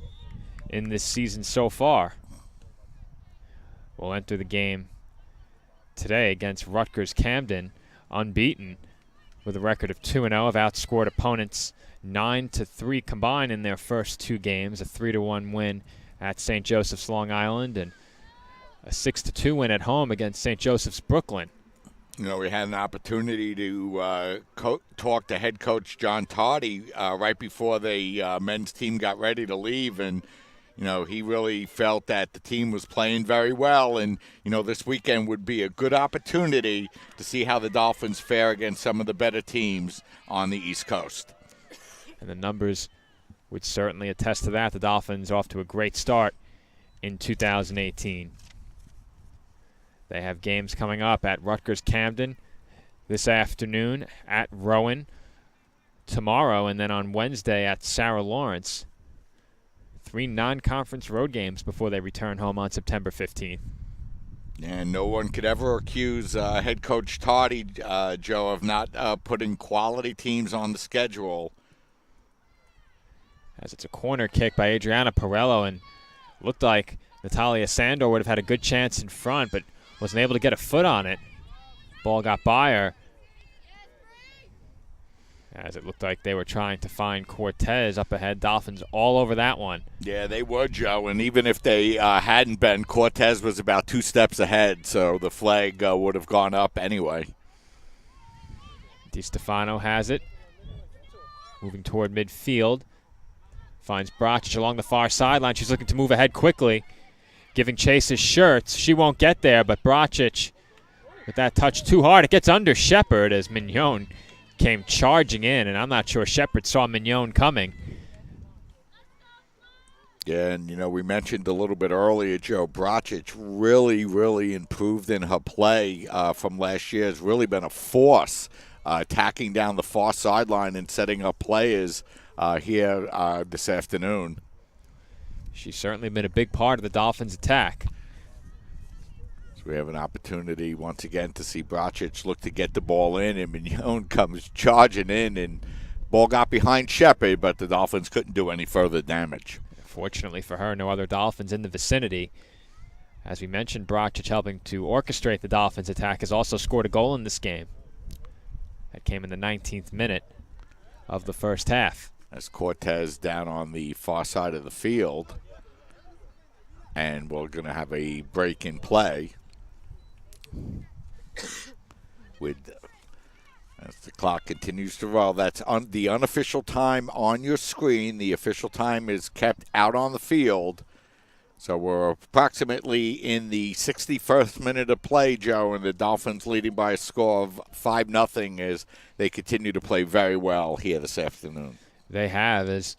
in this season so far. We'll enter the game today against Rutgers Camden, unbeaten with a record of 2-0, have outscored opponents 9-3 combined in their first 2 games, a 3-1 win at St. Joseph's Long Island and a 6-2 win at home against St. Joseph's Brooklyn. You know, we had an opportunity to talk to head coach John Tardy right before the men's team got ready to leave, and you know, he really felt that the team was playing very well, and you know, this weekend would be a good opportunity to see how the Dolphins fare against some of the better teams on the East Coast. And the numbers would certainly attest to that. The Dolphins are off to a great start in 2018. They have games coming up at Rutgers-Camden this afternoon, at Rowan tomorrow, and then on Wednesday at Sarah Lawrence. 3 non-conference road games before they return home on September 15th. And no one could ever accuse head coach Tardy, Joe, of not putting quality teams on the schedule. As it's a corner kick by Adriana Perello, and looked like Natalia Sandor would have had a good chance in front, but wasn't able to get a foot on it. Ball got by her, as it looked like they were trying to find Cortez up ahead. Dolphins all over that one. Yeah, they were, Joe, and even if they hadn't been, Cortez was about 2 steps ahead, so the flag would have gone up anyway. DiStefano has it, moving toward midfield. Finds Brocic along the far sideline. She's looking to move ahead quickly, giving chase his shirts. She won't get there, but Brocic, with that touch too hard, it gets under Shepard as Mignon came charging in, and I'm not sure Shepard saw Mignon coming. Yeah, and you know, we mentioned a little bit earlier, Joe, Brocic really, really improved in her play from last year. Has really been a force attacking down the far sideline and setting up players here this afternoon. She's certainly been a big part of the Dolphins' attack. So we have an opportunity once again to see Brocic look to get the ball in, and Mignon comes charging in, and ball got behind Shepard, but the Dolphins couldn't do any further damage. Fortunately for her, no other Dolphins in the vicinity. As we mentioned, Brocic helping to orchestrate the Dolphins' attack has also scored a goal in this game. That came in the 19th minute of the first half. As Cortez down on the far side of the field, and we're going to have a break in play with as the clock continues to roll. That's on the unofficial time on your screen. The official time is kept out on the field. So we're approximately in the 61st minute of play, Joe, and the Dolphins leading by a score of 5-0 as they continue to play very well here this afternoon. They have, as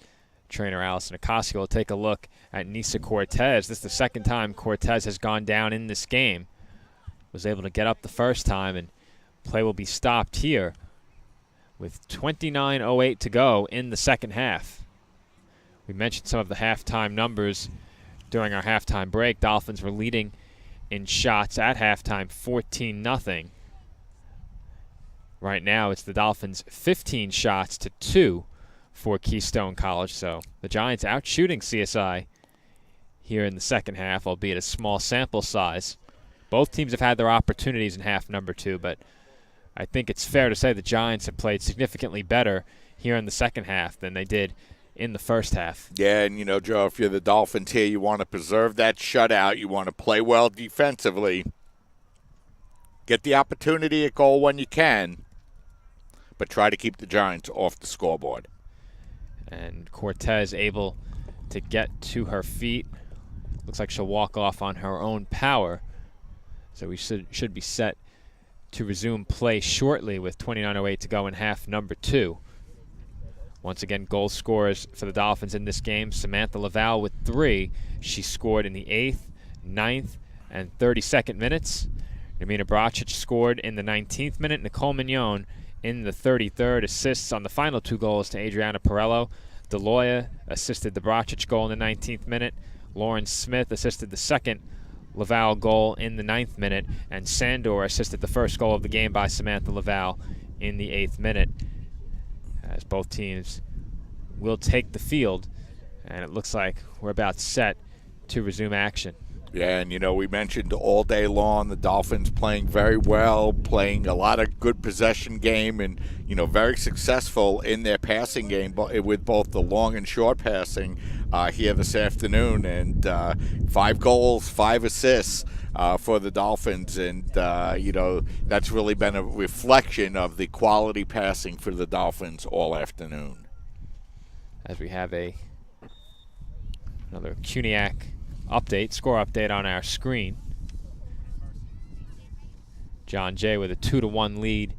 trainer Allison Ocasio will take a look at Nisa Cortez. This is the second time Cortez has gone down in this game. Was able to get up the first time, and play will be stopped here with 29:08 to go in the second half. We mentioned some of the halftime numbers during our halftime break. Dolphins were leading in shots at halftime 14-0. Right now it's the Dolphins 15 shots to 2 for Keystone College. So the Giants out shooting CSI here in the second half, albeit a small sample size. Both teams have had their opportunities in half number 2, but I think it's fair to say the Giants have played significantly better here in the second half than they did in the first half. Yeah, and you know, Joe, if you're the Dolphins here, you want to preserve that shutout. You want to play well defensively. Get the opportunity at goal when you can, but try to keep the Giants off the scoreboard. And Cortez able to get to her feet. Looks like she'll walk off on her own power. So we should be set to resume play shortly with 29:08 to go in half number 2. Once again, goal scorers for the Dolphins in this game. Samantha Laval with 3. She scored in the 8th, 9th, and 32nd minutes. Nermina Brocic scored in the 19th minute. Nicole Mignon in the 33rd. Assists on the final 2 goals to Adriana Perello. Deloya assisted the Brocic goal in the 19th minute. Lauren Smith assisted the second Laval goal in the 9th minute, and Sandor assisted the first goal of the game by Samantha Laval in the 8th minute. As both teams will take the field, and it looks like we're about set to resume action. Yeah, and we mentioned all day long the Dolphins playing very well, playing a lot of good possession game, and very successful in their passing game with both the long and short passing here this afternoon. And 5 goals, 5 assists for the Dolphins, and that's really been a reflection of the quality passing for the Dolphins all afternoon. As we have another Cuniac score update on our screen. John Jay with a 2-1 lead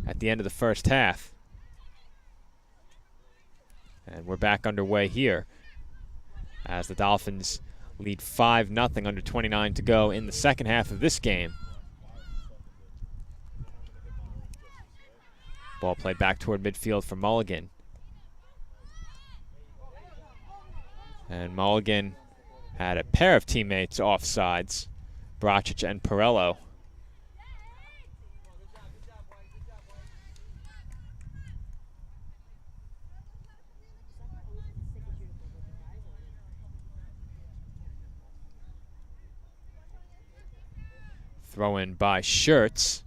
at the end of the first half. And we're back underway here as the Dolphins lead 5-0 under 29 to go in the second half of this game. Ball played back toward midfield for Mulligan. And Mulligan had a pair of teammates offsides, Brocic and Perello. Throw in by Shirts,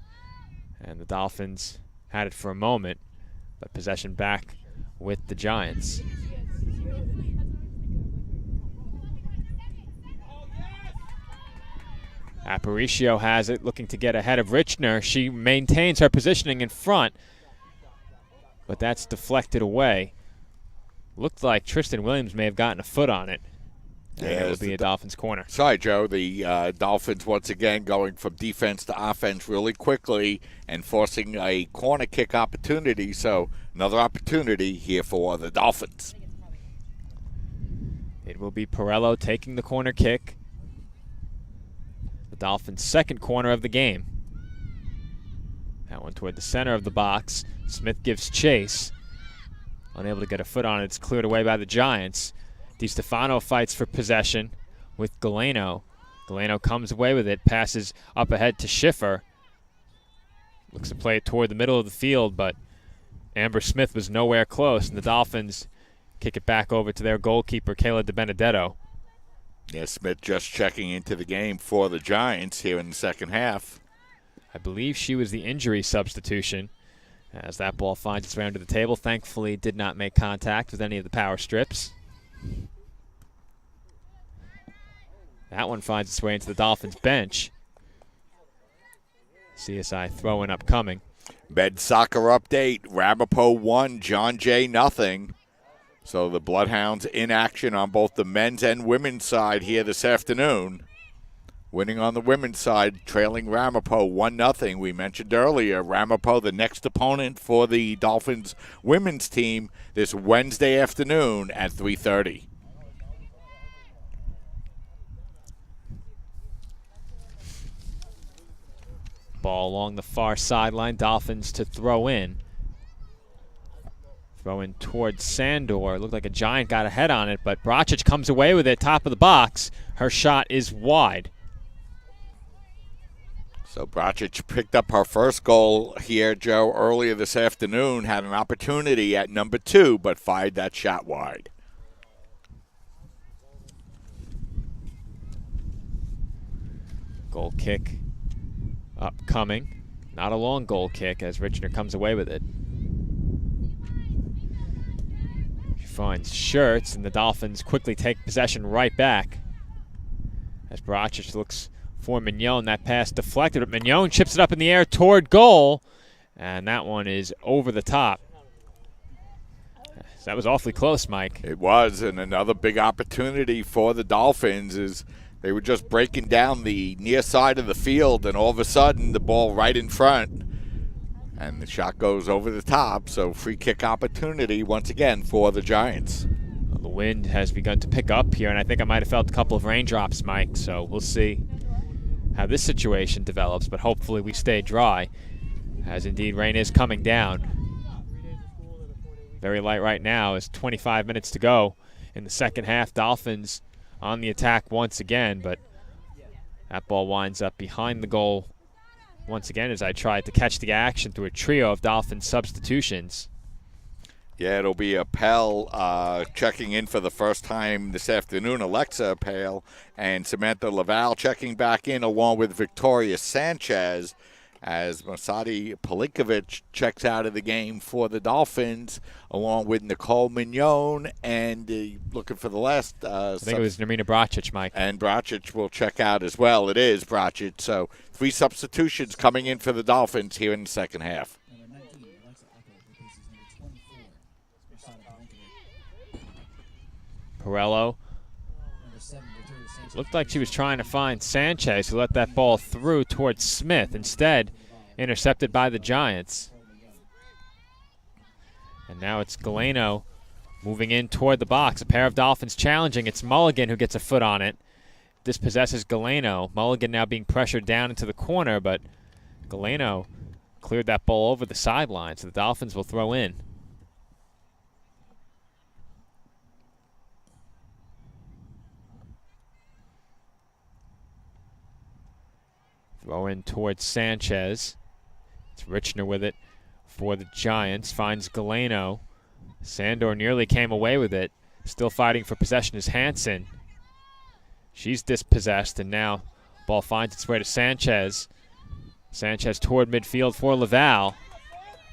and the Dolphins had it for a moment, but possession back with the Giants. Aparicio has it, looking to get ahead of Richner. She maintains her positioning in front, but that's deflected away. Looked like Tristan Williams may have gotten a foot on it. And it will be a Dolphins corner. Sorry, Joe. The Dolphins once again going from defense to offense really quickly and forcing a corner kick opportunity. So another opportunity here for the Dolphins. It will be Perello taking the corner kick. The Dolphins' second corner of the game. That one toward the center of the box. Smith gives chase. Unable to get a foot on it. It's cleared away by the Giants. DiStefano fights for possession with Galeno. Galeno comes away with it, passes up ahead to Schiffer. Looks to play it toward the middle of the field, but Amber Smith was nowhere close, and the Dolphins kick it back over to their goalkeeper, Kayla DiBenedetto. Yeah, Smith just checking into the game for the Giants here in the second half. I believe she was the injury substitution as that ball finds its way under the table. Thankfully, did not make contact with any of the power strips. That one finds its way into the Dolphins bench. CSI throw-in upcoming. Med soccer update. Ramapo 1, John Jay 0. So the Bloodhounds in action on both the men's and women's side here this afternoon. Winning on the women's side, trailing Ramapo 1-0. We mentioned earlier, Ramapo the next opponent for the Dolphins women's team this Wednesday afternoon at 3:30. Ball along the far sideline. Dolphins to throw in. Throw in towards Sandor. Looked like a Giant got a head on it, but Brocic comes away with it, top of the box. Her shot is wide. So Brocic picked up her first goal here, Joe, earlier this afternoon. Had an opportunity at number 2, but fired that shot wide. Goal kick upcoming. Not a long goal kick as Richner comes away with it. She finds Shirts, and the Dolphins quickly take possession right back. As Brocic looks for Mignon, that pass deflected, but Mignon chips it up in the air toward goal, and that one is over the top. That was awfully close, Mike. It was, and another big opportunity for the Dolphins is they were just breaking down the near side of the field, and all of a sudden the ball right in front, and the shot goes over the top. So free kick opportunity once again for the Giants. Well, the wind has begun to pick up here, and I think I might have felt a couple of raindrops, Mike, so we'll see how this situation develops, but hopefully we stay dry, as indeed rain is coming down. Very light right now as 25 minutes to go in the second half. Dolphins on the attack once again, but that ball winds up behind the goal once again as I tried to catch the action through a trio of Dolphins substitutions. Yeah, it'll be Appel checking in for the first time this afternoon, Alexa Appel, and Samantha Laval checking back in along with Victoria Sanchez as Masadi Palinkovic checks out of the game for the Dolphins along with Nicole Mignon and looking for the last. I think it was Nermina Bracic, Mike. And Bracic will check out as well. It is Bracic. So 3 substitutions coming in for the Dolphins here in the second half. Perello looked like she was trying to find Sanchez, who let that ball through towards Smith. Instead, intercepted by the Giants. And now it's Galeno moving in toward the box. A pair of Dolphins challenging. It's Mulligan who gets a foot on it. Dispossesses Galeno. Mulligan now being pressured down into the corner, but Galeno cleared that ball over the sideline, so the Dolphins will throw in. Throw in towards Sanchez. It's Richner with it for the Giants. Finds Galeno. Sandor nearly came away with it. Still fighting for possession is Hansen. She's dispossessed, and now ball finds its way to Sanchez. Sanchez toward midfield for Laval.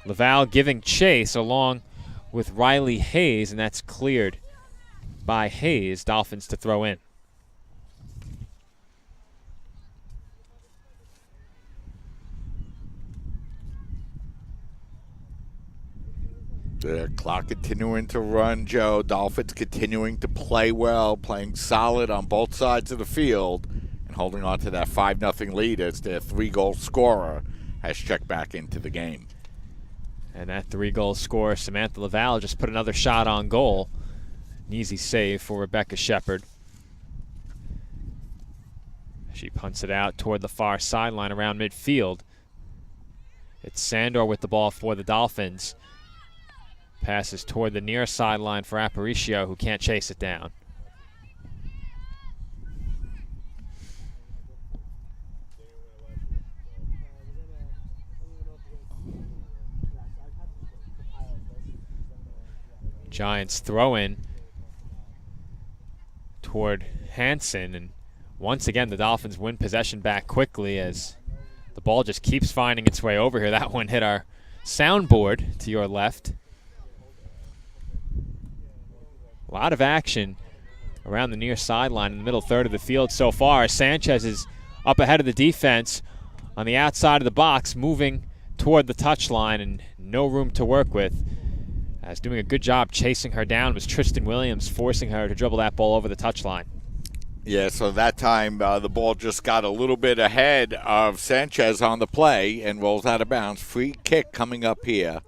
Laval giving chase along with Riley Hayes, and that's cleared by Hayes. Dolphins to throw in. The clock continuing to run, Joe. Dolphins continuing to play well, playing solid on both sides of the field, and holding on to that 5-0 lead as their 3-goal scorer has checked back into the game. And that 3-goal scorer, Samantha Laval, just put another shot on goal. An easy save for Rebecca Shepard. She punts it out toward the far sideline around midfield. It's Sandor with the ball for the Dolphins. Passes toward the near sideline for Aparicio, who can't chase it down. Giants throw in toward Hansen, and once again the Dolphins win possession back quickly as the ball just keeps finding its way over here. That one hit our soundboard to your left. A lot of action around the near sideline in the middle third of the field so far. Sanchez is up ahead of the defense on the outside of the box, moving toward the touchline, and no room to work with. As doing a good job chasing her down was Tristan Williams, forcing her to dribble that ball over the touchline. Yeah, so that time the ball just got a little bit ahead of Sanchez on the play and rolls out of bounds. Free kick coming up here.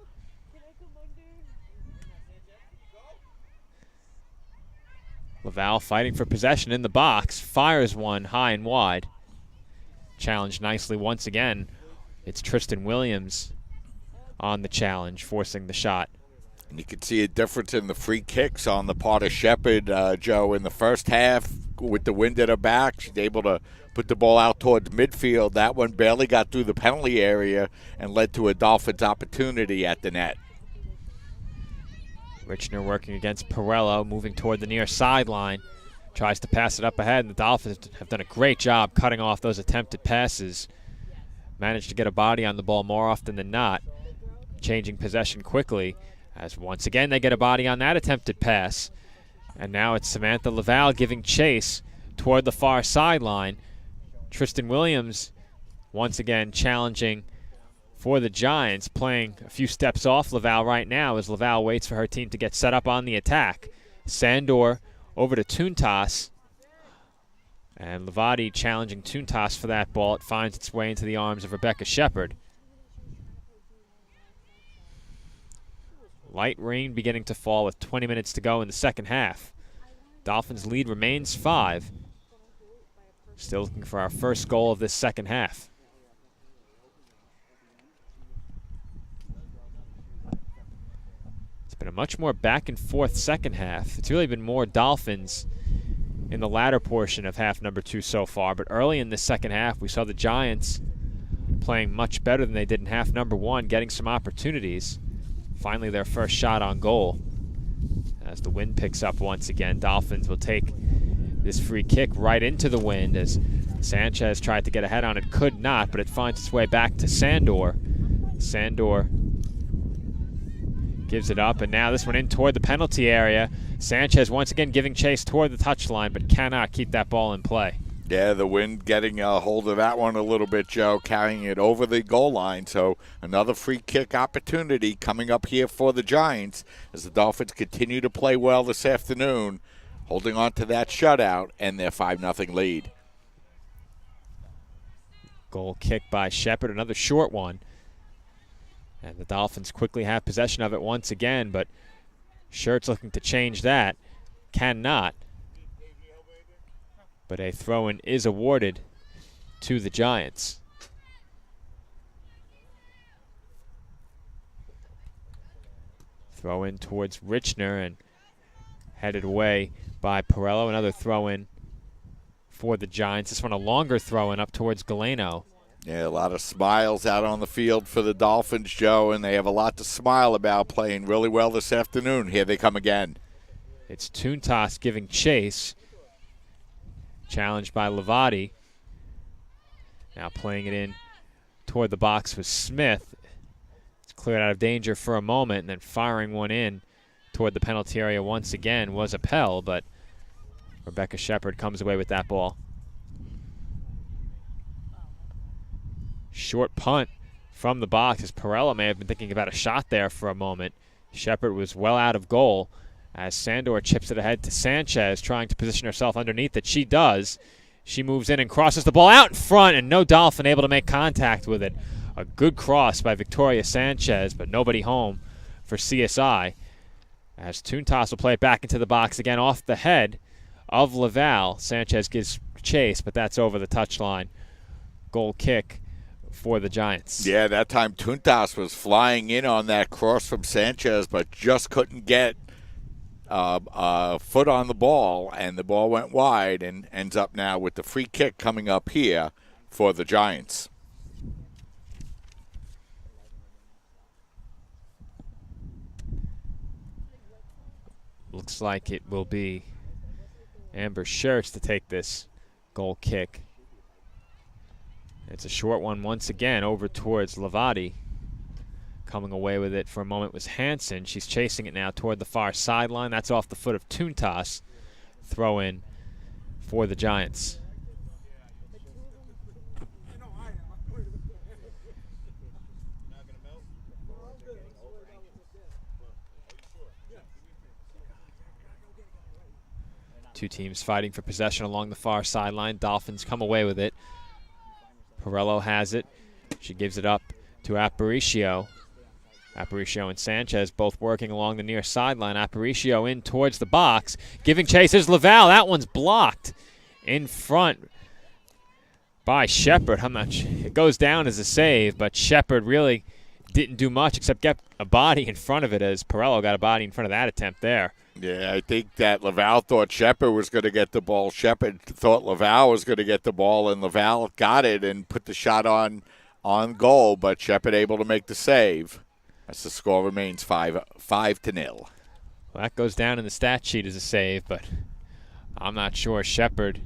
Laval fighting for possession in the box, fires one high and wide. Challenged nicely once again. It's Tristan Williams on the challenge, forcing the shot. And you can see a difference in the free kicks on the part of Shepard, Joe, in the first half with the wind at her back. She's able to put the ball out towards midfield. That one barely got through the penalty area and led to a Dolphins opportunity at the net. Richner working against Perello, moving toward the near sideline. Tries to pass it up ahead, and the Dolphins have done a great job cutting off those attempted passes. Managed to get a body on the ball more often than not, changing possession quickly, as once again they get a body on that attempted pass. And now it's Samantha Laval giving chase toward the far sideline. Tristan Williams once again challenging for the Giants, playing a few steps off Laval right now as Laval waits for her team to get set up on the attack. Sandor over to Tuntas. And Lavati challenging Tuntas for that ball. It finds its way into the arms of Rebecca Shepard. Light rain beginning to fall with 20 minutes to go in the second half. Dolphins lead remains 5. Still looking for our first goal of this second half. It's been a much more back and forth second half. It's really been more Dolphins in the latter portion of half number 2 so far, but early in the second half we saw the Giants playing much better than they did in half number 1, getting some opportunities. finally their first shot on goal. As the wind picks up once again, Dolphins will take this free kick right into the wind as Sanchez tried to get ahead on it, could not, but it finds its way back to Sandor. Sandor gives it up, and now this one in toward the penalty area. Sanchez once again giving chase toward the touchline, but cannot keep that ball in play. Yeah, the wind getting a hold of that one a little bit, Joe, carrying it over the goal line. So another free kick opportunity coming up here for the Giants as the Dolphins continue to play well this afternoon, holding on to that shutout and their 5-0 lead. Goal kick by Shepard, another short one. And the Dolphins quickly have possession of it once again, but Schertz looking to change that. Cannot. But a throw-in is awarded to the Giants. Throw-in towards Richner and headed away by Perello. Another throw-in for the Giants. This one a longer throw-in up towards Galeno. Yeah, a lot of smiles out on the field for the Dolphins, Joe, and they have a lot to smile about, playing really well this afternoon. Here they come again. It's Toontas giving chase. Challenged by Levati. Now playing it in toward the box with Smith. It's cleared out of danger for a moment, and then firing one in toward the penalty area once again was Appel, but Rebecca Shepard comes away with that ball. Short punt from the box as Perella may have been thinking about a shot there for a moment. Shepard was well out of goal as Sandor chips it ahead to Sanchez, trying to position herself underneath it. She does. She moves in and crosses the ball out in front, and no Dolphin able to make contact with it. A good cross by Victoria Sanchez, but nobody home for CSI. As Toontas will play it back into the box again off the head of Laval. Sanchez gives chase, but that's over the touchline. Goal kick for the Giants. Yeah, that time Toontas was flying in on that cross from Sanchez, but just couldn't get a foot on the ball, and the ball went wide and ends up now with the free kick coming up here for the Giants. Looks like it will be Amber Schertz to take this goal kick. It's a short one once again over towards Levati. Coming away with it for a moment was Hansen. She's chasing it now toward the far sideline. That's off the foot of Toontas. Throw in for the Giants. Two teams fighting for possession along the far sideline. Dolphins come away with it. Perello has it. She gives it up to Aparicio. Aparicio and Sanchez both working along the near sideline. Aparicio in towards the box. Giving chase is Laval. That one's blocked in front by Shepard. It goes down as a save, but Shepard really didn't do much except get a body in front of it as Perello got a body in front of that attempt there. Yeah, I think that Laval thought Shepard was going to get the ball. Shepard thought Laval was going to get the ball, and Laval got it and put the shot on goal, but Shepard able to make the save. As the score remains 5-0. Well, that goes down in the stat sheet as a save, but I'm not sure Shepard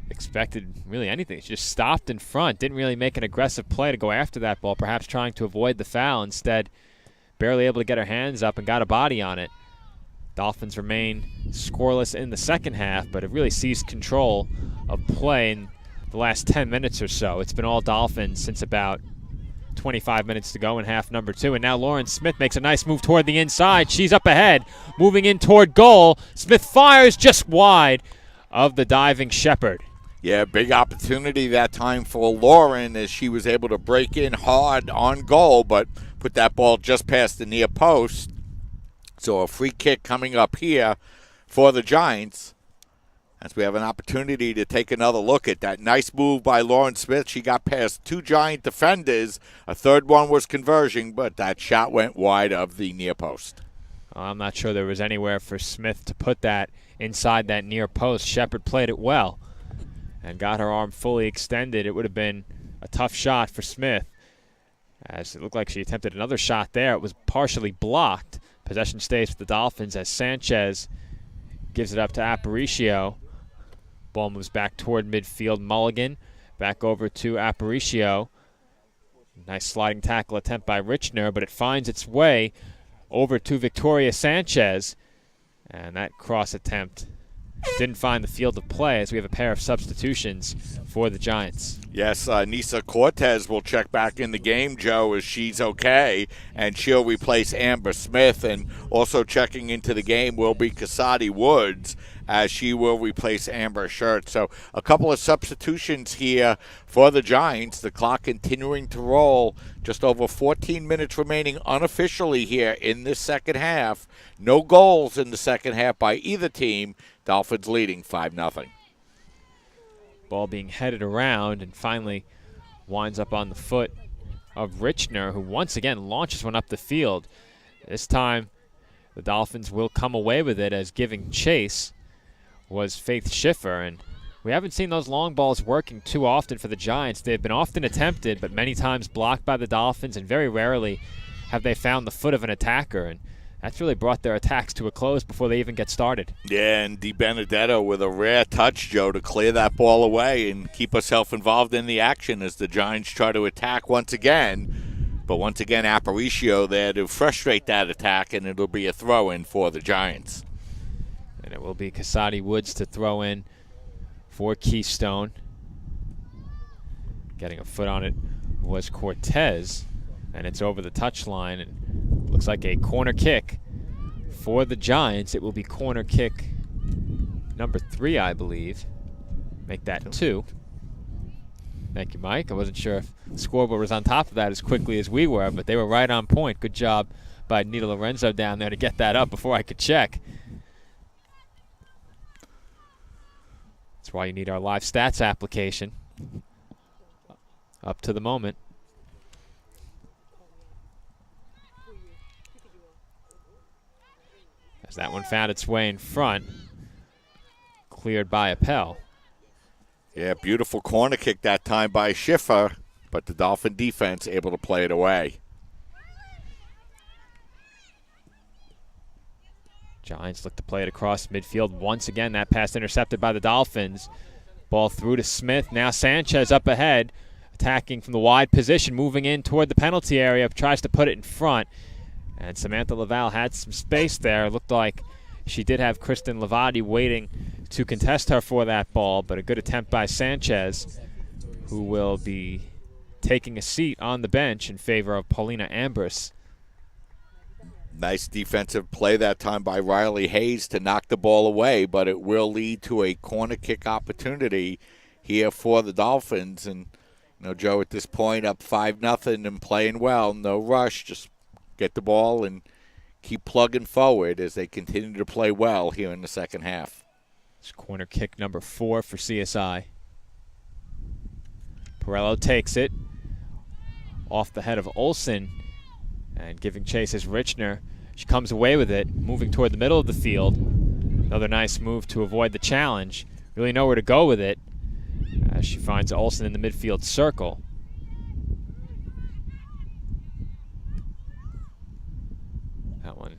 expected really anything. She just stopped in front, didn't really make an aggressive play to go after that ball, perhaps trying to avoid the foul. Instead, barely able to get her hands up and got a body on it. Dolphins remain scoreless in the second half, but have really seized control of play in the last 10 minutes or so. It's been all Dolphins since about 25 minutes to go in half number 2. And now Lauren Smith makes a nice move toward the inside. She's up ahead, moving in toward goal. Smith fires just wide of the diving Shepard. Yeah, big opportunity that time for Lauren as she was able to break in hard on goal, but put that ball just past the near post. So a free kick coming up here for the Giants as we have an opportunity to take another look at that nice move by Lauren Smith. She got past two Giant defenders. A third one was converging, but that shot went wide of the near post. I'm not sure there was anywhere for Smith to put that inside that near post. Shepard played it well and got her arm fully extended. It would have been a tough shot for Smith As it looked like she attempted another shot there. It was partially blocked. Possession stays with the Dolphins as Sanchez gives it up to Aparicio. Ball moves back toward midfield. Mulligan back over to Aparicio. Nice sliding tackle attempt by Richner, but it finds its way over to Victoria Sanchez. And that cross attempt didn't find the field of play as we have a pair of substitutions for the Giants. Yes, Nisa Cortez will check back in the game, Joe, as she's okay, and she'll replace Amber Smith. And also checking into the game will be Casati Woods, as she will replace Amber Shirt. So a couple of substitutions here for the Giants. The clock continuing to roll. Just over 14 minutes remaining unofficially here in this second half. No goals in the second half by either team. Dolphins leading 5-0. Ball being headed around and finally winds up on the foot of Richner, who once again launches one up the field. This time the Dolphins will come away with it, as giving chase was Faith Schiffer. And we haven't seen those long balls working too often for the Giants. They've been often attempted, but many times blocked by the Dolphins, and very rarely have they found the foot of an attacker. And that's really brought their attacks to a close before they even get started. Yeah, and Di Benedetto with a rare touch, Joe, to clear that ball away and keep herself involved in the action as the Giants try to attack once again. But once again, Aparicio there to frustrate that attack, and it'll be a throw-in for the Giants. And it will be Casati Woods to throw in for Keystone. Getting a foot on it was Cortez, and it's over the touchline, and looks like a corner kick for the Giants. It will be corner kick number 3, I believe. Make that 2. Thank you, Mike. I wasn't sure if the scoreboard was on top of that as quickly as we were, but they were right on point. Good job by Nita Lorenzo down there to get that up before I could check. That's why you need our live stats application up to the moment. As that one found its way in front, cleared by Appel. Yeah, beautiful corner kick that time by Schiffer, but the Dolphin defense able to play it away. Giants look to play it across midfield once again. That pass intercepted by the Dolphins. Ball through to Smith. Now Sanchez up ahead, attacking from the wide position, moving in toward the penalty area, tries to put it in front. And Samantha Laval had some space there. Looked like she did have Kristen Lavati waiting to contest her for that ball, but a good attempt by Sanchez, who will be taking a seat on the bench in favor of Paulina Ambrose. Nice defensive play that time by Riley Hayes to knock the ball away, but it will lead to a corner kick opportunity here for the Dolphins. And, you know, Joe, at this point, up 5-0 and playing well. No rush, just get the ball and keep plugging forward as they continue to play well here in the second half. It's corner kick number 4 for CSI. Perello takes it off the head of Olsen, and giving chase is Richner. She comes away with it, moving toward the middle of the field. Another nice move to avoid the challenge. Really nowhere to go with it as she finds Olsen in the midfield circle. That one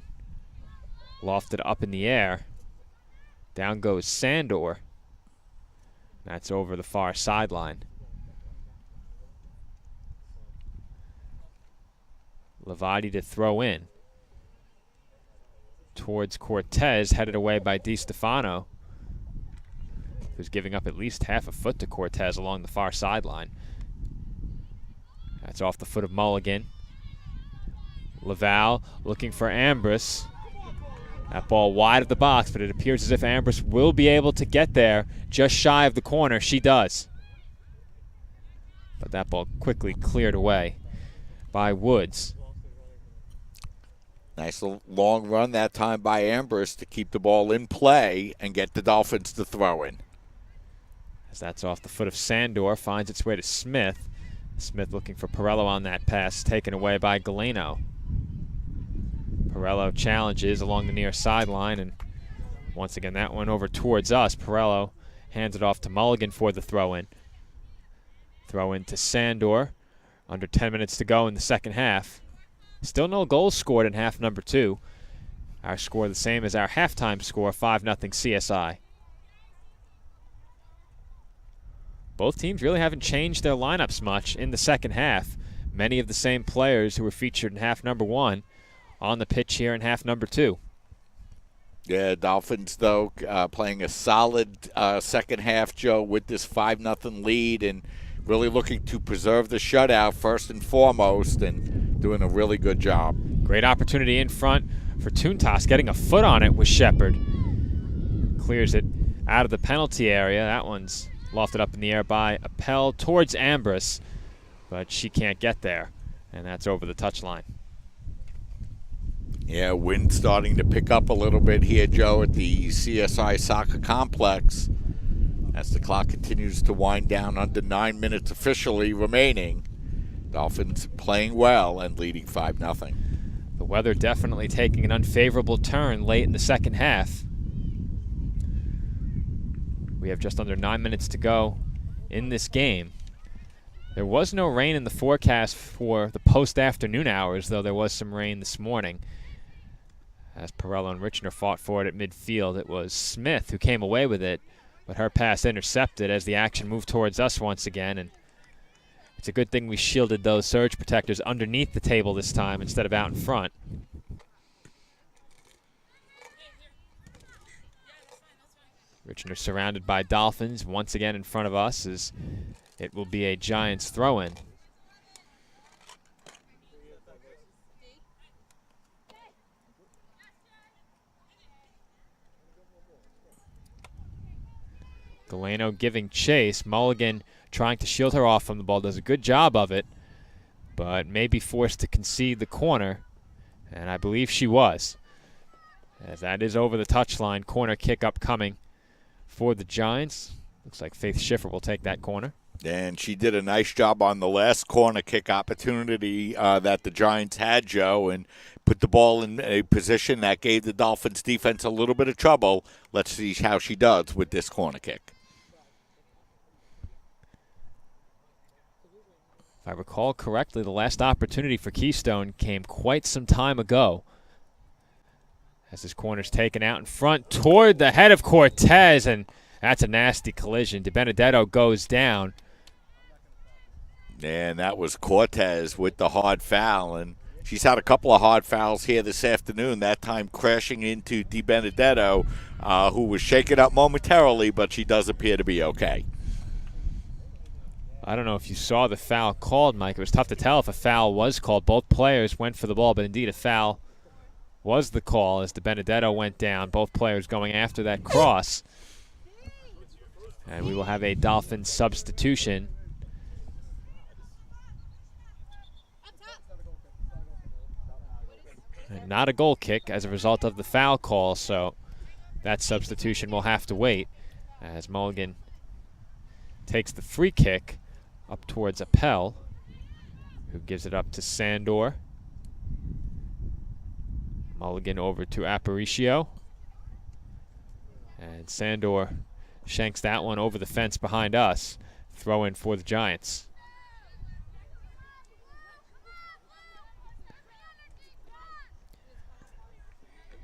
lofted up in the air. Down goes Sandor. That's over the far sideline. Lavati to throw in towards Cortez, headed away by DiStefano, who's giving up at least half a foot to Cortez along the far sideline. That's off the foot of Mulligan. Laval looking for Ambrose. That ball wide of the box, but it appears as if Ambrose will be able to get there just shy of the corner. She does. But that ball quickly cleared away by Woods. Nice long run that time by Ambrose to keep the ball in play and get the Dolphins to throw in. As that's off the foot of Sandor, finds its way to Smith. Smith looking for Perello on that pass, taken away by Galeno. Perello challenges along the near sideline, and once again that one over towards us. Perello hands it off to Mulligan for the throw-in. Throw in to Sandor. Under 10 minutes to go in the second half. Still no goals scored in half number 2. Our score the same as our halftime score, 5-0 CSI. Both teams really haven't changed their lineups much in the second half. Many of the same players who were featured in half number 1 on the pitch here in half number 2. Yeah, Dolphins, though, playing a solid second half, Joe, with this 5-0 lead and really looking to preserve the shutout first and foremost and doing a really good job. Great opportunity in front for Toontas. Getting a foot on it was Shepard. Clears it out of the penalty area. That one's lofted up in the air by Appel towards Ambrose, but she can't get there, and that's over the touchline. Yeah, wind starting to pick up a little bit here, Joe, at the CSI Soccer Complex as the clock continues to wind down. Under 9 minutes officially remaining. Dolphins playing well and leading 5-0. The weather definitely taking an unfavorable turn late in the second half. We have just under 9 minutes to go in this game. There was no rain in the forecast for the post-afternoon hours, though there was some rain this morning. As Perello and Richner fought for it at midfield, it was Smith who came away with it, but her pass intercepted as the action moved towards us once again. And it's a good thing we shielded those surge protectors underneath the table this time instead of out in front. Richner surrounded by Dolphins once again in front of us as it will be a Giants throw-in. Galeno giving chase. Mulligan trying to shield her off from the ball. Does a good job of it, but may be forced to concede the corner, and I believe she was. As that is over the touchline. Corner kick upcoming for the Giants. Looks like Faith Schiffer will take that corner. And she did a nice job on the last corner kick opportunity that the Giants had, Joe, and put the ball in a position that gave the Dolphins defense a little bit of trouble. Let's see how she does with this corner kick. If I recall correctly, the last opportunity for Keystone came quite some time ago. As this corner's taken out in front toward the head of Cortez, and that's a nasty collision. DiBenedetto goes down. And that was Cortez with the hard foul, and she's had a couple of hard fouls here this afternoon, that time crashing into DiBenedetto, who was shaken up momentarily, but she does appear to be okay. I don't know if you saw the foul called, Mike. It was tough to tell if a foul was called. Both players went for the ball, but indeed a foul was the call as DiBenedetto went down. Both players going after that cross. And we will have a Dolphins substitution. And not a goal kick as a result of the foul call, so that substitution will have to wait as Mulligan takes the free kick up towards Appel, who gives it up to Sandor. Mulligan over to Aparicio. And Sandor shanks that one over the fence behind us. Throw in for the Giants.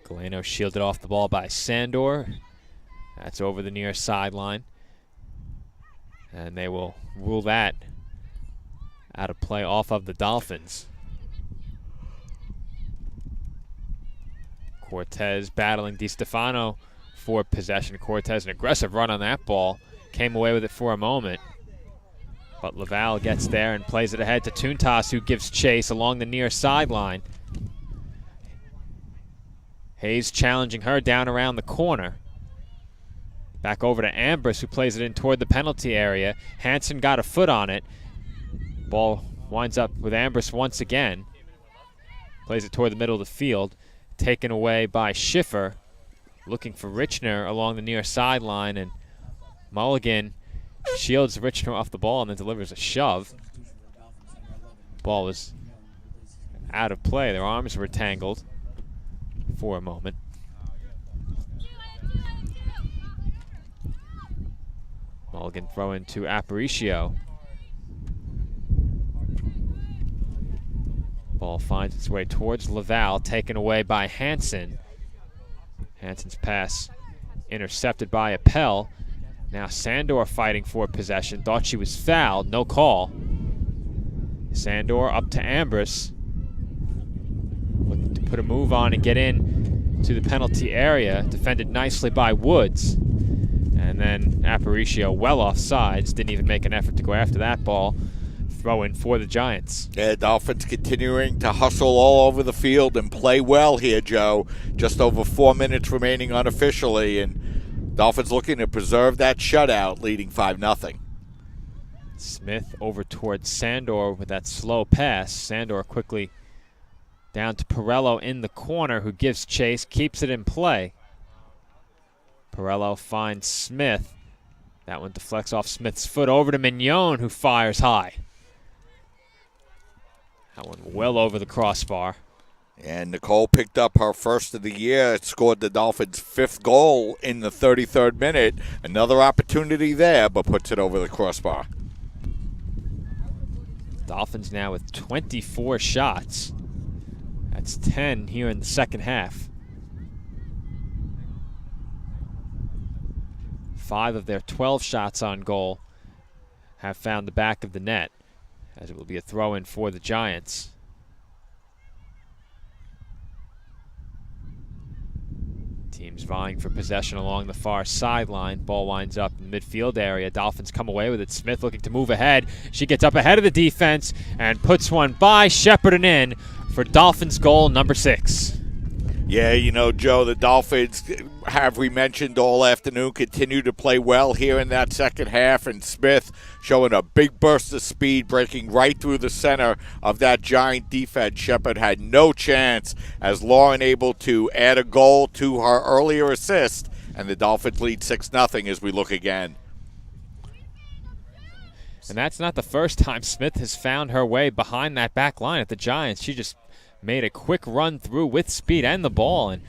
Galeno shielded off the ball by Sandor. That's over the near sideline. And they will rule that out of play off of the Dolphins. Cortez battling DiStefano for possession. Cortez, an aggressive run on that ball. Came away with it for a moment. But Laval gets there and plays it ahead to Toontas, who gives chase along the near sideline. Hayes challenging her down around the corner. Back over to Ambrose, who plays it in toward the penalty area. Hansen got a foot on it. Ball winds up with Ambrose once again. Plays it toward the middle of the field. Taken away by Schiffer. Looking for Richner along the near sideline. And Mulligan shields Richner off the ball and then delivers a shove. Ball was out of play. Their arms were tangled for a moment. Mulligan throw into Aparicio. Ball finds its way towards Laval, taken away by Hansen. Hansen's pass intercepted by Appel. Now Sandor fighting for possession. Thought she was fouled, no call. Sandor up to Ambrose. Looking to put a move on and get in to the penalty area. Defended nicely by Woods. And then Aparicio well off sides. Didn't even make an effort to go after that ball. Throw in for the Giants. Yeah, Dolphins continuing to hustle all over the field and play well here, Joe. Just over 4 minutes remaining unofficially, and Dolphins looking to preserve that shutout, leading 5-0. Smith over towards Sandor with that slow pass. Sandor quickly down to Perello in the corner, who gives chase, keeps it in play. Perello finds Smith. That one deflects off Smith's foot over to Mignon, who fires high. That one well over the crossbar. And Nicole picked up her first of the year. It scored the Dolphins' 5th goal in the 33rd minute. Another opportunity there, but puts it over the crossbar. Dolphins now with 24 shots. That's 10 here in the second half. 5 of their 12 shots on goal have found the back of the net, as it will be a throw-in for the Giants. Teams vying for possession along the far sideline. Ball winds up in the midfield area. Dolphins come away with it. Smith looking to move ahead. She gets up ahead of the defense and puts one by Shepard and in for Dolphins goal number 6. Yeah, you know, Joe, the Dolphins, have we mentioned all afternoon, continue to play well here in that second half, and Smith showing a big burst of speed, breaking right through the center of that Giant defense. Shepard had no chance, as Lauren able to add a goal to her earlier assist, and the Dolphins lead 6-0 as we look again. And that's not the first time Smith has found her way behind that back line at the Giants. She just made a quick run through with speed and the ball, and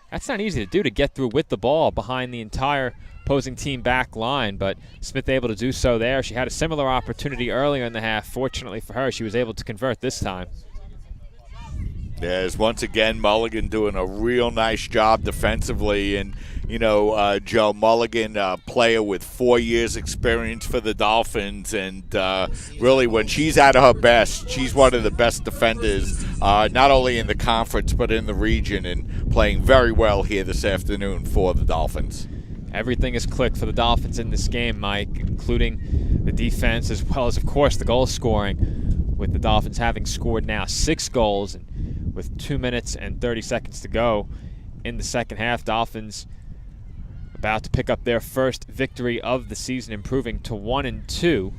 that's not easy to do, to get through with the ball behind the entire opposing team back line, but Smith able to do so there. She had a similar opportunity earlier in the half. Fortunately for her, she was able to convert this time. There's once again Mulligan doing a real nice job defensively, and you know, Joe Mulligan, player with 4 years experience for the Dolphins, and really when she's at her best, she's one of the best defenders, not only in the conference but in the region, and playing very well here this afternoon for the Dolphins. Everything is clicked for the Dolphins in this game, Mike, including the defense as well as, of course, the goal scoring, with the Dolphins having scored now 6 goals, and with 2 minutes and 30 seconds to go in the second half, Dolphins about to pick up their first victory of the season, improving to 1-2.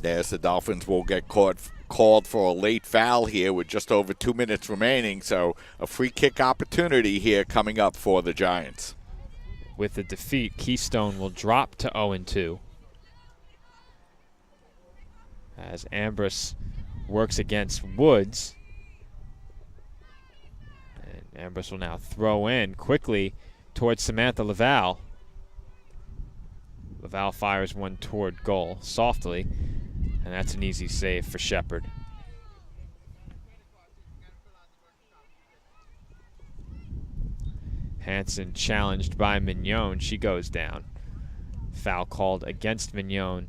There's the Dolphins will get called for a late foul here with just over 2 minutes remaining, so a free kick opportunity here coming up for the Giants. With the defeat, Keystone will drop to 0-2. As Ambrose works against Woods. And Ambrose will now throw in quickly towards Samantha Laval. Laval fires one toward goal softly, and that's an easy save for Shepard. Hansen challenged by Mignon. She goes down. Foul called against Mignon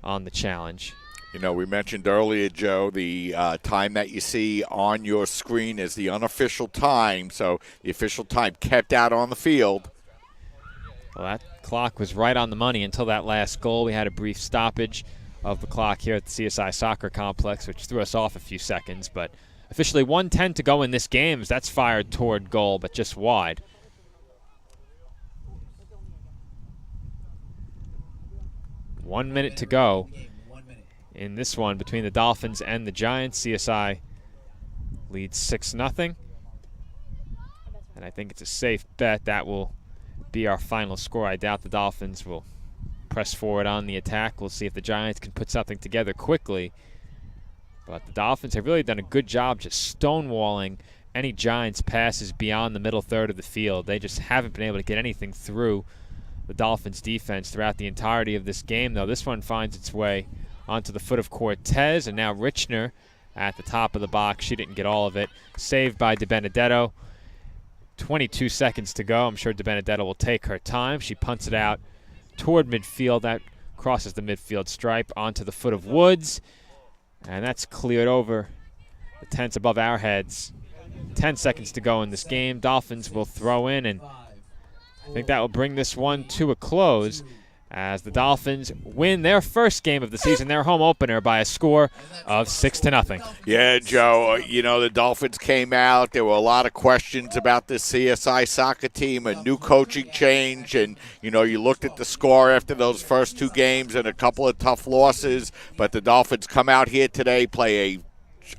on the challenge. You know, we mentioned earlier, Joe, the time that you see on your screen is the unofficial time, so the official time kept out on the field. Well, that clock was right on the money until that last goal. We had a brief stoppage of the clock here at the CSI Soccer Complex, which threw us off a few seconds, but officially 1:10 to go in this game, as that's fired toward goal, but just wide. One minute to go in this one between the Dolphins and the Giants. CSI leads 6-0. And I think it's a safe bet that will be our final score. I doubt the Dolphins will press forward on the attack. We'll see if the Giants can put something together quickly. But the Dolphins have really done a good job just stonewalling any Giants passes beyond the middle third of the field. They just haven't been able to get anything through the Dolphins defense throughout the entirety of this game, though. This one finds its way onto the foot of Cortez, and now Richner at the top of the box. She didn't get all of it. Saved by DiBenedetto. 22 seconds to go. I'm sure DiBenedetto will take her time. She punts it out toward midfield. That crosses the midfield stripe onto the foot of Woods. And that's cleared over the tents above our heads. 10 seconds to go in this game. Dolphins will throw in, and I think that will bring this one to a close as the Dolphins win their first game of the season, their home opener, by a score of 6-0. Yeah, Joe, the Dolphins came out. There were a lot of questions about this CSI soccer team, a new coaching change, and, you looked at the score after those first two games and a couple of tough losses, but the Dolphins come out here today, play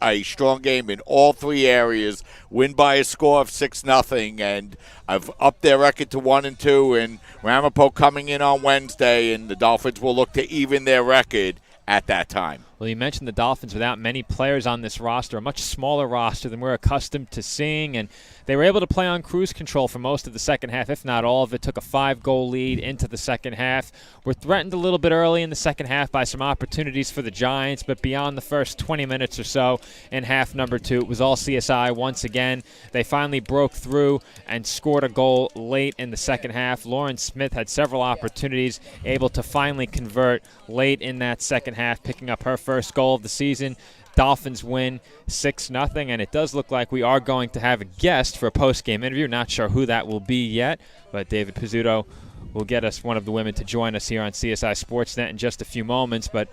a strong game in all three areas, win by a score of 6-0, and I've upped their record to 1-2, and Ramapo coming in on Wednesday, and the Dolphins will look to even their record at that time. Well, you mentioned the Dolphins without many players on this roster, a much smaller roster than we're accustomed to seeing, and they were able to play on cruise control for most of the second half, if not all of it. Took a 5-goal lead into the second half. Were threatened a little bit early in the second half by some opportunities for the Giants, but beyond the first 20 minutes or so in half number 2, it was all CSI once again. They finally broke through and scored a goal late in the second half. Lauren Smith had several opportunities, able to finally convert late in that second half, picking up her first goal of the season. Dolphins win 6-0, and it does look like we are going to have a guest for a post-game interview. Not sure who that will be yet, but David Pizzuto will get us one of the women to join us here on CSI Sportsnet in just a few moments. But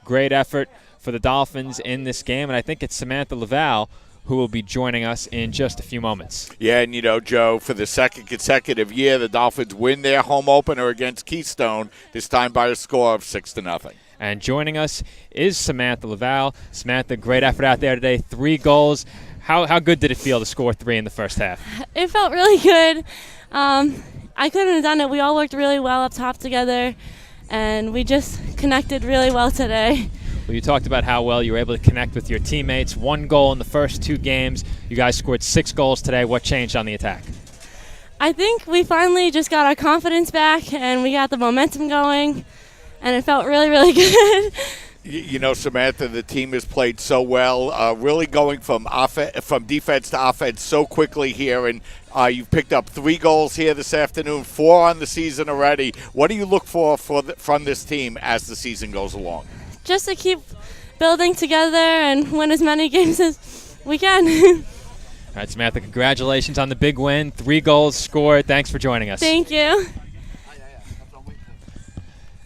great effort for the Dolphins in this game, and I think it's Samantha Laval who will be joining us in just a few moments. Yeah, and Joe, for the second consecutive year, the Dolphins win their home opener against Keystone, this time by a score of 6-0. And joining us is Samantha Laval. Samantha, great effort out there today. 3 goals. How good did it feel to score 3 in the first half? It felt really good. I couldn't have done it. We all worked really well up top together, and we just connected really well today. Well, you talked about how well you were able to connect with your teammates. 1 goal in the first 2 games. You guys scored 6 goals today. What changed on the attack? I think we finally just got our confidence back, and we got the momentum going, and it felt really, really good. Samantha, the team has played so well, really going from defense to offense so quickly here, and you've picked up 3 goals here this afternoon, 4 on the season already. What do you look for from this team as the season goes along? Just to keep building together and win as many games as we can. All right, Samantha, congratulations on the big win. 3 goals scored. Thanks for joining us. Thank you.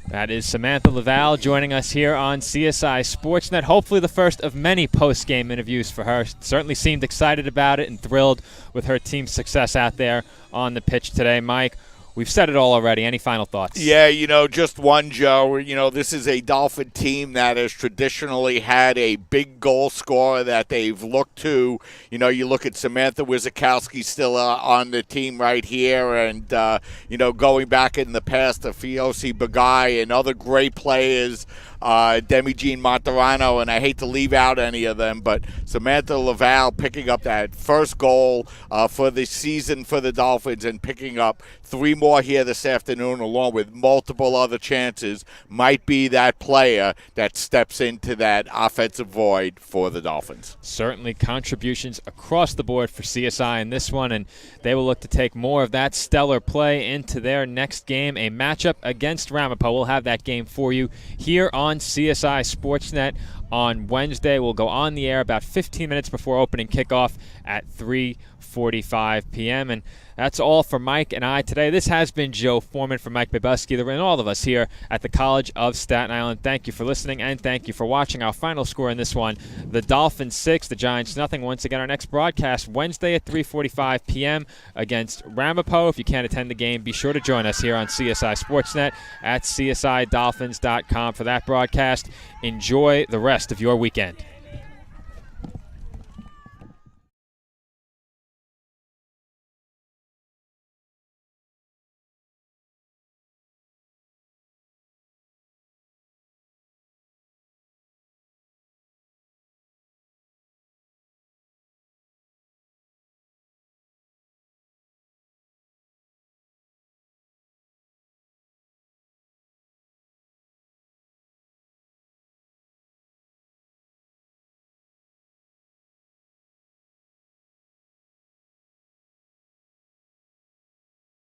That is Samantha Laval joining us here on CSI Sportsnet. Hopefully the first of many post-game interviews for her. Certainly seemed excited about it and thrilled with her team's success out there on the pitch today. Mike, we've said it all already. Any final thoughts? Yeah, just one, Joe. This is a Dolphin team that has traditionally had a big goal scorer that they've looked to. You look at Samantha Wizakowski still on the team right here, and, going back in the past to Fiosi Bagai and other great players, Demi Jean Monterano, and I hate to leave out any of them, but Samantha Laval picking up that first goal for the season for the Dolphins and picking up 3 more here this afternoon along with multiple other chances might be that player that steps into that offensive void for the Dolphins. Certainly contributions across the board for CSI in this one, and they will look to take more of that stellar play into their next game, a matchup against Ramapo. We'll have that game for you here on CSI Sportsnet on Wednesday. We'll go on the air about 15 minutes before opening kickoff at 3:45 p.m. And that's all for Mike and I today. This has been Joe Foreman for Mike Babusky and all of us here at the College of Staten Island. Thank you for listening, and thank you for watching. Our final score in this one, the Dolphins 6, the Giants nothing. Once again, our next broadcast Wednesday at 3:45 p.m. against Ramapo. If you can't attend the game, be sure to join us here on CSI Sportsnet at csidolphins.com for that broadcast. Enjoy the rest of your weekend.